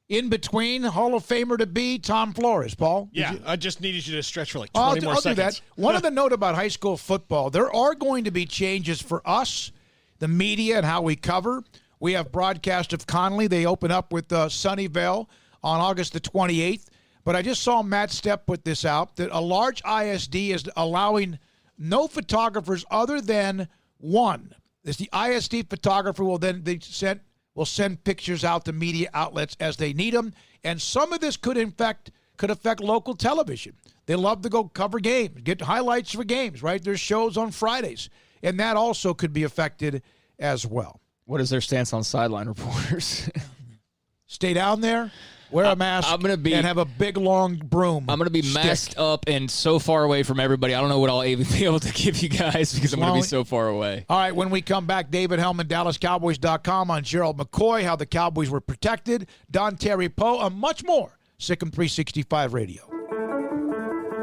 in between, Hall of Famer to be, Tom Flores. Paul? Yeah, I just needed you to stretch for like 20 more seconds. I'll do that. One other note about high school football, there are going to be changes for us, the media, and how we cover. We have broadcast of Connolly. They open up with Sunnyvale on August the 28th. But I just saw Matt Stepp put this out, that a large ISD is allowing no photographers other than one. As the ISD photographer will then send pictures out to media outlets as they need them. And some of this could affect local television. They love to go cover games, get highlights for games, right? There's shows on Fridays. And that also could be affected as well. What is their stance on sideline reporters? Stay down there, wear a mask, and have a big, long broom. I'm going to be masked up and so far away from everybody. I don't know what I'll even be able to give you guys because I'm going to be so far away. All right, when we come back, David Hellman, DallasCowboys.com on Gerald McCoy, how the Cowboys were protected, Don Terry Poe, and much more. Sikkim 365 Radio.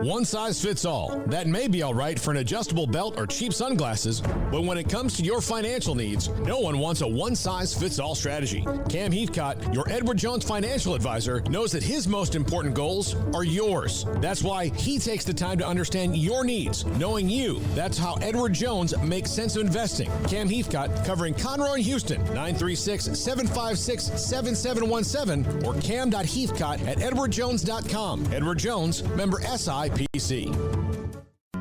One size fits all. That may be all right for an adjustable belt or cheap sunglasses, but when it comes to your financial needs, no one wants a one-size-fits-all strategy. Cam Heathcott, your Edward Jones financial advisor, knows that his most important goals are yours. That's why he takes the time to understand your needs, knowing you. That's how Edward Jones makes sense of investing. Cam Heathcott, covering Conroe and Houston, 936-756-7717 or cam.heathcott@edwardjones.com. Edward Jones, member SIPC.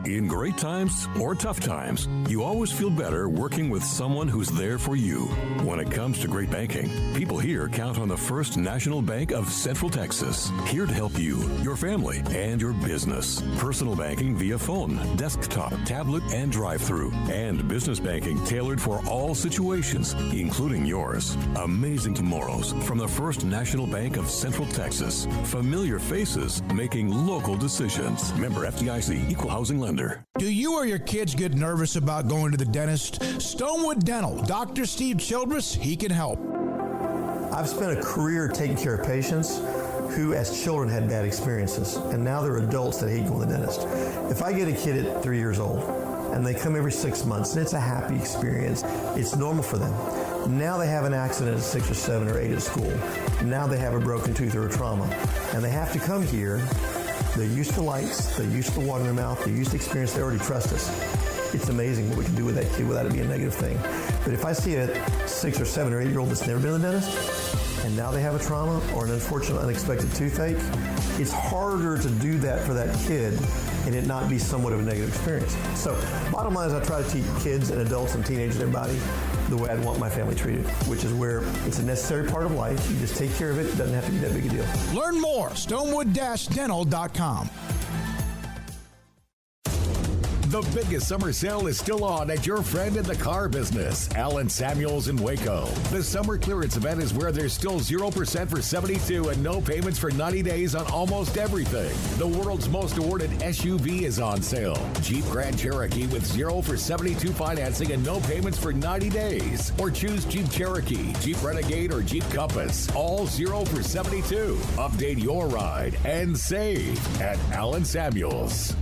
In great times or tough times, you always feel better working with someone who's there for you. When it comes to great banking, people here count on the First National Bank of Central Texas, here to help you, your family, and your business. Personal banking via phone, desktop, tablet, and drive-through, and business banking tailored for all situations, including yours. Amazing tomorrows from the First National Bank of Central Texas. Familiar faces making local decisions. Member FDIC, Equal Housing Lender. Do you or your kids get nervous about going to the dentist? Stonewood Dental, Dr. Steve Childress, he can help. I've spent a career taking care of patients who as children had bad experiences, and now they're adults that hate going to the dentist. If I get a kid at 3 years old and they come every 6 months and it's a happy experience, it's normal for them. Now they have an accident at 6 or 7 or 8 at school. Now they have a broken tooth or a trauma, and they have to come here. They're used to lights, they're used to water in their mouth, they're used to experience, they already trust us. It's amazing what we can do with that kid without it being a negative thing. But if I see a 6 or 7 or 8 year old that's never been to the dentist, and now they have a trauma or an unfortunate unexpected toothache, it's harder to do that for that kid and it not be somewhat of a negative experience. So bottom line is I try to teach kids and adults and teenagers and everybody the way I'd want my family treated, which is where it's a necessary part of life. You just take care of it. It doesn't have to be that big a deal. Learn more, stonewood-dental.com. The biggest summer sale is still on at your friend in the car business, Allen Samuels in Waco. The summer clearance event is where there's still 0% for 72 and no payments for 90 days on almost everything. The world's most awarded SUV is on sale. Jeep Grand Cherokee with 0 for 72 financing and no payments for 90 days. Or choose Jeep Cherokee, Jeep Renegade, or Jeep Compass. All 0 for 72. Update your ride and save at Allen Samuels.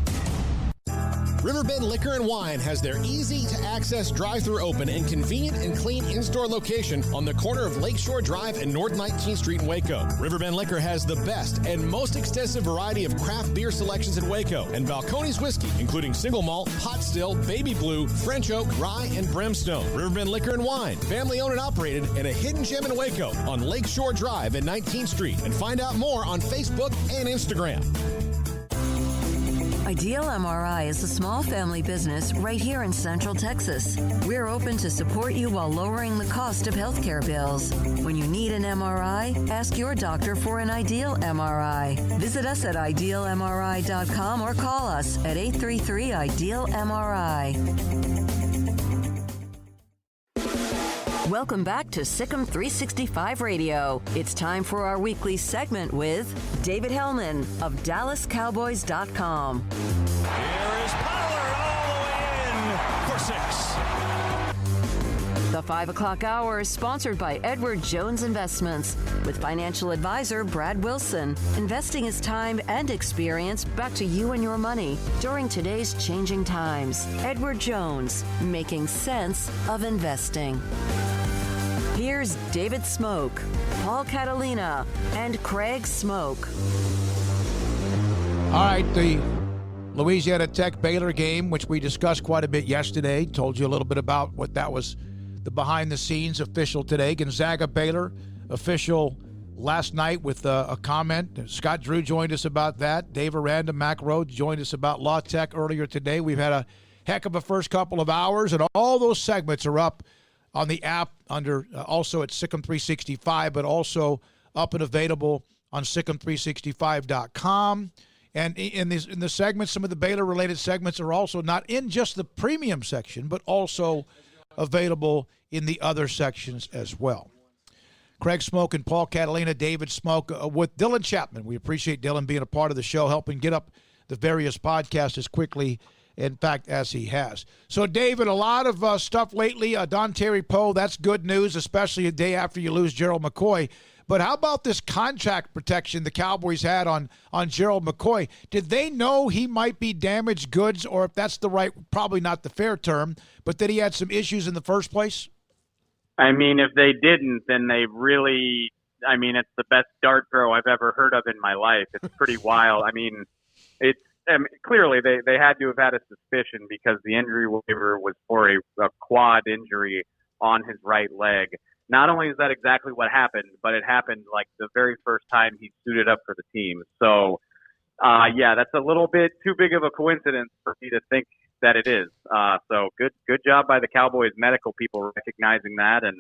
Riverbend Liquor and Wine has their easy-to-access drive-thru open and convenient and clean in-store location on the corner of Lakeshore Drive and North 19th Street in Waco. Riverbend Liquor has the best and most extensive variety of craft beer selections in Waco and Balcones whiskey, including single malt, pot still, baby blue, French oak, rye, and brimstone. Riverbend Liquor and Wine, family-owned and operated, and a hidden gem in Waco on Lakeshore Drive and 19th Street. And find out more on Facebook and Instagram. Ideal MRI is a small family business right here in Central Texas. We're open to support you while lowering the cost of healthcare bills. When you need an MRI, ask your doctor for an Ideal MRI. Visit us at idealmri.com or call us at 833-IDEAL-MRI. Welcome back to Sikkim 365 Radio. It's time for our weekly segment with David Hellman of DallasCowboys.com. Here is Pollard all the way in for 6. The 5 o'clock hour is sponsored by Edward Jones Investments with financial advisor Brad Wilson. Investing is time and experience back to you and your money during today's changing times. Edward Jones, making sense of investing. Here's David Smoke, Paul Catalina, and Craig Smoke. All right, the Louisiana Tech Baylor game, which we discussed quite a bit yesterday, told you a little bit about what that was, the behind-the-scenes official today. Gonzaga Baylor official last night with a comment. Scott Drew joined us about that. Dave Aranda, Mack Rhoades joined us about La Tech earlier today. We've had a heck of a first couple of hours, and all those segments are up on the app under also at Sikkim 365, but also up and available on Sikkim365.com. And in the segments, some of the Baylor-related segments are also not in just the premium section, but also available in the other sections as well. Craig Smoke and Paul Catalina, David Smoke with Dylan Chapman. We appreciate Dylan being a part of the show, helping get up the various podcasts as quickly, in fact, as he has. So, David, a lot of stuff lately. Don Terry Poe, that's good news, especially a day after you lose Gerald McCoy. But how about this contract protection the Cowboys had on Gerald McCoy? Did they know he might be damaged goods, or if that's the right, probably not the fair term, but that he had some issues in the first place? I mean, if they didn't, then they really, I mean, it's the best dart throw I've ever heard of in my life. It's pretty wild. I mean, clearly they had to have had a suspicion because the injury waiver was for a quad injury on his right leg. Not only is that exactly what happened, but it happened like the very first time he suited up for the team. So, yeah, that's a little bit too big of a coincidence for me to think that it is. So good job by the Cowboys medical people recognizing that. And,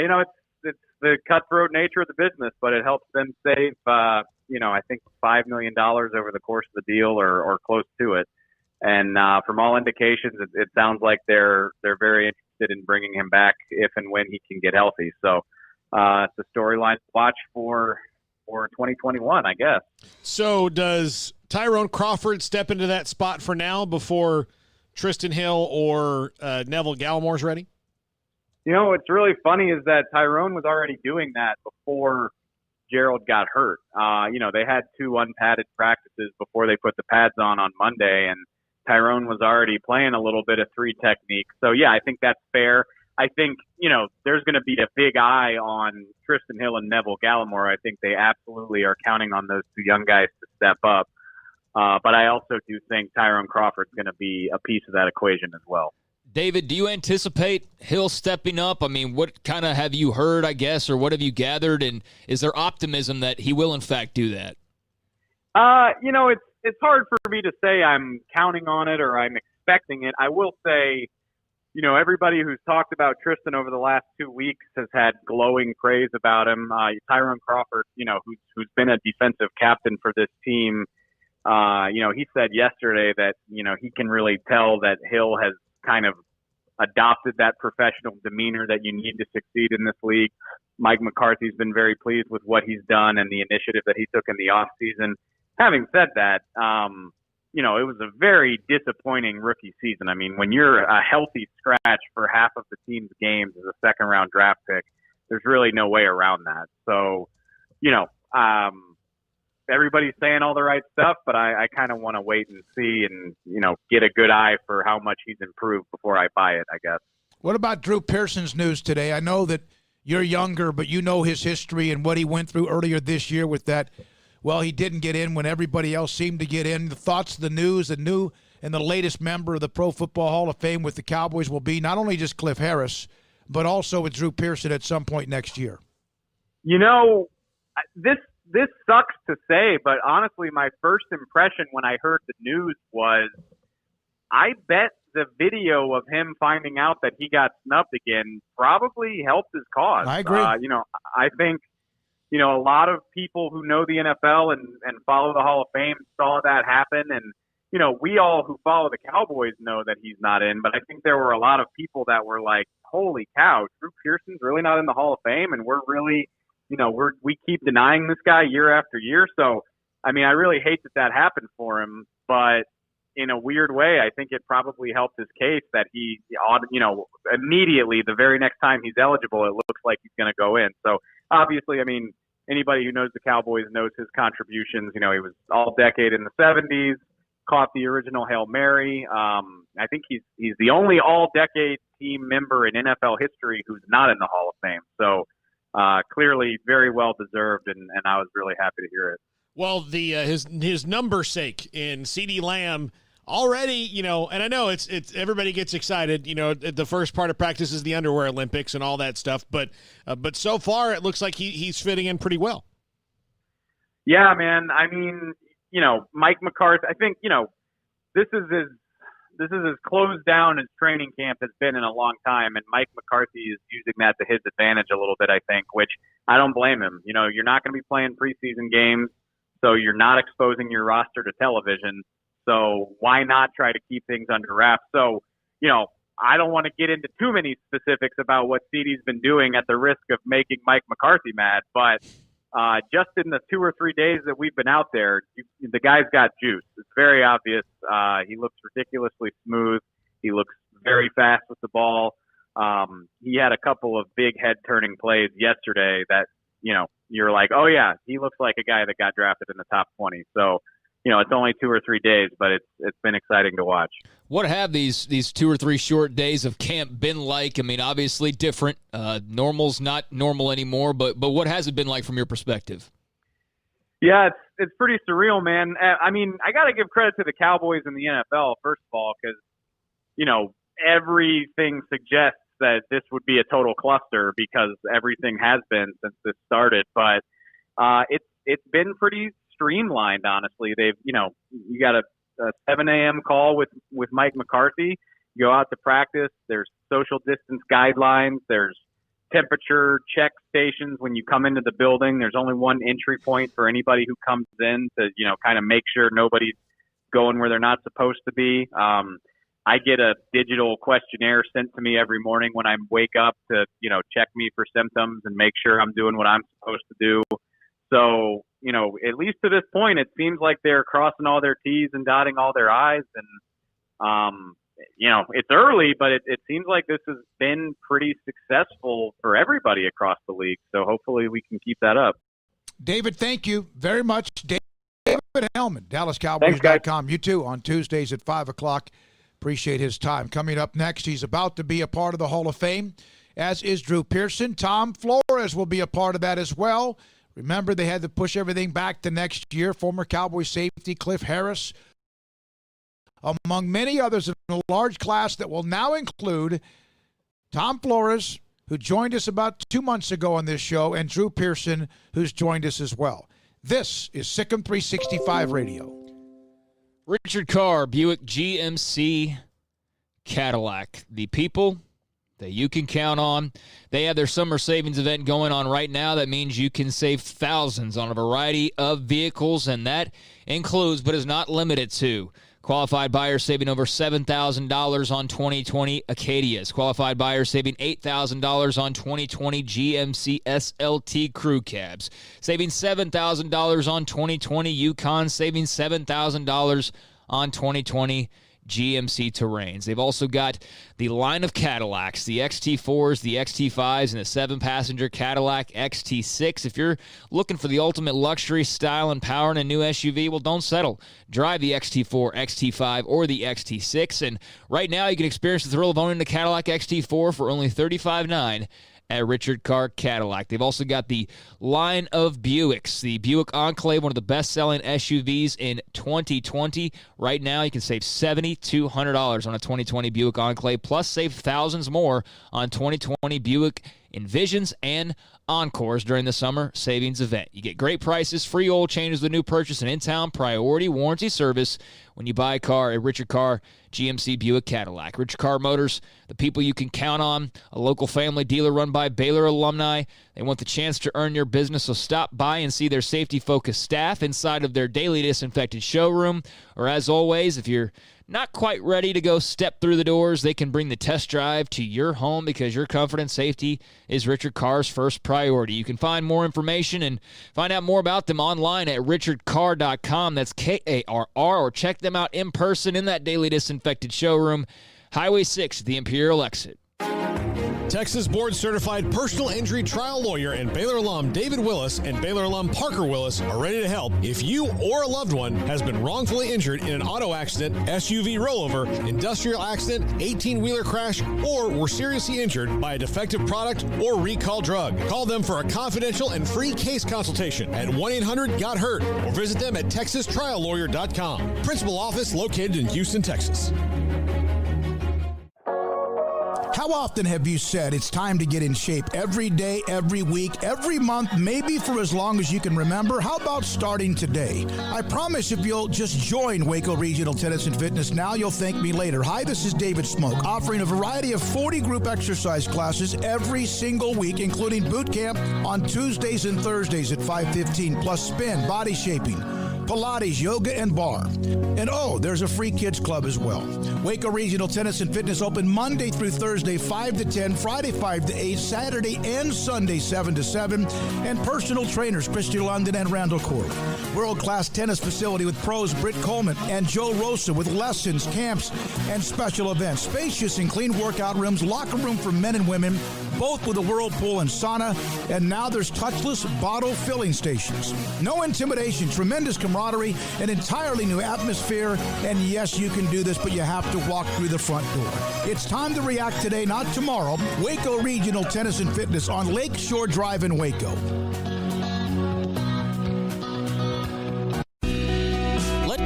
you know, it's the cutthroat nature of the business, but it helps them save, you know, I think $5 million over the course of the deal or close to it. And from all indications, it sounds like they're very interested in bringing him back if and when he can get healthy. So it's a storyline to watch for 2021, I guess. So does Tyrone Crawford step into that spot for now before Tristan Hill or Neville Gallimore's ready? You know, what's really funny is that Tyrone was already doing that before Gerald got hurt. You know, they had 2 unpadded practices before they put the pads on Monday, and Tyrone was already playing a little bit of 3 technique. So, yeah, I think that's fair. I think, you know, there's going to be a big eye on Tristan Hill and Neville Gallimore. I think they absolutely are counting on those 2 young guys to step up. But I also do think Tyrone Crawford's going to be a piece of that equation as well. David, do you anticipate Hill stepping up? I mean, what kind of have you heard, I guess, or what have you gathered? And is there optimism that he will, in fact, do that? You know, it's hard for me to say I'm counting on it or I'm expecting it. I will say, you know, everybody who's talked about Tristan over the last 2 weeks has had glowing praise about him. Tyrone Crawford, you know, who's been a defensive captain for this team, you know, he said yesterday that, you know, he can really tell that Hill has kind of adopted that professional demeanor that you need to succeed in this league. Mike McCarthy's been very pleased with what he's done and the initiative that he took in the offseason. Having said that, you know, it was a very disappointing rookie season. I mean, when you're a healthy scratch for half of the team's games as a second-round draft pick, there's really no way around that. So, you know, everybody's saying all the right stuff, but I kind of want to wait and see and, get a good eye for how much he's improved before I buy it, I guess. What about Drew Pearson's news today? I know that you're younger, but you know his history and what he went through earlier this year with that. Well, he didn't get in when everybody else seemed to get in. The thoughts, the news, the new and the latest member of the Pro Football Hall of Fame with the Cowboys will be not only just Cliff Harris, but also with Drew Pearson at some point next year. This sucks to say, but honestly, my first impression when I heard the news was I bet the video of him finding out that he got snubbed again probably helped his cause. I agree. I think, a lot of people who know the NFL and follow the Hall of Fame saw that happen. And, we all who follow the Cowboys know that he's not in, but I think there were a lot of people that were like, holy cow, Drew Pearson's really not in the Hall of Fame. And we're really, we keep denying this guy year after year. So, I really hate that happened for him, but in a weird way, I think it probably helped his case that he, immediately the very next time he's eligible, it looks like he's going to go in. So obviously, anybody who knows the Cowboys knows his contributions. He was all decade in the 70s, caught the original Hail Mary. I think he's the only all decade team member in NFL history who's not in the Hall of Fame. So clearly very well deserved. And I was really happy to hear it. Well, his number's sake in CeeDee Lamb already, and I know it's everybody gets excited, the first part of practice is the underwear Olympics and all that stuff, but so far it looks like he's fitting in pretty well. Yeah, man. Mike McCarthy, I think, this is as closed down as training camp has been in a long time, and Mike McCarthy is using that to his advantage a little bit, I think, which I don't blame him. You're not going to be playing preseason games, so you're not exposing your roster to television. So why not try to keep things under wraps? So, I don't want to get into too many specifics about what CeeDee's been doing at the risk of making Mike McCarthy mad. But just in the 2 or 3 days that we've been out there, the guy's got juice. It's very obvious. He looks ridiculously smooth. He looks very fast with the ball. He had a couple of big head-turning plays yesterday that, you're like, oh, yeah, he looks like a guy that got drafted in the top 20. So, it's only 2 or 3 days, but it's been exciting to watch. What have these 2 or 3 short days of camp been like? Obviously different. Normal's not normal anymore, but what has it been like from your perspective? Yeah, it's pretty surreal, man. I got to give credit to the Cowboys and the NFL, first of all, because, everything suggests that this would be a total cluster because everything has been since this started. But it's been pretty streamlined, honestly. They've, you got a 7 a.m. call with Mike McCarthy. You go out to practice. There's social distance guidelines. There's temperature check stations when you come into the building. There's only one entry point for anybody who comes in to, kind of make sure nobody's going where they're not supposed to be. I get a digital questionnaire sent to me every morning when I wake up to, check me for symptoms and make sure I'm doing what I'm supposed to do. So, at least to this point, it seems like they're crossing all their T's and dotting all their I's. And, it's early, but it seems like this has been pretty successful for everybody across the league. So hopefully we can keep that up. David, thank you very much. David Hellman, DallasCowboys.com. You too, on Tuesdays at 5 o'clock. Appreciate his time. Coming up next, he's about to be a part of the Hall of Fame, as is Drew Pearson. Tom Flores will be a part of that as well. Remember, they had to push everything back to next year. Former Cowboys safety Cliff Harris, among many others in a large class that will now include Tom Flores, who joined us about 2 months ago on this show, and Drew Pearson, who's joined us as well. This is Sikkim 365 Radio. Richard Carr, Buick GMC Cadillac. The people that you can count on. They have their summer savings event going on right now. That means you can save thousands on a variety of vehicles, and that includes, but is not limited to, qualified buyers saving over $7,000 on 2020 Acadias. Qualified buyers saving $8,000 on 2020 GMC SLT crew cabs. Saving $7,000 on 2020 Yukon. Saving $7,000 on 2020 GMC Terrains. They've also got the line of Cadillacs, the XT4s, the XT5s, and the 7-passenger Cadillac XT6. If you're looking for the ultimate luxury, style, and power in a new SUV, well, don't settle. Drive the XT4, XT5, or the XT6. And right now, you can experience the thrill of owning the Cadillac XT4 for only $35,900 at Richard Carr Cadillac. They've also got the line of Buicks, the Buick Enclave, one of the best-selling SUVs in 2020. Right now, you can save $7,200 on a 2020 Buick Enclave, plus save thousands more on 2020 Buick Envisions and Encores during the summer savings event. You get great prices, free oil changes with new purchase, and in-town priority warranty service when you buy a car at Richard Carr GMC Buick Cadillac. Richard Carr Motors, the people you can count on, a local family dealer run by Baylor alumni. They want the chance to earn your business, so stop by and see their safety-focused staff inside of their daily disinfected showroom. Or as always, if you're not quite ready to go step through the doors, they can bring the test drive to your home because your comfort and safety is Richard Carr's first priority. You can find more information and find out more about them online at richardcarr.com. That's Karr, or check them out in person in that daily disinfected showroom, Highway 6 at the Imperial exit. Texas board-certified personal injury trial lawyer and Baylor alum David Willis and Baylor alum Parker Willis are ready to help if you or a loved one has been wrongfully injured in an auto accident, SUV rollover, industrial accident, 18-wheeler crash, or were seriously injured by a defective product or recall drug. Call them for a confidential and free case consultation at 1-800-GOT-HURT or visit them at texastriallawyer.com. Principal office located in Houston, Texas. How often have you said it's time to get in shape? Every day, every week, every month, maybe for as long as you can remember? How about starting today? I promise if you'll just join Waco Regional Tennis and Fitness now, you'll thank me later. Hi, this is David Smoke, offering a variety of 40 group exercise classes every single week, including boot camp on Tuesdays and Thursdays at 5:15, plus spin, body shaping, Pilates, yoga, and bar. And oh, there's a free kids club as well. Waco Regional Tennis and Fitness open Monday through Thursday, 5 to 10, Friday, 5 to 8, Saturday and Sunday, 7 to 7, and personal trainers, Christy London and Randall Court. World-class tennis facility with pros Britt Coleman and Joe Rosa with lessons, camps, and special events. Spacious and clean workout rooms, locker room for men and women, both with a whirlpool and sauna, and now there's touchless bottle filling stations. No intimidation, tremendous camaraderie, an entirely new atmosphere, and yes, you can do this, but you have to walk through the front door. It's time to react today, not tomorrow. Waco Regional Tennis and Fitness on Lakeshore Drive in Waco.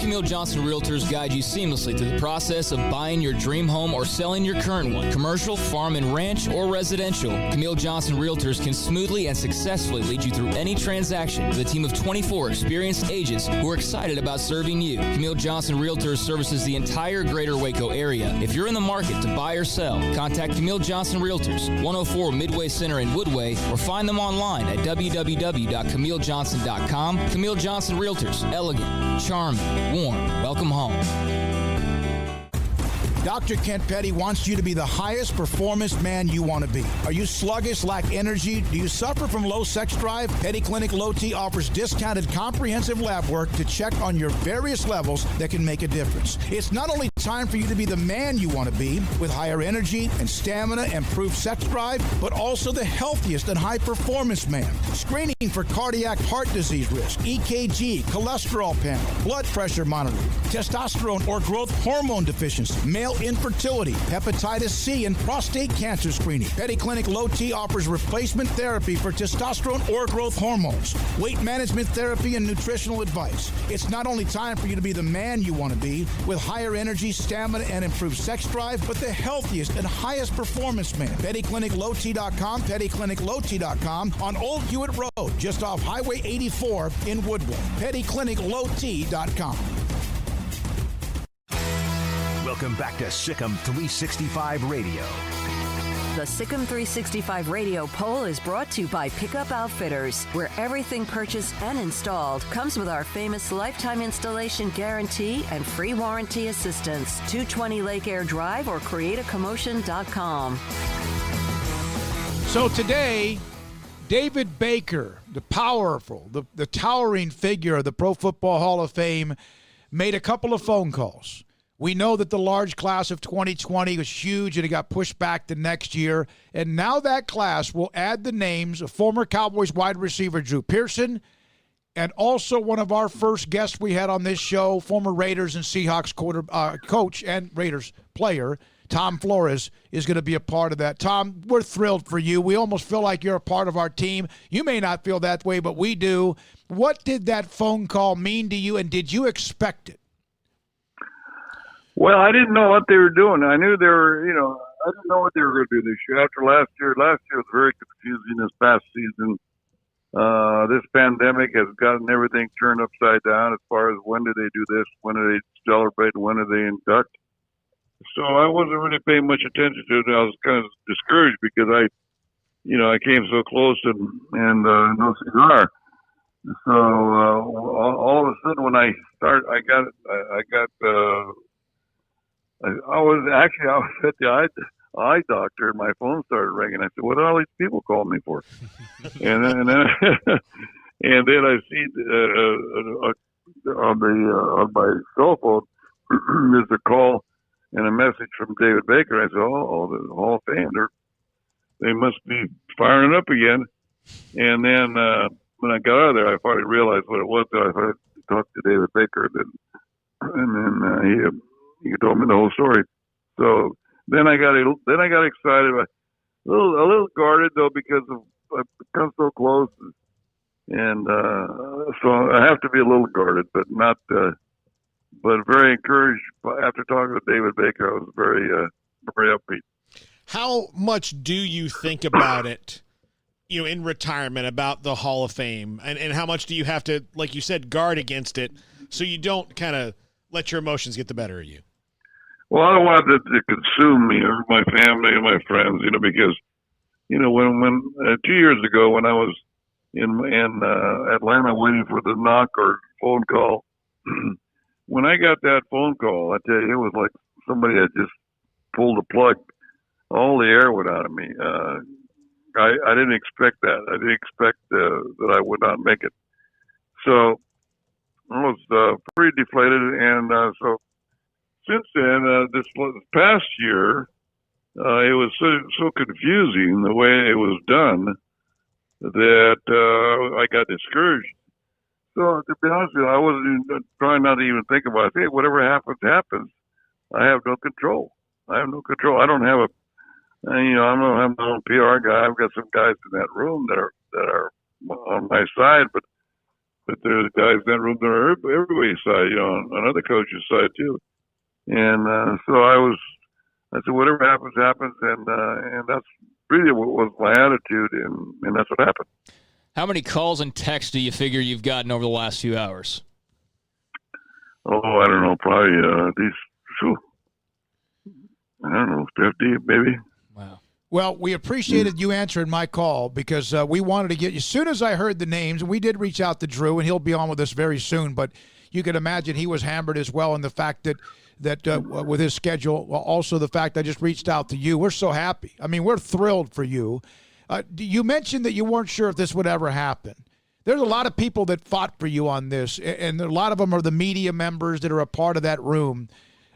Camille Johnson Realtors guide you seamlessly through the process of buying your dream home or selling your current one. Commercial, farm and ranch, or residential, Camille Johnson Realtors can smoothly and successfully lead you through any transaction with a team of 24 experienced agents who are excited about serving you. Camille Johnson Realtors services the entire greater Waco area. If you're in the market to buy or sell, contact Camille Johnson Realtors, 104 Midway Center in Woodway, or find them online at www.camillejohnson.com. Camille Johnson Realtors, elegant, charming, warm. Welcome home. Dr. Kent Petty wants you to be the highest performance man you want to be. Are you sluggish, lack energy? Do you suffer from low sex drive? Petty Clinic Low T offers discounted comprehensive lab work to check on your various levels that can make a difference. It's not only time for you to be the man you want to be with higher energy and stamina and improved sex drive, but also the healthiest and high performance man. Screening for cardiac heart disease risk, EKG, cholesterol panel, blood pressure monitoring, testosterone or growth hormone deficiency, male infertility, hepatitis C, and prostate cancer screening. Petty Clinic Low T offers replacement therapy for testosterone or growth hormones, weight management therapy, and nutritional advice. It's not only time for you to be the man you want to be with higher energy, stamina, and improved sex drive, but the healthiest and highest performance man. PettyClinicLowT.com, PettyClinicLowT.com on Old Hewitt Road, just off Highway 84 in Woodward. PettyClinicLowT.com. Welcome back to Sikkim 365 Radio. The Sikkim 365 Radio poll is brought to you by Pickup Outfitters, where everything purchased and installed comes with our famous lifetime installation guarantee and free warranty assistance. 220 Lake Air Drive or createacommotion.com. So today, David Baker, the powerful, the towering figure of the Pro Football Hall of Fame, made a couple of phone calls. We know that the large class of 2020 was huge and it got pushed back to next year. And now that class will add the names of former Cowboys wide receiver Drew Pearson and also one of our first guests we had on this show, former Raiders and Seahawks coach and Raiders player, Tom Flores, is going to be a part of that. Tom, we're thrilled for you. We almost feel like you're a part of our team. You may not feel that way, but we do. What did that phone call mean to you, and did you expect it? Well, I didn't know what they were doing. I knew they were, I didn't know what they were going to do this year. After last year was very confusing this past season. This pandemic has gotten everything turned upside down as far as when do they do this, when do they celebrate, when do they induct. So I wasn't really paying much attention to it. I was kind of discouraged because I came so close and no cigar. So all of a sudden when I started, I was at the eye doctor and my phone started ringing. I said, "What are all these people calling me for?" and then I see on my cell phone there's a call and a message from David Baker. I said, "Oh, the Hall of Fame. They must be firing up again." And then when I got out of there, I finally realized what it was. I finally talked to David Baker, and then he told me the whole story. So then I got excited. A little guarded though because I've come so close, and so I have to be a little guarded, but not. But very encouraged after talking to David Baker. I was very upbeat. How much do you think about it, in retirement, about the Hall of Fame, and how much do you have to, like you said, guard against it so you don't kind of let your emotions get the better of you? Well, I don't want it to consume me or my family and my friends, because, when 2 years ago when I was in Atlanta waiting for the knock or phone call, when I got that phone call, I tell you, it was like somebody had just pulled a plug. All the air went out of me. I didn't expect that. I didn't expect that I would not make it. So I was pretty deflated, and so since then, this past year, it was so confusing the way it was done that I got discouraged. So to be honest with you, I wasn't even trying not to even think about it. Hey, whatever happens, happens. I have no control. I don't have I'm my own PR guy. I've got some guys in that room that are on my side, but there's guys in that room that are everybody's side, on other coaches' side too. And so I said, whatever happens, happens, and that's really what was my attitude, and that's what happened. How many calls and texts do you figure you've gotten over the last few hours? Oh, I don't know, probably I don't know, 50 maybe. Wow. Well, we appreciated you answering my call because we wanted to get you. As soon as I heard the names, and we did reach out to Drew, and he'll be on with us very soon, but you can imagine he was hammered as well, and the fact that with his schedule, also the fact I just reached out to you. We're so happy. I mean, we're thrilled for you. You mentioned that you weren't sure if this would ever happen. There's a lot of people that fought for you on this, and a lot of them are the media members that are a part of that room.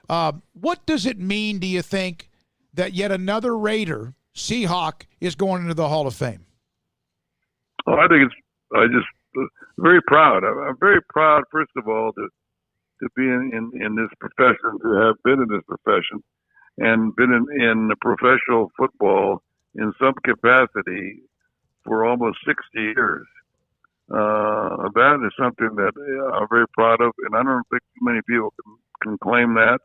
What does it mean, do you think, that yet another Raider, Seahawk, is going into the Hall of Fame? Oh, I think I just very proud. I'm very proud, first of all, to be in this profession, to have been in this profession, and been in professional football in some capacity for almost 60 years. That is something that I'm very proud of, and I don't think too many people can claim that.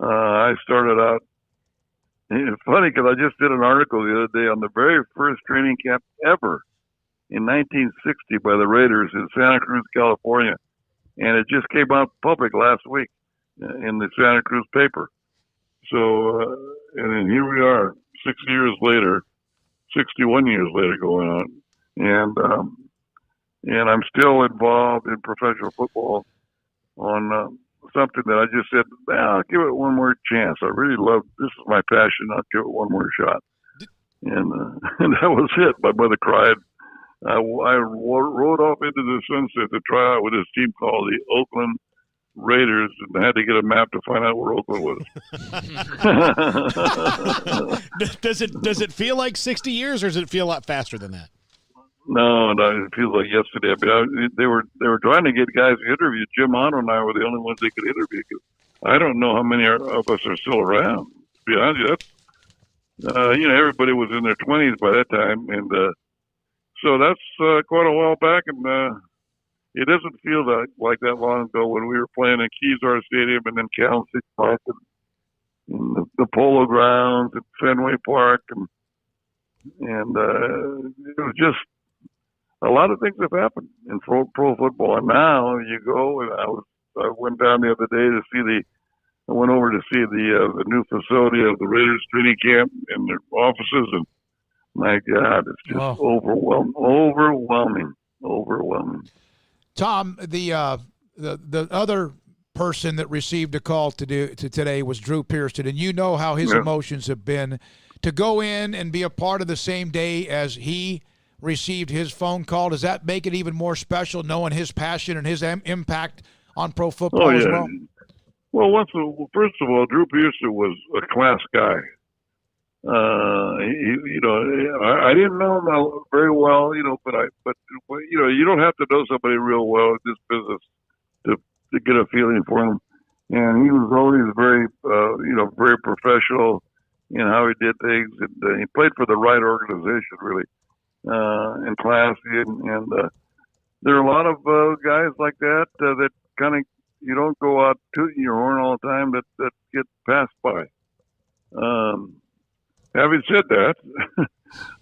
I started out, it's funny because I just did an article the other day on the very first training camp ever in 1960 by the Raiders in Santa Cruz, California. And it just came out public last week in the Santa Cruz paper. So, and then here we are, 61 years later going on. And I'm still involved in professional football on something that I just said, I'll give it one more chance. I really love, this is my passion. I'll give it one more shot. And that was it. My mother cried. I rode off into the sunset to try out with this team called the Oakland Raiders and had to get a map to find out where Oakland was. Does it feel like 60 years, or does it feel a lot faster than that? No, it feels like yesterday. I mean, they were trying to get guys to interview. Jim Otto and I were the only ones they could interview. I don't know how many of us are still around. To be honest, that's everybody was in their 20s by that time, and so that's quite a while back. And it doesn't feel like that long ago when we were playing in Kezar Stadium and then Candlestick Park and the Polo Grounds at Fenway Park, and it was just. A lot of things have happened in pro football, and now you go. And I went down the other day to see I went over to see the new facility of the Raiders training camp and their offices, and my God, it's just overwhelming. Tom, the other person that received a call today was Drew Pearson, and you know how his emotions have been to go in and be a part of the same day as he received his phone call. Does that make it even more special, knowing his passion and his impact on pro football as well? Well, first of all, Drew Pearson was a class guy. I didn't know him very well, but you don't have to know somebody real well in this business to get a feeling for him. And he was always very professional in how he did things, and he played for the right organization, really. And classy, and there are a lot of guys like that that kind of you don't go out tooting your horn all the time that get passed by. Having said that,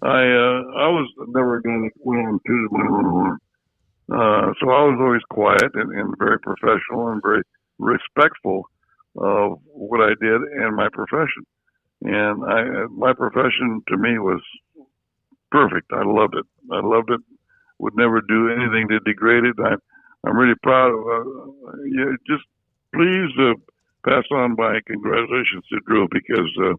I was never going to went on tooting my own horn, so I was always quiet and very professional and very respectful of what I did and my profession. And my profession to me was perfect. I loved it. Would never do anything to degrade it. I'm really proud of just please pass on my congratulations to Drew, because it'd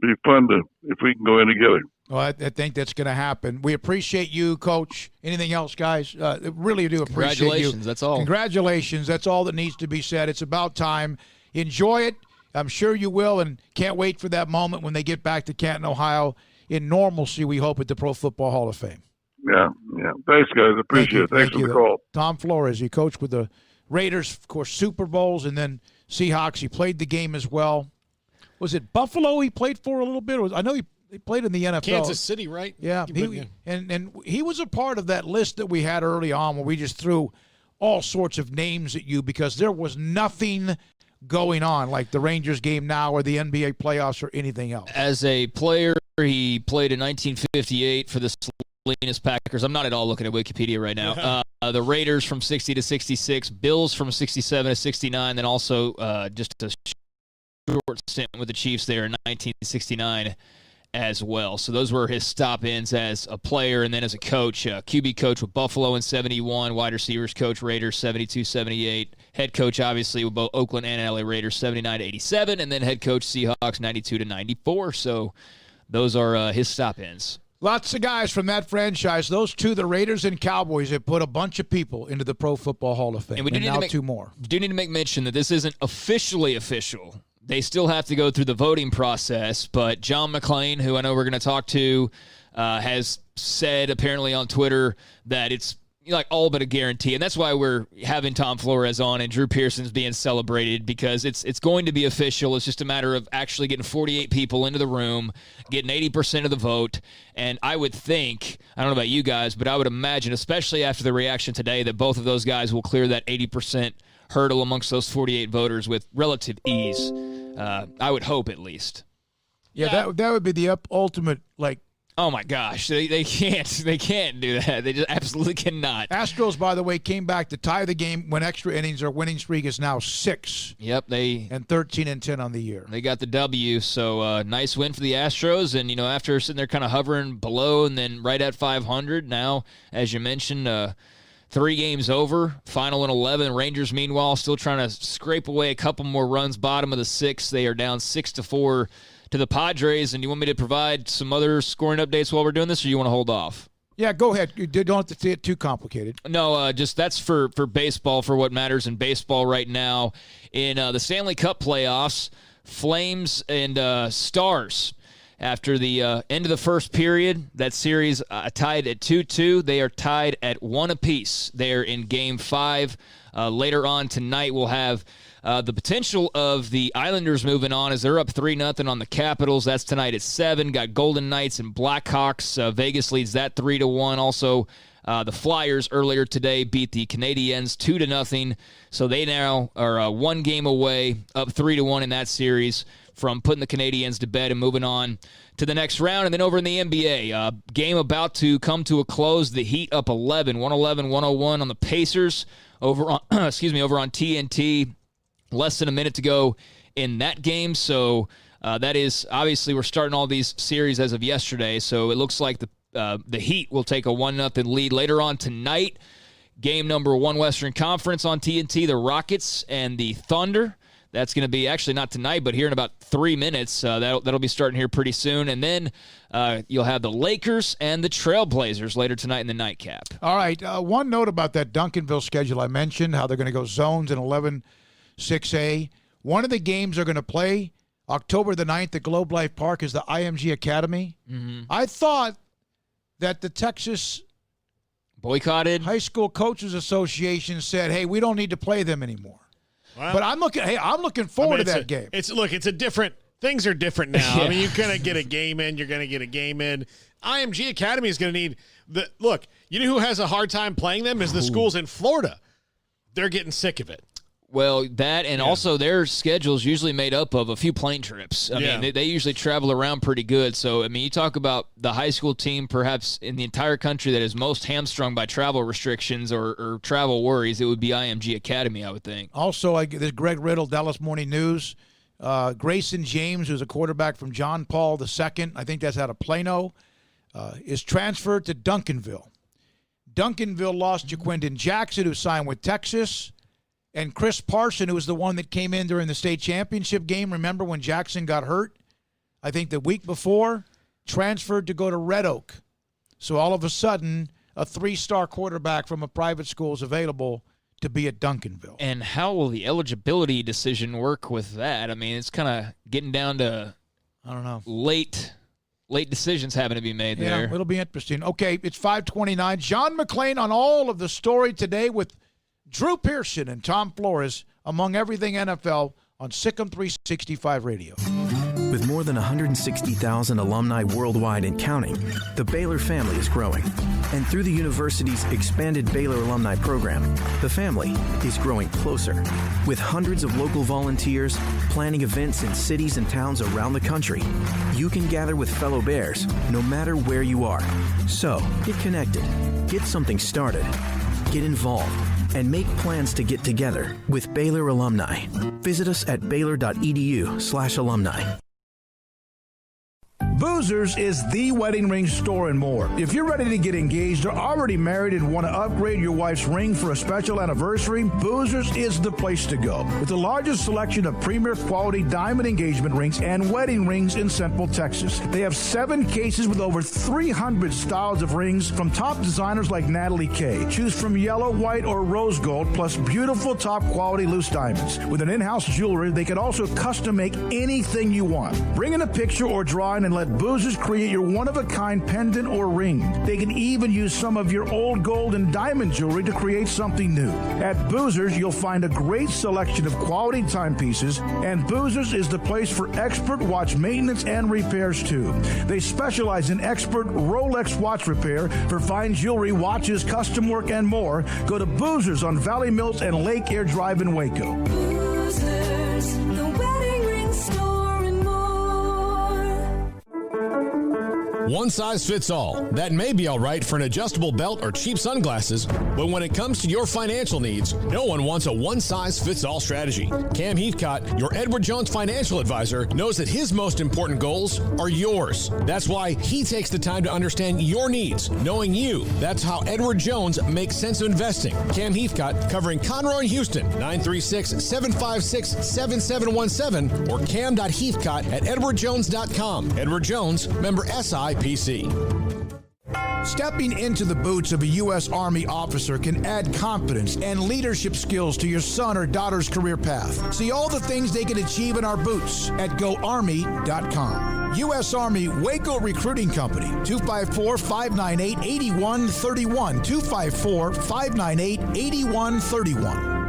be fun if we can go in together. Well, I think that's going to happen. We appreciate you, Coach. Anything else, guys? Really do appreciate you. Congratulations. That's all. Congratulations. That's all that needs to be said. It's about time. Enjoy it. I'm sure you will, and can't wait for that moment when they get back to Canton, Ohio, in normalcy, we hope, at the Pro Football Hall of Fame. Yeah. Thanks, guys. Appreciate it. Thanks for the call. Tom Flores, he coached with the Raiders, of course, Super Bowls, and then Seahawks. He played the game as well. Was it Buffalo he played for a little bit? I know he played in the NFL. Kansas City, right? Yeah. And he was a part of that list that we had early on where we just threw all sorts of names at you because there was nothing going on like the Rangers game now or the NBA playoffs or anything else. As a player, he played in 1958 for the Salinas Packers. I'm not at all looking at Wikipedia right now. The Raiders from 60 to 66, Bills from 67 to 69, then also just a short stint with the Chiefs there in 1969 as well. So those were his stop-ins as a player and then as a coach. QB coach with Buffalo in 71, wide receivers coach Raiders 72-78, head coach obviously with both Oakland and LA Raiders 79-87, and then head coach Seahawks 92-94. So those are his stop-ins. Lots of guys from that franchise. Those two, the Raiders and Cowboys, have put a bunch of people into the Pro Football Hall of Fame. And we do now two more. Do need to make mention that this isn't officially official. They still have to go through the voting process, but John McClain, who I know we're going to talk to, has said apparently on Twitter that it's like all but a guarantee, and that's why we're having Tom Flores on and Drew Pearson's being celebrated, because it's going to be official. It's just a matter of actually getting 48 people into the room, getting 80% of the vote, and I would think, I don't know about you guys, but I would imagine, especially after the reaction today, that both of those guys will clear that 80% hurdle amongst those 48 voters with relative ease. I would hope, at least. Yeah, that would be the ultimate, like, oh my gosh, they can't do that. They just absolutely cannot. Astros, by the way, came back to tie the game when extra innings. Their winning streak is now 6. Yep, and 13-10 on the year. They got the W, so nice win for the Astros. And after sitting there kind of hovering below and then right at 500, now as you mentioned, 3 games over, final in 11. Rangers, meanwhile, still trying to scrape away a couple more runs. Bottom of the 6th, they are down 6-4. To the Padres, and you want me to provide some other scoring updates while we're doing this, or you want to hold off? Yeah, go ahead. You don't have to say it too complicated. No, just that's for baseball, for what matters in baseball right now. In the Stanley Cup playoffs, Flames and Stars, after the end of the first period, that series tied at 2-2. They are tied at 1 apiece. They're in Game 5. Later on tonight, we'll have the potential of the Islanders moving on as they're up 3-0 on the Capitals. That's tonight at 7. Got Golden Knights and Blackhawks. Vegas leads that 3-1. Also, the Flyers earlier today beat the Canadiens 2-0. So they now are 1 game away, up 3-1 in that series from putting the Canadiens to bed and moving on to the next round. And then over in the NBA, game about to come to a close. The Heat up 11, 111-101 on the Pacers over on over on TNT. Less than a minute to go in that game. So that is, obviously, we're starting all these series as of yesterday. So it looks like the Heat will take a 1-0 lead later on tonight. Game number 1 Western Conference on TNT, the Rockets and the Thunder. That's going to be actually not tonight, but here in about 3 minutes. That'll be starting here pretty soon. And then you'll have the Lakers and the Trailblazers later tonight in the nightcap. All right. One note about that Duncanville schedule I mentioned, how they're going to go zones in 11-6A. One of the games they're going to play October the 9th at Globe Life Park is the IMG Academy. Mm-hmm. I thought that the Texas boycotted High School Coaches Association said, hey, we don't need to play them anymore. Well, but I'm looking forward to that game. It's a different. Things are different now. Yeah. I mean, you're going to get a game in. You're going to get a game in. IMG Academy is going to need the look. You know who has a hard time playing them is the schools in Florida. They're getting sick of it. Well, that and also their schedule's usually made up of a few plane trips. I mean, they usually travel around pretty good. So, I mean, you talk about the high school team perhaps in the entire country that is most hamstrung by travel restrictions or travel worries, it would be IMG Academy, I would think. Also, there's Greg Riddle, Dallas Morning News. Grayson James, who's a quarterback from John Paul II, I think that's out of Plano, is transferred to Duncanville. Duncanville lost Jaquindon Jackson, who signed with Texas. And Chris Parson, who was the one that came in during the state championship game, remember when Jackson got hurt? I think the week before, transferred to go to Red Oak. So all of a sudden, a 3-star quarterback from a private school is available to be at Duncanville. And how will the eligibility decision work with that? I mean, it's kind of getting down to, I don't know, late decisions having to be made there. Yeah, it'll be interesting. Okay, it's 5:29. John McClain on all of the story today with Drew Pearson and Tom Flores, among everything NFL, on Sikkim 365 Radio. With more than 160,000 alumni worldwide and counting, the Baylor family is growing. And through the university's expanded Baylor alumni program, the family is growing closer. With hundreds of local volunteers planning events in cities and towns around the country, you can gather with fellow Bears no matter where you are. So, get connected, get something started, get involved, and make plans to get together with Baylor alumni. Visit us at baylor.edu/alumni. Boozers is the wedding ring store and more. If you're ready to get engaged or already married and want to upgrade your wife's ring for a special anniversary, Boozers is the place to go. With the largest selection of premier quality diamond engagement rings and wedding rings in Central Texas. They have 7 cases with over 300 styles of rings from top designers like Natalie Kay. Choose from yellow, white, or rose gold, plus beautiful top quality loose diamonds. With an in-house jewelry, they can also custom make anything you want. Bring in a picture or drawing and let Boozers create your one-of-a-kind pendant or ring. They can even use some of your old gold and diamond jewelry to create something new. At Boozers, you'll find a great selection of quality timepieces, and Boozers is the place for expert watch maintenance and repairs too. They specialize in expert Rolex watch repair for fine jewelry, watches, custom work, and more. Go to Boozers on Valley Mills and Lake Air Drive in Waco. Boozers, the wedding ring store and more. One size fits all. That may be all right for an adjustable belt or cheap sunglasses, but when it comes to your financial needs, no one wants a one-size-fits-all strategy. Cam Heathcott, your Edward Jones financial advisor, knows that his most important goals are yours. That's why he takes the time to understand your needs, knowing you. That's how Edward Jones makes sense of investing. Cam Heathcott, covering Conroe and Houston, 936-756-7717 or cam.heathcott@edwardjones.com. Edward Jones, member SIPC. Stepping into the boots of a U.S. Army officer can add confidence and leadership skills to your son or daughter's career path. See all the things they can achieve in our boots at GoArmy.com. U.S. Army Waco Recruiting Company, 254-598-8131, 254-598-8131.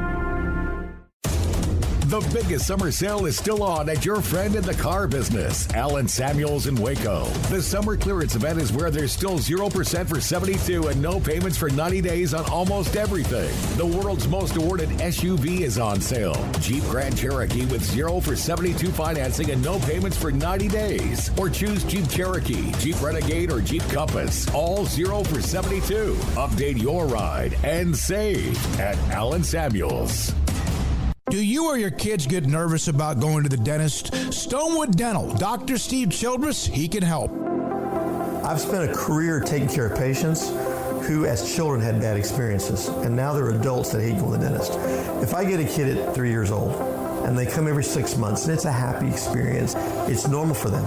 The biggest summer sale is still on at your friend in the car business, Allen Samuels in Waco. The summer clearance event is where there's still 0% for 72 and no payments for 90 days on almost everything. The world's most awarded SUV is on sale. Jeep Grand Cherokee with 0 for 72 financing and no payments for 90 days. Or choose Jeep Cherokee, Jeep Renegade, or Jeep Compass. All 0 for 72. Update your ride and save at Allen Samuels. Do you or your kids get nervous about going to the dentist? Stonewood Dental, Dr. Steve Childress, he can help. I've spent a career taking care of patients who as children had bad experiences, and now they're adults that hate going to the dentist. If I get a kid at 3 years old and they come every 6 months and it's a happy experience, it's normal for them.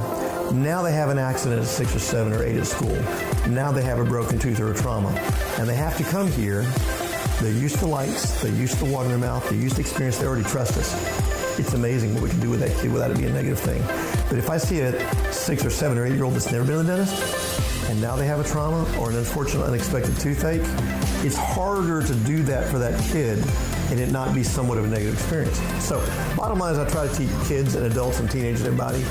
Now they have an accident at 6 or 7 or 8 at school. Now they have a broken tooth or a trauma, and they have to come here. They're used to lights, they're used to water in their mouth, they're used to experience, they already trust us. It's amazing what we can do with that kid without it being a negative thing. But if I see a 6 or 7 or 8 year old that's never been to the dentist, and now they have a trauma or an unfortunate unexpected toothache, it's harder to do that for that kid and it not be somewhat of a negative experience. So bottom line is I try to teach kids and adults and teenagers and everybody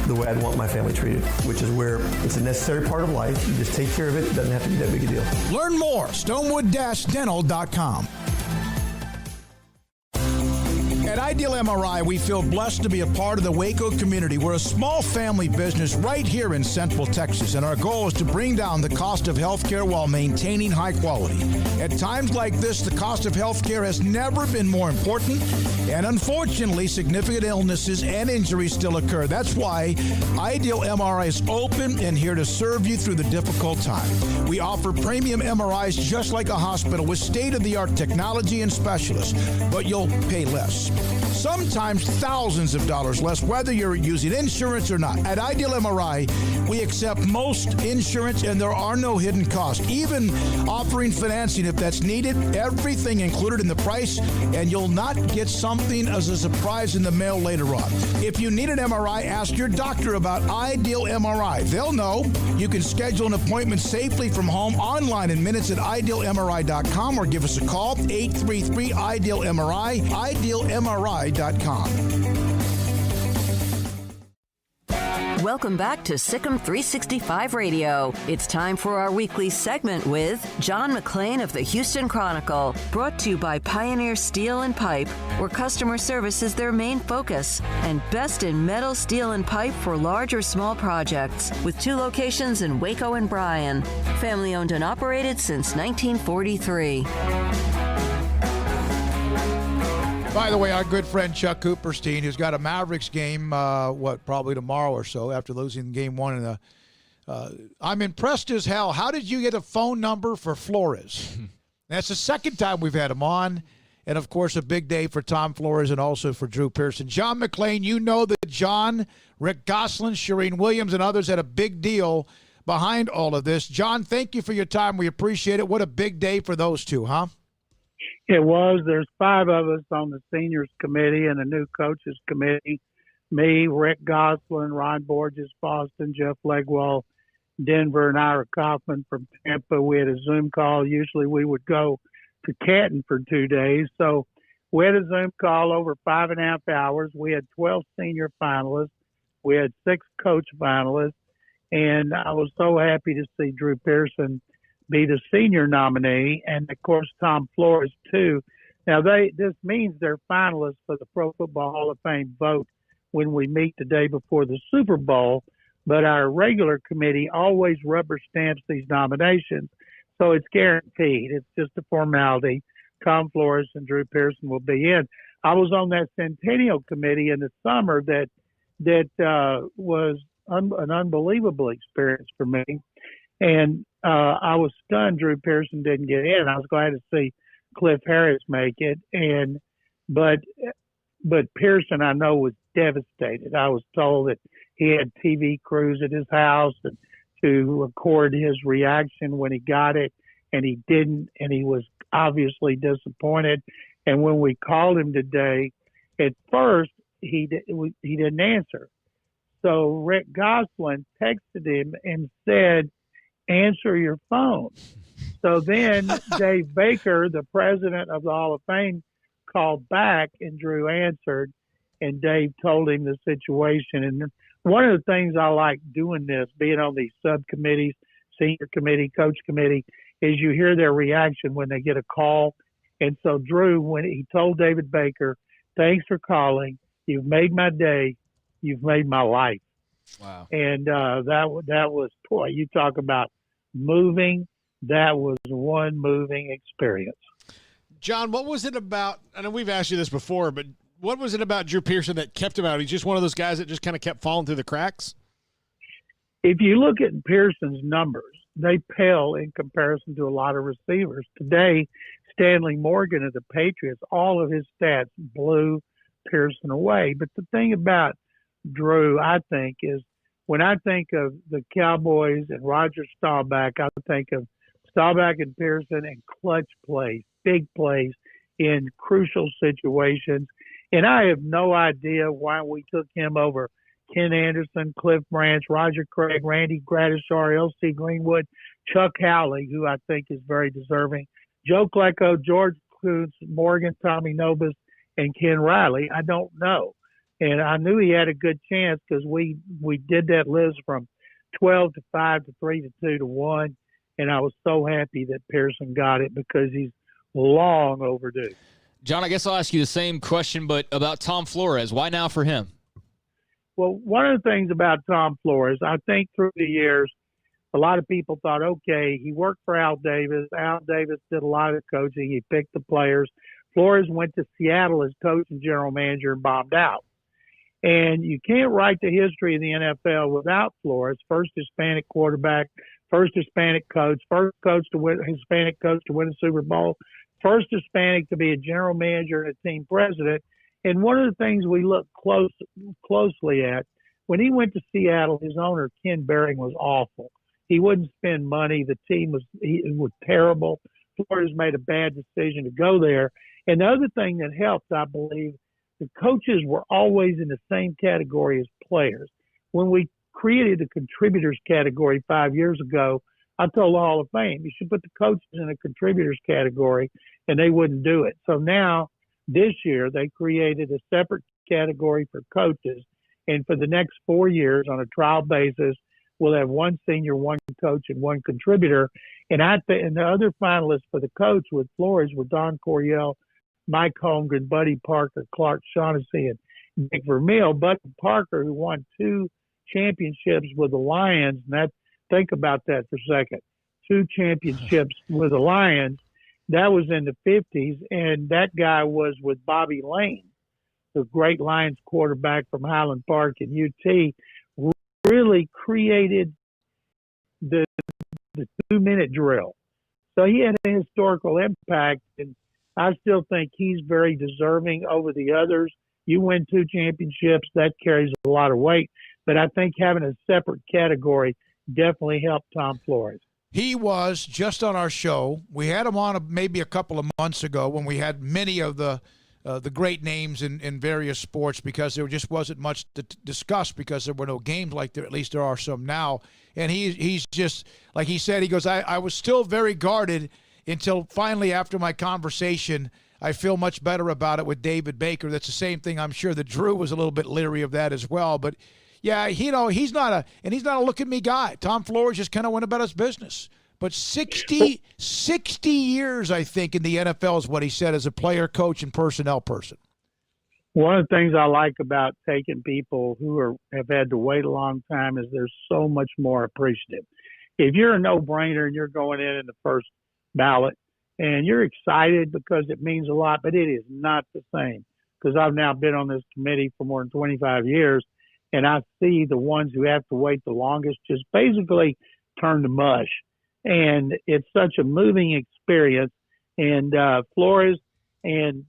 the way I'd want my family treated, which is where it's a necessary part of life. You just take care of it. It doesn't have to be that big a deal. Learn more, stonewood-dental.com. At Ideal MRI, we feel blessed to be a part of the Waco community. We're a small family business right here in Central Texas, and our goal is to bring down the cost of healthcare while maintaining high quality. At times like this, the cost of healthcare has never been more important, and unfortunately, significant illnesses and injuries still occur. That's why Ideal MRI is open and here to serve you through the difficult time. We offer premium MRIs just like a hospital with state-of-the-art technology and specialists, but you'll pay less. Sometimes thousands of dollars less, whether you're using insurance or not. At Ideal MRI, we accept most insurance and there are no hidden costs, even offering financing if that's needed. Everything included in the price, and you'll not get something as a surprise in the mail later on. If you need an MRI, ask your doctor about Ideal MRI. They'll know. You can schedule an appointment safely from home online in minutes at idealmri.com or give us a call, 833-IDEAL-MRI, idealmri.com. Welcome back to Sikkim 365 Radio. It's time for our weekly segment with John McClain of the Houston Chronicle, brought to you by Pioneer Steel and Pipe, where customer service is their main focus, and best in metal, steel, and pipe for large or small projects, with 2 locations in Waco and Bryan. Family owned and operated since 1943. By the way, our good friend Chuck Cooperstein, who's got a Mavericks game, probably tomorrow or so after losing game 1. I'm impressed as hell. How did you get a phone number for Flores? That's the second time we've had him on. And, of course, a big day for Tom Flores and also for Drew Pearson. John McClain, you know that John, Rick Gosselin, Shireen Williams, and others had a big deal behind all of this. John, thank you for your time. We appreciate it. What a big day for those two, huh? It was. There's 5 of us on the seniors committee and the new coaches committee. Me, Rick Gosselin, Ron Borges, Boston, Jeff Legwell, Denver, and Ira Kaufman from Tampa. We had a Zoom call. Usually we would go to Canton for 2 days. So we had a Zoom call over 5.5 hours. We had 12 senior finalists. We had 6 coach finalists. And I was so happy to see Drew Pearson be the senior nominee, and of course Tom Flores too. Now this means they're finalists for the Pro Football Hall of Fame vote when we meet the day before the Super Bowl, but our regular committee always rubber stamps these nominations, so it's guaranteed. It's just a formality. Tom Flores and Drew Pearson will be in. I was on that Centennial committee in the summer that was an unbelievable experience for me. And I was stunned Drew Pearson didn't get in. I was glad to see Cliff Harris make it. But Pearson, I know, was devastated. I was told that he had TV crews at his house and to record his reaction when he got it, and he didn't, and he was obviously disappointed. And when we called him today, at first he didn't answer. So Rick Gosselin texted him and said, "Answer your phone." So then Dave Baker, the president of the Hall of Fame, called back, and Drew answered, and Dave told him the situation. And one of the things I like doing this, being on these subcommittees, senior committee, coach committee, is you hear their reaction when they get a call. And so Drew, when he told David Baker, "Thanks for calling. You've made my day. You've made my life." Wow. And that was, boy, you talk about moving. That was one moving experience. John, what was it about? I know we've asked you this before, but what was it about Drew Pearson that kept him out? He's just one of those guys that just kind of kept falling through the cracks? If you look at Pearson's numbers, they pale in comparison to a lot of receivers. Today, Stanley Morgan of the Patriots, all of his stats blew Pearson away. But the thing about Drew, I think, is when I think of the Cowboys and Roger Staubach, I think of Staubach and Pearson and clutch plays, big plays in crucial situations. And I have no idea why we took him over Ken Anderson, Cliff Branch, Roger Craig, Randy Gradishar, L.C. Greenwood, Chuck Howley, who I think is very deserving, Joe Klecko, George Kuntz, Morgan, Tommy Nobis, and Ken Riley. I don't know. And I knew he had a good chance because we did that list from 12 to 5 to 3 to 2 to 1. And I was so happy that Pearson got it because he's long overdue. John, I guess I'll ask you the same question, but about Tom Flores. Why now for him? Well, one of the things about Tom Flores, I think through the years, a lot of people thought, okay, he worked for Al Davis. Al Davis did a lot of coaching. He picked the players. Flores went to Seattle as coach and general manager and bombed out. And you can't write the history of the NFL without Flores, first Hispanic quarterback, first Hispanic coach, first Hispanic coach to win a Super Bowl, first Hispanic to be a general manager and a team president. And one of the things we look closely at, when he went to Seattle, his owner, Ken Behring, was awful. He wouldn't spend money. The team was terrible. Flores made a bad decision to go there. And the other thing that helped, I believe, the coaches were always in the same category as players. When we created the contributors category 5 years ago, I told the Hall of Fame, you should put the coaches in a contributors category, and they wouldn't do it. So now, this year, they created a separate category for coaches, and for the next 4 years, on a trial basis, we'll have one senior, one coach, and one contributor. And and the other finalists for the coach with Flores were Don Coryell, Mike Holmgren, Buddy Parker, Clark Shaughnessy, and Nick Vermeil. Buddy Parker, who won 2 championships with the Lions, and think about that for a second. 2 championships with the Lions. That was in the 50s, and that guy was with Bobby Lane, the great Lions quarterback from Highland Park and UT, really created the 2-minute drill. So he had a historical impact, and I still think he's very deserving over the others. You win 2 championships, that carries a lot of weight. But I think having a separate category definitely helped Tom Flores. He was just on our show. We had him on maybe a couple of months ago when we had many of the great names in various sports, because there just wasn't much to discuss because there were no games like there. At least there are some now. And he's just, like he said, he goes, I was still very guarded until finally after my conversation, I feel much better about it with David Baker. That's the same thing. I'm sure that Drew was a little bit leery of that as well. But yeah, he's not a look at me guy. Tom Flores just kind of went about his business. But 60 years, I think, in the NFL is what he said as a player, coach, and personnel person. One of the things I like about taking people who have had to wait a long time is they're so much more appreciative. If you're a no-brainer and you're going in the first ballot and you're excited because it means a lot, but it is not the same, because I've now been on this committee for more than 25 years, and I see the ones who have to wait the longest just basically turn to mush. And it's such a moving experience. And Flores and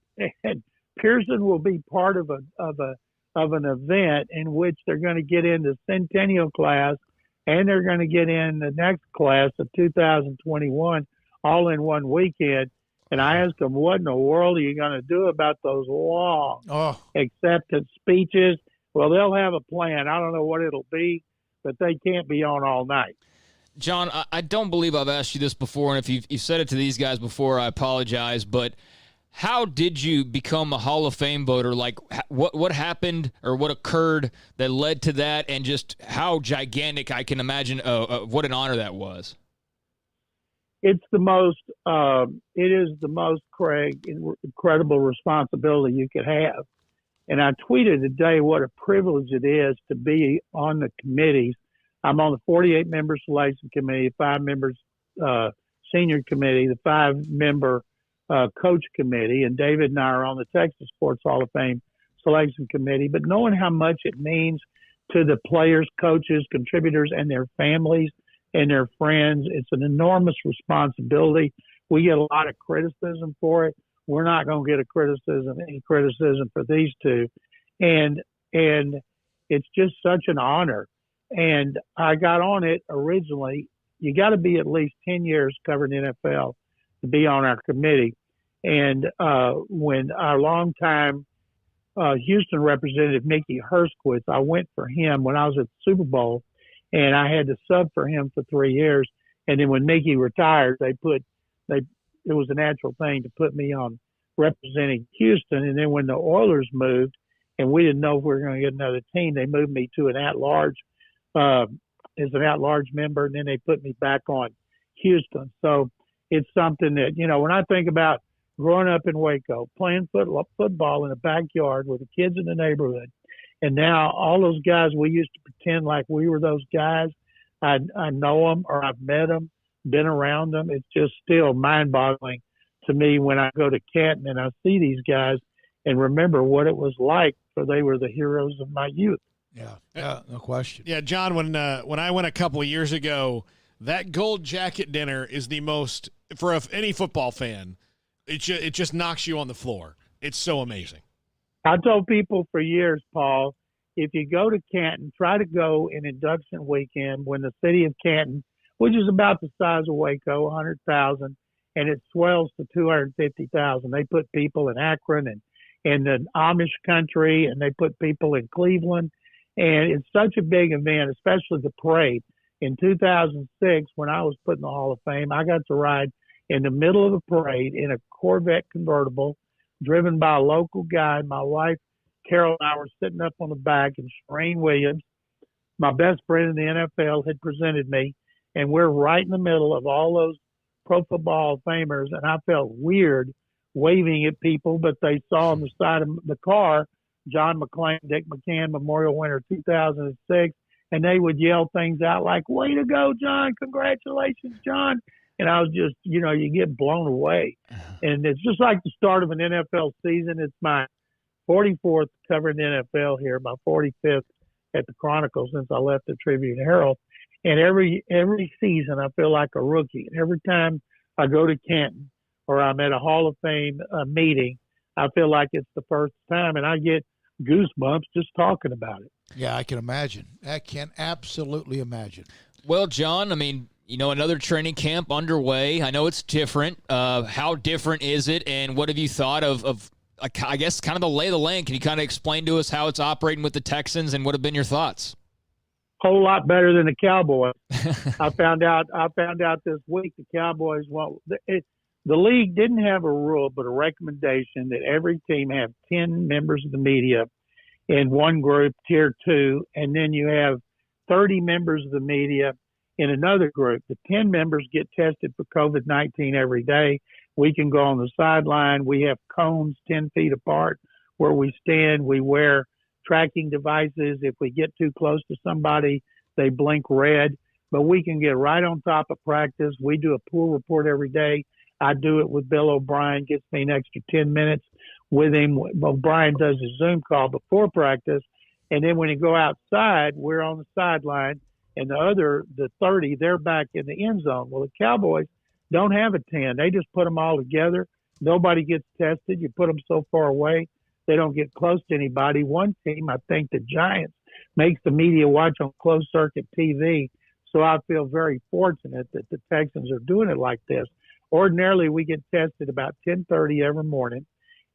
Pearson will be part of an event in which they're going to get in the centennial class and they're going to get in the next class of 2021 all in one weekend. And I asked them, what in the world are you going to do about those long acceptance speeches? Well, they'll have a plan. I don't know what it'll be, but they can't be on all night. John, I don't believe I've asked you this before, and if you've said it to these guys before, I apologize, but how did you become a Hall of Fame voter? Like, what happened or what occurred that led to that, and just how gigantic I can imagine what an honor that was? It's the most, it is the most, Craig, incredible responsibility you could have. And I tweeted today what a privilege it is to be on the committees. I'm on the 48-member selection committee, 5 members senior committee, the 5-member coach committee, and David and I are on the Texas Sports Hall of Fame selection committee. But knowing how much it means to the players, coaches, contributors, and their families and their friends, it's an enormous responsibility. We get a lot of criticism for it. We're not going to get any criticism for these two. And it's just such an honor. And I got on it originally. You got to be at least 10 years covering the NFL to be on our committee. And when our longtime Houston representative, Mickey Herskowitz, I went for him when I was at the Super Bowl, and I had to sub for him for 3 years. And then when Mickey retired, it was a natural thing to put me on representing Houston. And then when the Oilers moved, and we didn't know if we were going to get another team, they moved me to an at-large as an at-large member, and then they put me back on Houston. So it's something that, when I think about growing up in Waco, playing football in the backyard with the kids in the neighborhood, and now all those guys we used to pretend like we were those guys, I know them or I've met them, been around them. It's just still mind-boggling to me when I go to Canton and I see these guys and remember what it was like, for they were the heroes of my youth. Yeah, no question. Yeah, John, when I went a couple of years ago, that gold jacket dinner is the most, for any football fan, it just knocks you on the floor. It's so amazing. I told people for years, Paul, if you go to Canton, try to go in induction weekend when the city of Canton, which is about the size of Waco, 100,000, and it swells to 250,000. They put people in Akron and in the Amish country, and they put people in Cleveland. And it's such a big event, especially the parade. In 2006, when I was put in the Hall of Fame, I got to ride in the middle of the parade in a Corvette convertible driven by a local guy. My wife, Carol, and I were sitting up on the back, and Shireen Williams, my best friend in the NFL, had presented me. And we're right in the middle of all those Pro Football Hall of Famers, and I felt weird waving at people, but they saw on the side of the car John McClain, Dick McCann, Memorial Winter 2006, and they would yell things out like, "Way to go, John! Congratulations, John!" And I was just, you get blown away. And it's just like the start of an NFL season. It's my 44th covering the NFL here, my 45th at the Chronicle since I left the Tribune Herald. And every season I feel like a rookie. And every time I go to Canton or I'm at a Hall of Fame meeting, I feel like it's the first time, and I get goosebumps just talking about it. Yeah, I can imagine. I can absolutely imagine. Well, John, another training camp underway. I know it's different. How different is it, and what have you thought of I guess, kind of the lay of the land? Can you kind of explain to us how it's operating with the Texans, and what have been your thoughts? Whole lot better than the Cowboys. I found out this week the Cowboys the league didn't have a rule, but a recommendation that every team have 10 members of the media in one group, tier 2, and then you have 30 members of the media in another group. The 10 members get tested for COVID-19 every day. We can go on the sideline. We have cones 10 feet apart where we stand. We wear tracking devices. If we get too close to somebody, they blink red. But we can get right on top of practice. We do a pool report every day. I do it with Bill O'Brien, gets me an extra 10 minutes with him. O'Brien does a Zoom call before practice. And then when you go outside, we're on the sideline, and the 30, they're back in the end zone. Well, the Cowboys don't have a 10. They just put them all together. Nobody gets tested. You put them so far away, they don't get close to anybody. One team, I think the Giants, makes the media watch on closed circuit TV So I feel very fortunate that the Texans are doing it like this. Ordinarily, we get tested about 10:30 every morning.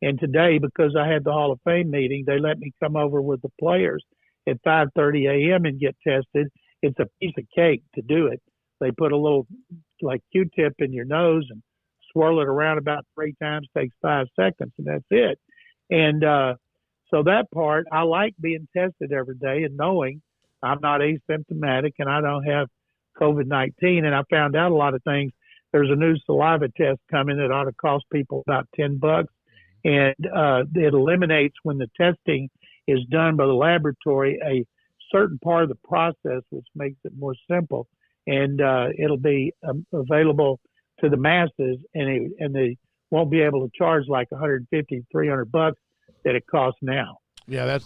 And today, because I had the Hall of Fame meeting, they let me come over with the players at 5:30 a.m. and get tested. It's a piece of cake to do it. They put a little like Q-tip in your nose and swirl it around about 3 times, takes 5 seconds, and that's it. And so that part, I like being tested every day and knowing I'm not asymptomatic and I don't have COVID-19. And I found out a lot of things. There's a new saliva test coming that ought to cost people about $10. And it eliminates, when the testing is done by the laboratory, a certain part of the process, which makes it more simple. And it'll be available to the masses, and they won't be able to charge like $150, $300 that it costs now. Yeah,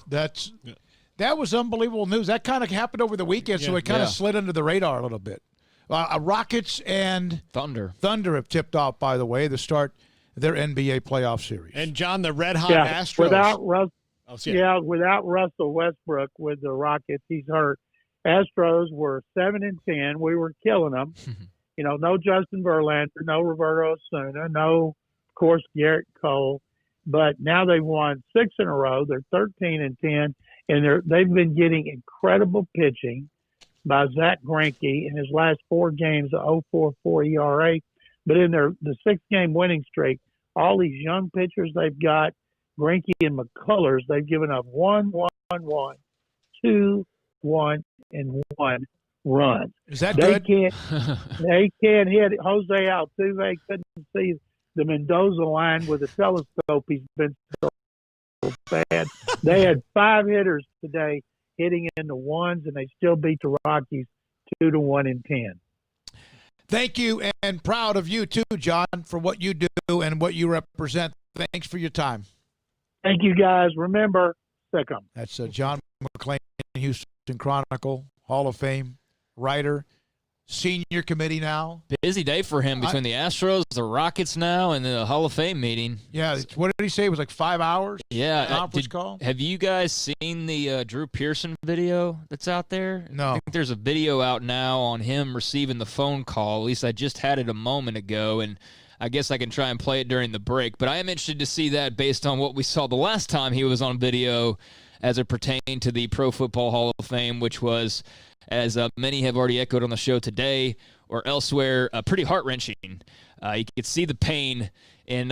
that was unbelievable news. That kind of happened over the weekend, so it kind of slid under the radar a little bit. Rockets and Thunder have tipped off, by the way, to start their NBA playoff series. And John, the red hot Astros. Without Russell Westbrook with the Rockets, he's hurt. Astros were 7-10. We were killing them. No Justin Verlander, no Roberto Osuna, no, of course, Garrett Cole. But now they've won 6 in a row. They're 13-10, and they've been getting incredible pitching by Zach Greinke in his last 4 games, a 0.44 ERA. But in the 6-game winning streak, all these young pitchers they've got, Greinke and McCullers, they've given up 1, 1, 1, 2, 1, and 1 run. Is that good? They can't hit it. Jose Altuve couldn't see the Mendoza line with a telescope. He's been so bad. They had 5 hitters today hitting in the ones, and they still beat the Rockies 2-1 in 10. Thank you, and proud of you too, John, for what you do and what you represent. Thanks for your time. Thank you, guys. Remember, sick 'em. That's John McClain, Houston Chronicle, Hall of Fame writer, senior committee now. Busy day for him between the Astros, the Rockets now, and the Hall of Fame meeting. Yeah, what did he say? It was like 5 hours? Yeah. Conference call? Have you guys seen the Drew Pearson video that's out there? No. I think there's a video out now on him receiving the phone call. At least I just had it a moment ago, and I guess I can try and play it during the break. But I am interested to see that based on what we saw the last time he was on video as it pertained to the Pro Football Hall of Fame, which was, as many have already echoed on the show today or elsewhere, pretty heart-wrenching. You could see the pain in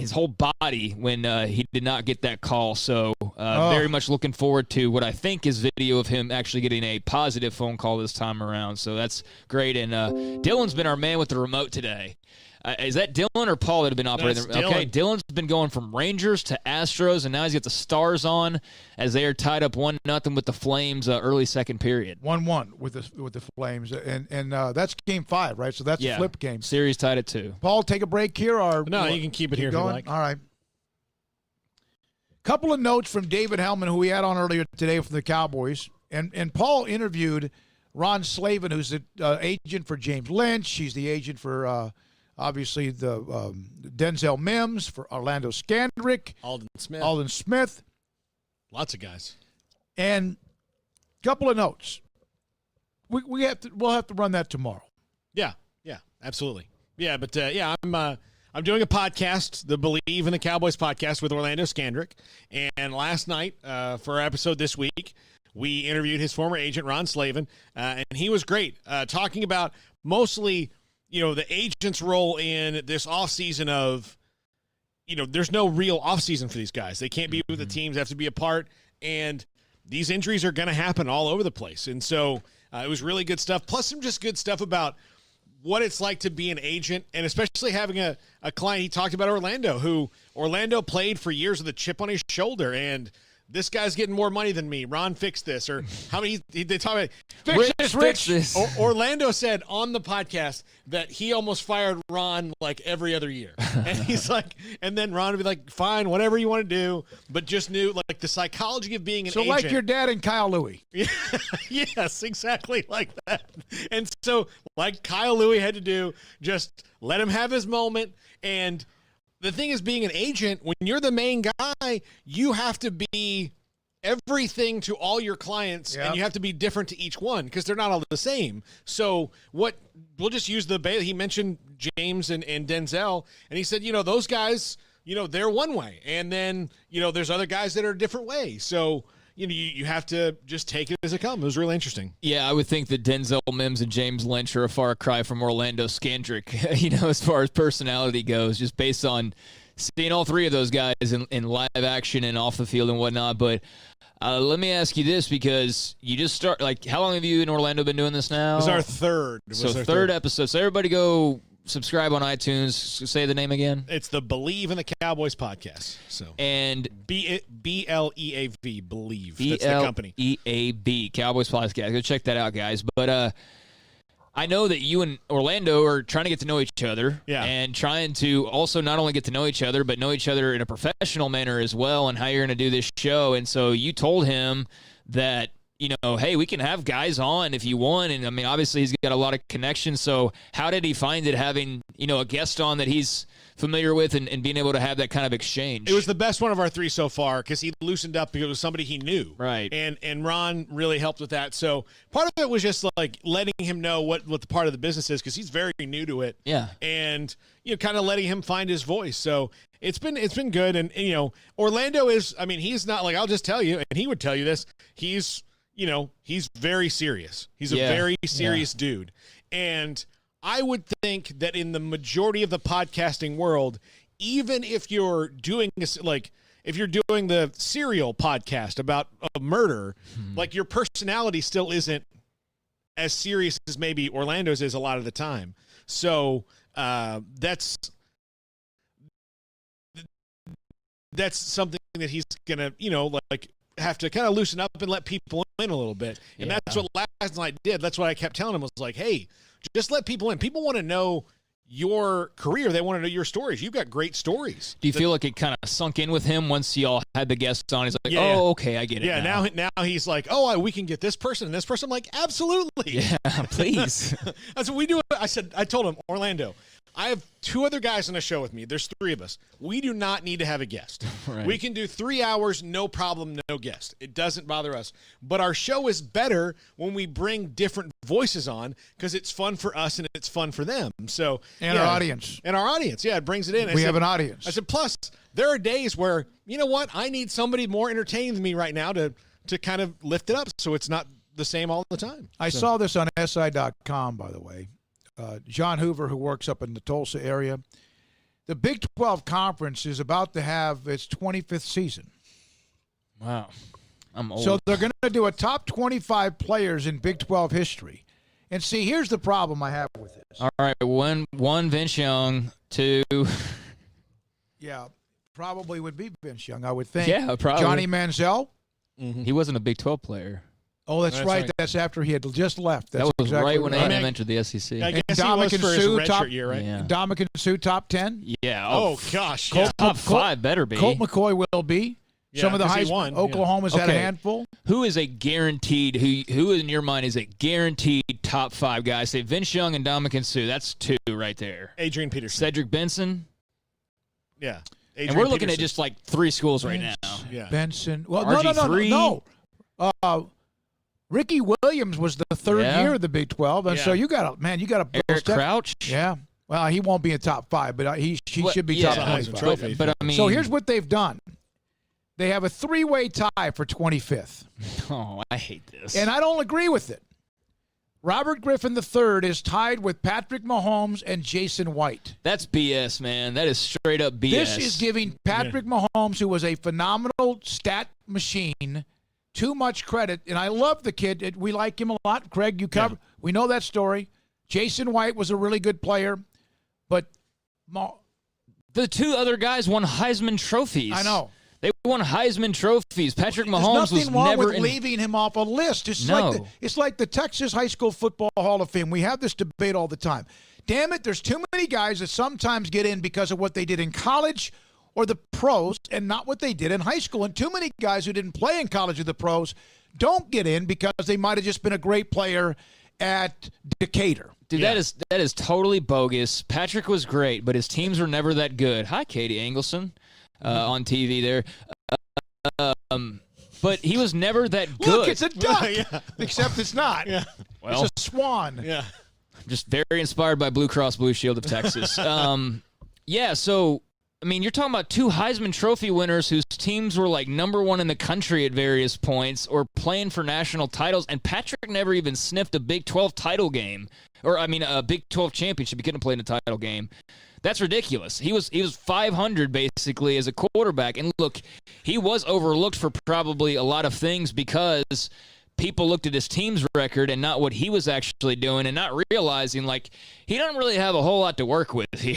his whole body when he did not get that call. So very much looking forward to what I think is video of him actually getting a positive phone call this time around. So that's great. And Dylan's been our man with the remote today. Is that Dylan or Paul that have been operating? Dylan. Okay, Dylan's been going from Rangers to Astros, and now he's got the Stars on as they are tied up 1-0 with the Flames early second period. 1-1 with the Flames, and that's Game 5, right? So that's a flip game. Series tied at 2. Paul, take a break here, or no? You can keep it here if you like. All right. Couple of notes from David Hellman, who we had on earlier today from the Cowboys, and Paul interviewed Ron Slavin, who's the agent for James Lynch. He's the agent for. Obviously, the Denzel Mims, for Orlando Scandrick. Alden Smith. Lots of guys. And a couple of notes. We'll have to run that tomorrow. Yeah, absolutely. Yeah, but I'm doing a podcast, the Believe in the Cowboys podcast with Orlando Scandrick. And last night, for our episode this week, we interviewed his former agent, Ron Slavin, and he was great, talking about mostly – the agent's role in this offseason of, there's no real offseason for these guys. They can't be with the teams, they have to be apart, and these injuries are going to happen all over the place. And so it was really good stuff, plus some just good stuff about what it's like to be an agent, and especially having a client. He talked about Orlando played for years with a chip on his shoulder, and this guy's getting more money than me. Ron, fix this. Or how many? They talk about fix this. Orlando said on the podcast that he almost fired Ron like every other year, and he's like, and then Ron would be like, "Fine, whatever you want to do," but just knew like the psychology of being an agent. So like your dad and Kyle Louis. Yes, exactly like that. And so like Kyle Louis had to do, just let him have his moment. And the thing is, being an agent, when you're the main guy, you have to be everything to all your clients, and you have to be different to each one because they're not all the same. So we'll just use he mentioned James and Denzel, and he said, those guys, they're one way. And then, there's other guys that are a different way. So, you have to just take it as it comes. It was really interesting. Yeah, I would think that Denzel Mims and James Lynch are a far cry from Orlando Scandrick, as far as personality goes, just based on seeing all three of those guys in live action and off the field and whatnot. But let me ask you this, because you just start, how long have you in Orlando been doing this now? It was our third. Third episode. So everybody go subscribe on iTunes. Say the name again. It's the Believe in the Cowboys podcast. So and BLEAV, Believe. That's the company. BLEAV Cowboys podcast. Go check that out, guys. But I know that you and Orlando are trying to get to know each other, and trying to also not only get to know each other, but know each other in a professional manner as well, and how you're going to do this show. And so you told him that, hey, we can have guys on if you want. And, I mean, obviously he's got a lot of connections. So how did he find it having, a guest on that he's familiar with and being able to have that kind of exchange? It was the best one of our three so far because he loosened up because it was somebody he knew. Right. And Ron really helped with that. So part of it was just letting him know what the part of the business is because he's very new to it. Yeah. And, kind of letting him find his voice. So it's been good. And Orlando is, I mean, he's not I'll just tell you, and he would tell you this, he's very serious. He's a very serious dude. And I would think that in the majority of the podcasting world, even if you're doing if you're doing the serial podcast about a murder, your personality still isn't as serious as maybe Orlando's is a lot of the time. So that's something that he's gonna have to kind of loosen up and let people in a little bit. And that's what last night did. That's what I kept telling him was hey, just let people in. People want to know your career. They want to know your stories. You've got great stories. Do you feel like it kind of sunk in with him once y'all had the guests on? He's like, oh, okay, I get it. Yeah, now he's like, oh, we can get this person and this person. I'm like, absolutely. Yeah, please. That's what we do. I told him, Orlando, I have two other guys on the show with me. There's three of us. We do not need to have a guest. Right. We can do 3 hours, no problem, no guest. It doesn't bother us. But our show is better when we bring different voices on because it's fun for us and it's fun for them. So our audience. And our audience. Yeah, it brings it in. We have an audience. I said, plus, there are days where, you know what, I need somebody more entertaining than me right now to kind of lift it up so it's not the same all the time. I saw this on SI.com, by the way. John Hoover, who works up in the Tulsa area. The Big 12 Conference is about to have its 25th season. Wow. I'm old. So they're going to do a top 25 players in Big 12 history. And see, here's the problem I have with this. All right, one Vince Young, two. Yeah, probably would be Vince Young, I would think. Yeah, probably. Johnny Manziel. Mm-hmm. He wasn't a Big 12 player. Oh, that's right. That's after he had just left. That's that was exactly right when A&M entered the SEC. I guess he was for his redshirt year, right? Yeah. Dominican Sue, top 10? Yeah. Oh gosh. Top 5 better be. Colt McCoy will be. Yeah, some of the Heisman. Oklahoma's had a handful. Who is a guaranteed, who in your mind is a guaranteed top 5 guy? Say Vince Young and Dominican Sue. That's 2 right there. Adrian Peterson. Cedric Benson. Yeah. And we're looking at just 3 schools right now. Yeah. Benson. Well, RG3. no. Ricky Williams was the third year of the Big 12, and so you got to Eric Crouch. Yeah. Well, he won't be in top 5, but he should be top 25. Trophy. But I mean, so here's what they've done. They have a 3-way tie for 25th. Oh, I hate this. And I don't agree with it. Robert Griffin III is tied with Patrick Mahomes and Jason White. That's BS, man. That is straight up BS. This is giving Patrick Mahomes, who was a phenomenal stat machine, too much credit. And I love the kid. We like him a lot. Craig, you cover. Yeah. We know that story. Jason White was a really good player, but the 2 other guys won Heisman trophies. I know. They won Heisman trophies. Patrick Mahomes was never. There's nothing wrong with in... leaving him off a list. It's like the Texas High School Football Hall of Fame. We have this debate all the time. Damn it, there's too many guys that sometimes get in because of what they did in college or the pros and not what they did in high school. And too many guys who didn't play in college or the pros don't get in because they might have just been a great player at Decatur. Dude, that is totally bogus. Patrick was great, but his teams were never that good. Hi, Katie Engelson. On TV there. but he was never that good. Look, it's a duck, except it's not. Yeah. Well, it's a swan. Yeah. I'm just very inspired by Blue Cross Blue Shield of Texas. Yeah, so, I mean, you're talking about 2 Heisman Trophy winners whose teams were like number 1 in the country at various points or playing for national titles, and Patrick never even sniffed a Big 12 title game. Or, I mean, a Big 12 championship. He couldn't play in a title game. That's ridiculous. He was 500 basically as a quarterback. And look, he was overlooked for probably a lot of things because people looked at his team's record and not what he was actually doing and not realizing, like, he doesn't really have a whole lot to work with here.